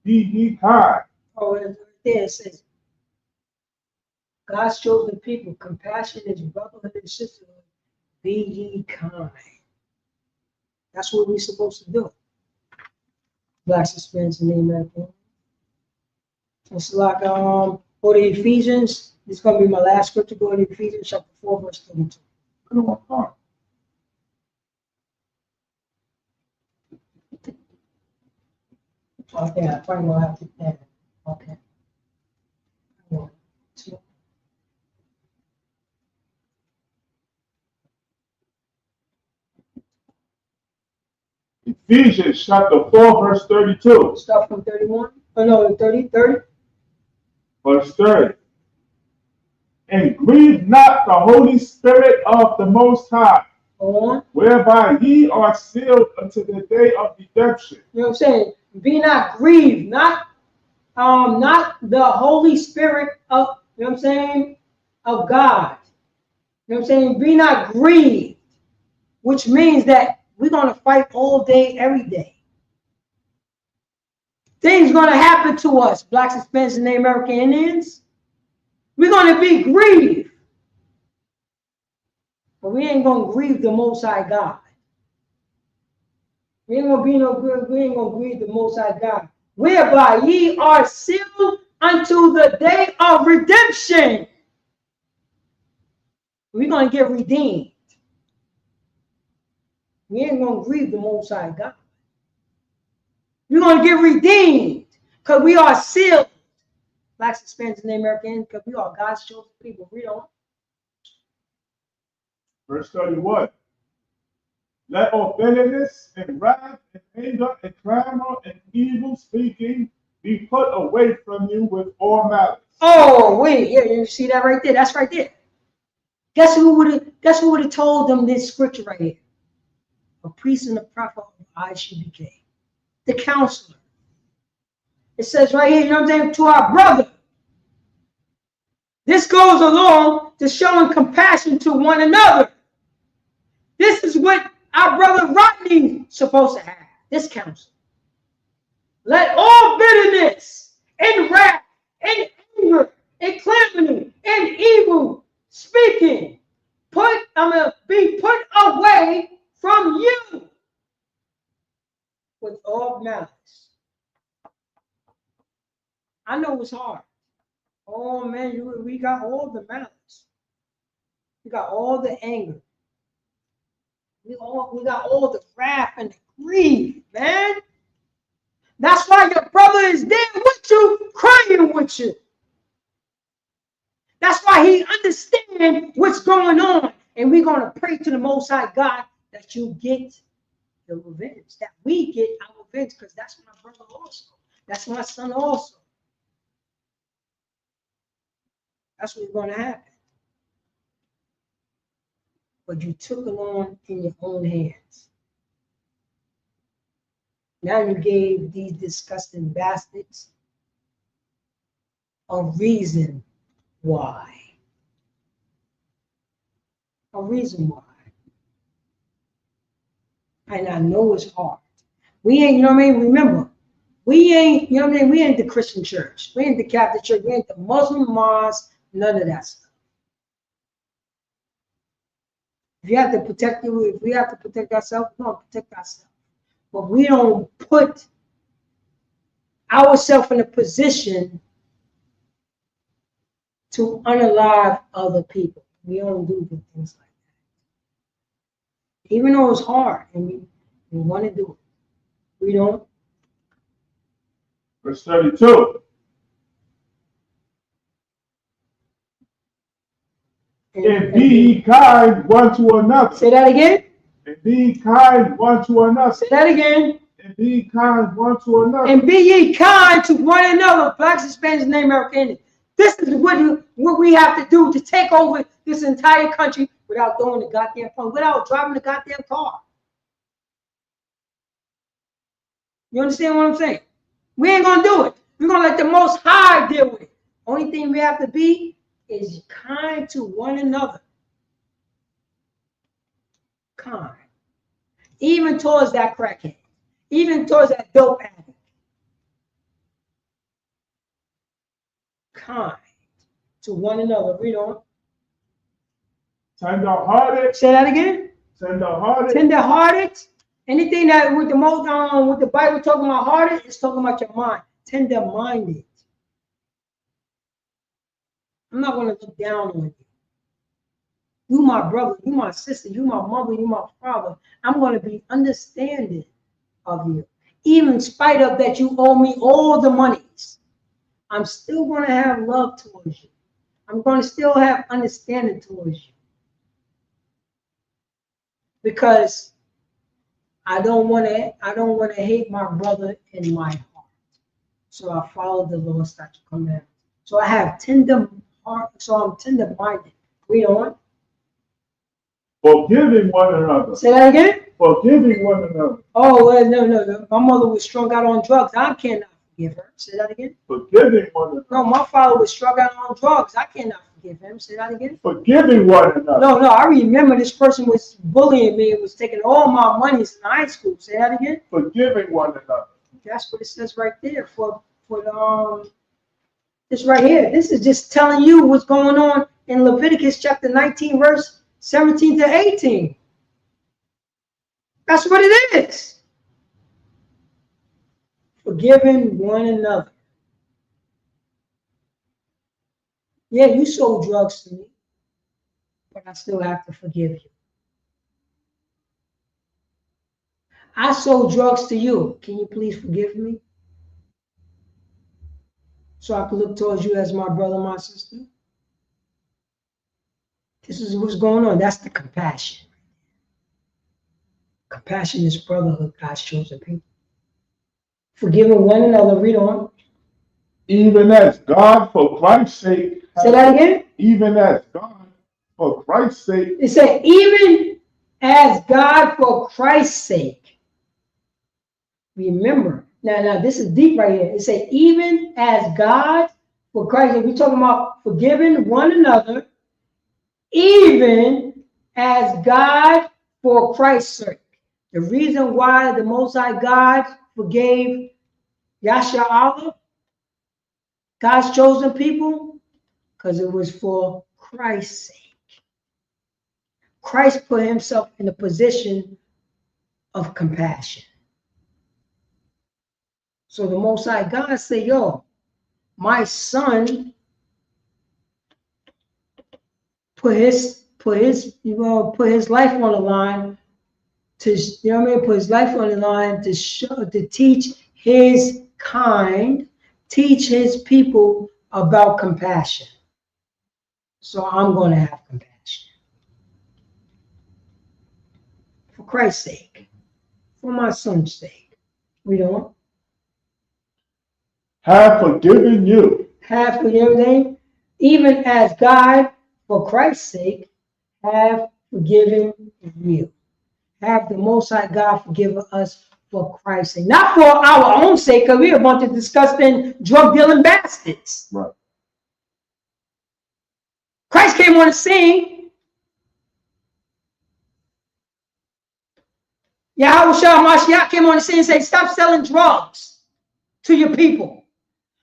Be ye kind. Oh, and there it says, God's chosen people. Compassion is brotherhood and sisterhood. Be ye kind. That's what we're supposed to do. Black suspense in the American. It's like go to Ephesians. This is going to be my last scripture. Go to Ephesians chapter 4, verse 32. Okay, I probably will have to add. Okay. Ephesians chapter 4, verse 32. Start from 31. Oh, no, 30. Verse 30. And grieve not the Holy Spirit of the Most High, whereby ye are sealed unto the day of redemption. You know what I'm saying? Be not grieved, not the Holy Spirit of, you know what I'm saying, of God. You know what I'm saying? Be not grieved, which means that we're going to fight all day, every day. Things going to happen to us, Blacks, Hispanics, and Native American Indians. We're going to be grieved. But we ain't going to grieve the Most High God. We ain't going to be no good. We ain't going to grieve the Most High God. Whereby ye are sealed unto the day of redemption. We're going to get redeemed. We ain't going to grieve the Most High God. We're going to get redeemed because we are sealed. Blacks, Hispanics, and Native Americans, because we are God's chosen people. Read on. Verse 31. Let all bitterness and wrath and anger and clamor and evil speaking be put away from you with all malice. Oh, wait, yeah, you see that right there? That's right there. Guess who would have told them this scripture right here? A priest and a prophet of ISUPK. The counselor. It says right here, you know what I'm saying, to our brother. This goes along to showing compassion to one another. This is what our brother Rodney's supposed to have, this counsel. Let all bitterness and wrath and anger and calamity and evil speaking be put away from you with all malice. I know it's hard. Oh man, we got all the malice. We got all the anger. We got all the wrath and the grief, man. That's why your brother is there with you, crying with you. That's why he understands what's going on. And we're going to pray to the Most High God that you get the revenge, that we get our revenge, because that's my brother also. That's my son also. That's what's going to happen. But you took it on in your own hands. Now you gave these disgusting bastards a reason why. A reason why. And I know it's hard. We ain't, you know what I mean? Remember, we ain't, you know what I mean? We ain't the Christian church. We ain't the Catholic church. We ain't the Muslim mosque. None of that stuff. If you have to protect you, if we have to protect ourselves, we're going to protect ourselves. But we don't put ourselves in a position to unalive other people. We don't do things like that. Even though it's hard and we want to do it, we don't. Verse 32. And be ye kind one to another. Say that again. And be kind one to another. Say that again. And be kind one to another. And be ye kind to one another. Blacks, Hispanics, and Americans. This is what we have to do to take over this entire country without throwing the goddamn phone, without driving the goddamn car. You understand what I'm saying? We ain't gonna do it. We're gonna let the Most High deal with it. Only thing we have to be is kind to one another. Kind. Even towards that crackhead. Even towards that dope addict. Kind to one another. Read on. Tender-hearted. Say that again. Tender-hearted. Tender-hearted. Anything that with the most with the Bible talking about hearted, it's talking about your mind. Tender-minded. I'm not going to look down on you. You my brother, you my sister, you my mother, you my father. I'm going to be understanding of you. Even in spite of that you owe me all the monies, I'm still going to have love towards you. I'm going to still have understanding towards you. Because I don't want to hate my brother in my heart. So I follow the Lord's statute commandments. So I have tender heart, so I'm tender-minded. Read on. Forgiving one another. Say that again? Forgiving one another. Oh, well, no. My mother was strung out on drugs. I cannot forgive her. Say that again? Forgiving one another. No, my father was strung out on drugs. I cannot forgive him. Say that again? Forgiving one another. No, I remember this person was bullying me and was taking all my monies in high school. Say that again? Forgiving one another. That's what it says right there for this right here. This is just telling you what's going on in Leviticus chapter 19, verse 17 to 18. That's what it is. Forgiving one another. Yeah, you sold drugs to me, but I still have to forgive you. I sold drugs to you. Can you please forgive me? So I can look towards you as my brother, my sister. This is what's going on. That's the compassion. Compassion is brotherhood, God's chosen people. Forgiving one another. Read on. Even as God, for Christ's sake. Say that again. Even as God, for Christ's sake. It said, even as God, for Christ's sake. Remember. Now, this is deep right here. It said, even as God, for Christ's sake. We're talking about forgiving one another. Even as God, for Christ's sake. The reason why the Most High God forgave Yasha Allah, God's chosen people, because it was for Christ's sake. Christ put himself in a position of compassion. So the Most High God said, yo, my son put his life on the line to, put his life on the line to teach his kind, teach his people about compassion. So I'm going to have compassion. For Christ's sake. For my son's sake. We don't. Have forgiven you. Have forgiven, even as God, for Christ's sake, have forgiven you. Have the Most High God forgive us for Christ's sake. Not for our own sake, because we're a bunch of disgusting, drug-dealing bastards. Right. Christ came on the scene. Yahweh Mashiach came on the scene and said, stop selling drugs to your people.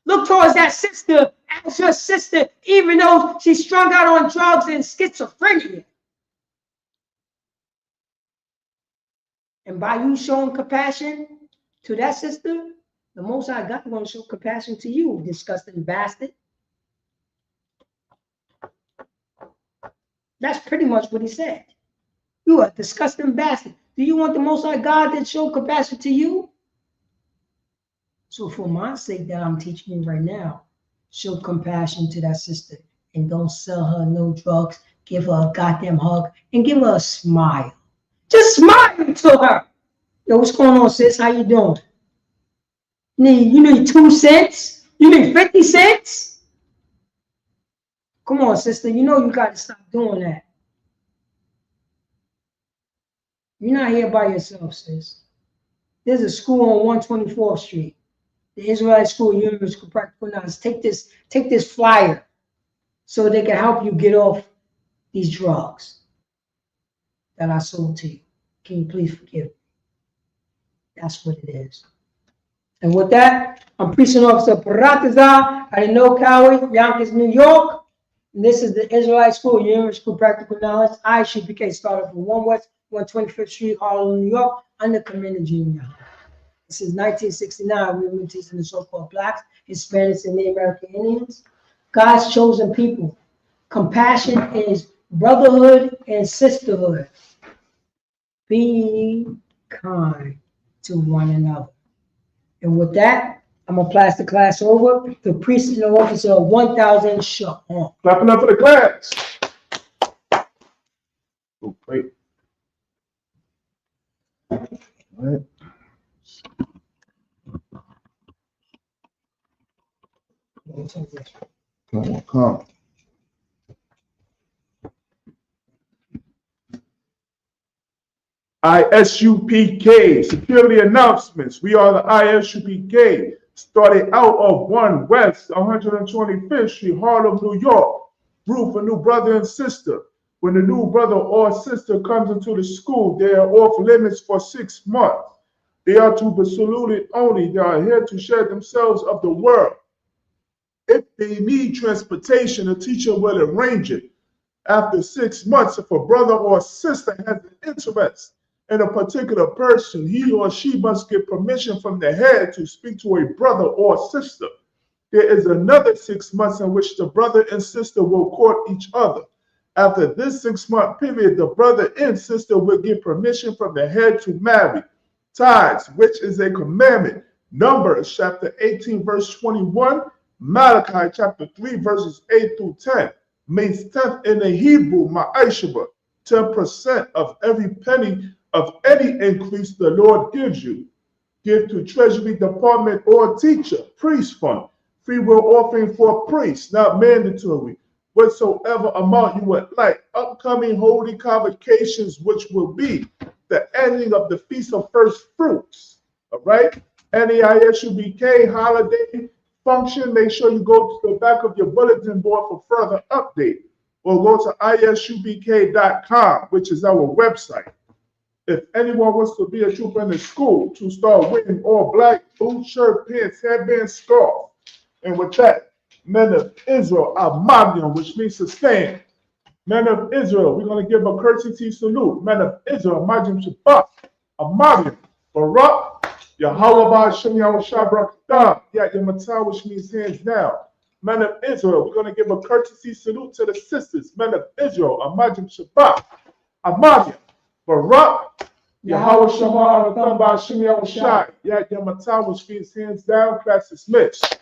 Look towards that sister as your sister, even though she's strung out on drugs and schizophrenia. And by you showing compassion to that sister, the Most High God is going to show compassion to you, disgusting bastard. That's pretty much what he said. You are a disgusting bastard. Do you want the Most High God to show compassion to you? So for my sake that I'm teaching you right now, show compassion to that sister and don't sell her no drugs. Give her a goddamn hug and give her a smile. Just smile to her. Yo, what's going on, sis? How you doing? You need 2 cents? You need 50 cents? Come on, sister. You know you got to stop doing that. You're not here by yourself, sis. There's a school on 124th Street. The Israelite School of Universal Practical Knowledge. Take this flyer so they can help you get off these drugs that I sold to you. Can you please forgive me? That's what it is. And with that, I'm Preaching Officer Parataza out of No Coward, Yonkers, New York. And this is the Israelite School of Universal Practical Knowledge. ISUPK started from 1 West 125th Street, Harlem, New York, under Commander Junior. Since 1969, we've been teaching the so-called Blacks, Hispanics, and Native American Indians, God's chosen people. Compassion is brotherhood and sisterhood. Be kind to one another. And with that, I'm going to pass the class over to Priest and Officer of 1000 Shalom. Clapping up for the class. Oh, great. All right. Come. ISUPK, security announcements. We are the ISUPK, started out of 1 West 125th Street, Harlem, New York. Root for new brother and sister. When the new brother or sister comes into the school, they are off limits for 6 months. They are to be saluted only. They are here to share themselves of the world. If they need transportation, a teacher will arrange it. After 6 months, if a brother or sister has an interest in a particular person, he or she must get permission from the head to speak to a brother or sister. There is another 6 months in which the brother and sister will court each other. After this 6-month period, the brother and sister will get permission from the head to marry. Tithes, which is a commandment. Numbers chapter 18, verse 21. Malachi chapter 3, verses 8 through 10. Means 10th in the Hebrew, ma'ashaba, 10% of every penny of any increase the Lord gives you. Give to Treasury Department or teacher, priest fund. Free will offering for priests, not mandatory. Whatsoever amount you would like. Upcoming holy convocations, which will be the ending of the Feast of First Fruits. All right? Any ISUPK holiday function, make sure you go to the back of your bulletin board for further update. Or go to isupk.com, which is our website. If anyone wants to be a trooper in the school, to start wearing all black, boots, shirt, pants, headband, scarf. And with that, men of Israel, Amagion, which means to stand. Men of Israel, we're going to give a courtesy salute. Men of Israel, Amagion Shabbat, Amagion, Barak, Yahweh Shem Yahushua Barakatah, Yamatah, which means hands down. Men of Israel, we're going to give a courtesy salute to the sisters. Men of Israel, Amagion Shabbat, Amagion, Barak, Yahweh Shem Yahushua Barakatah, Yamatah, which means hands down. Class dismissed.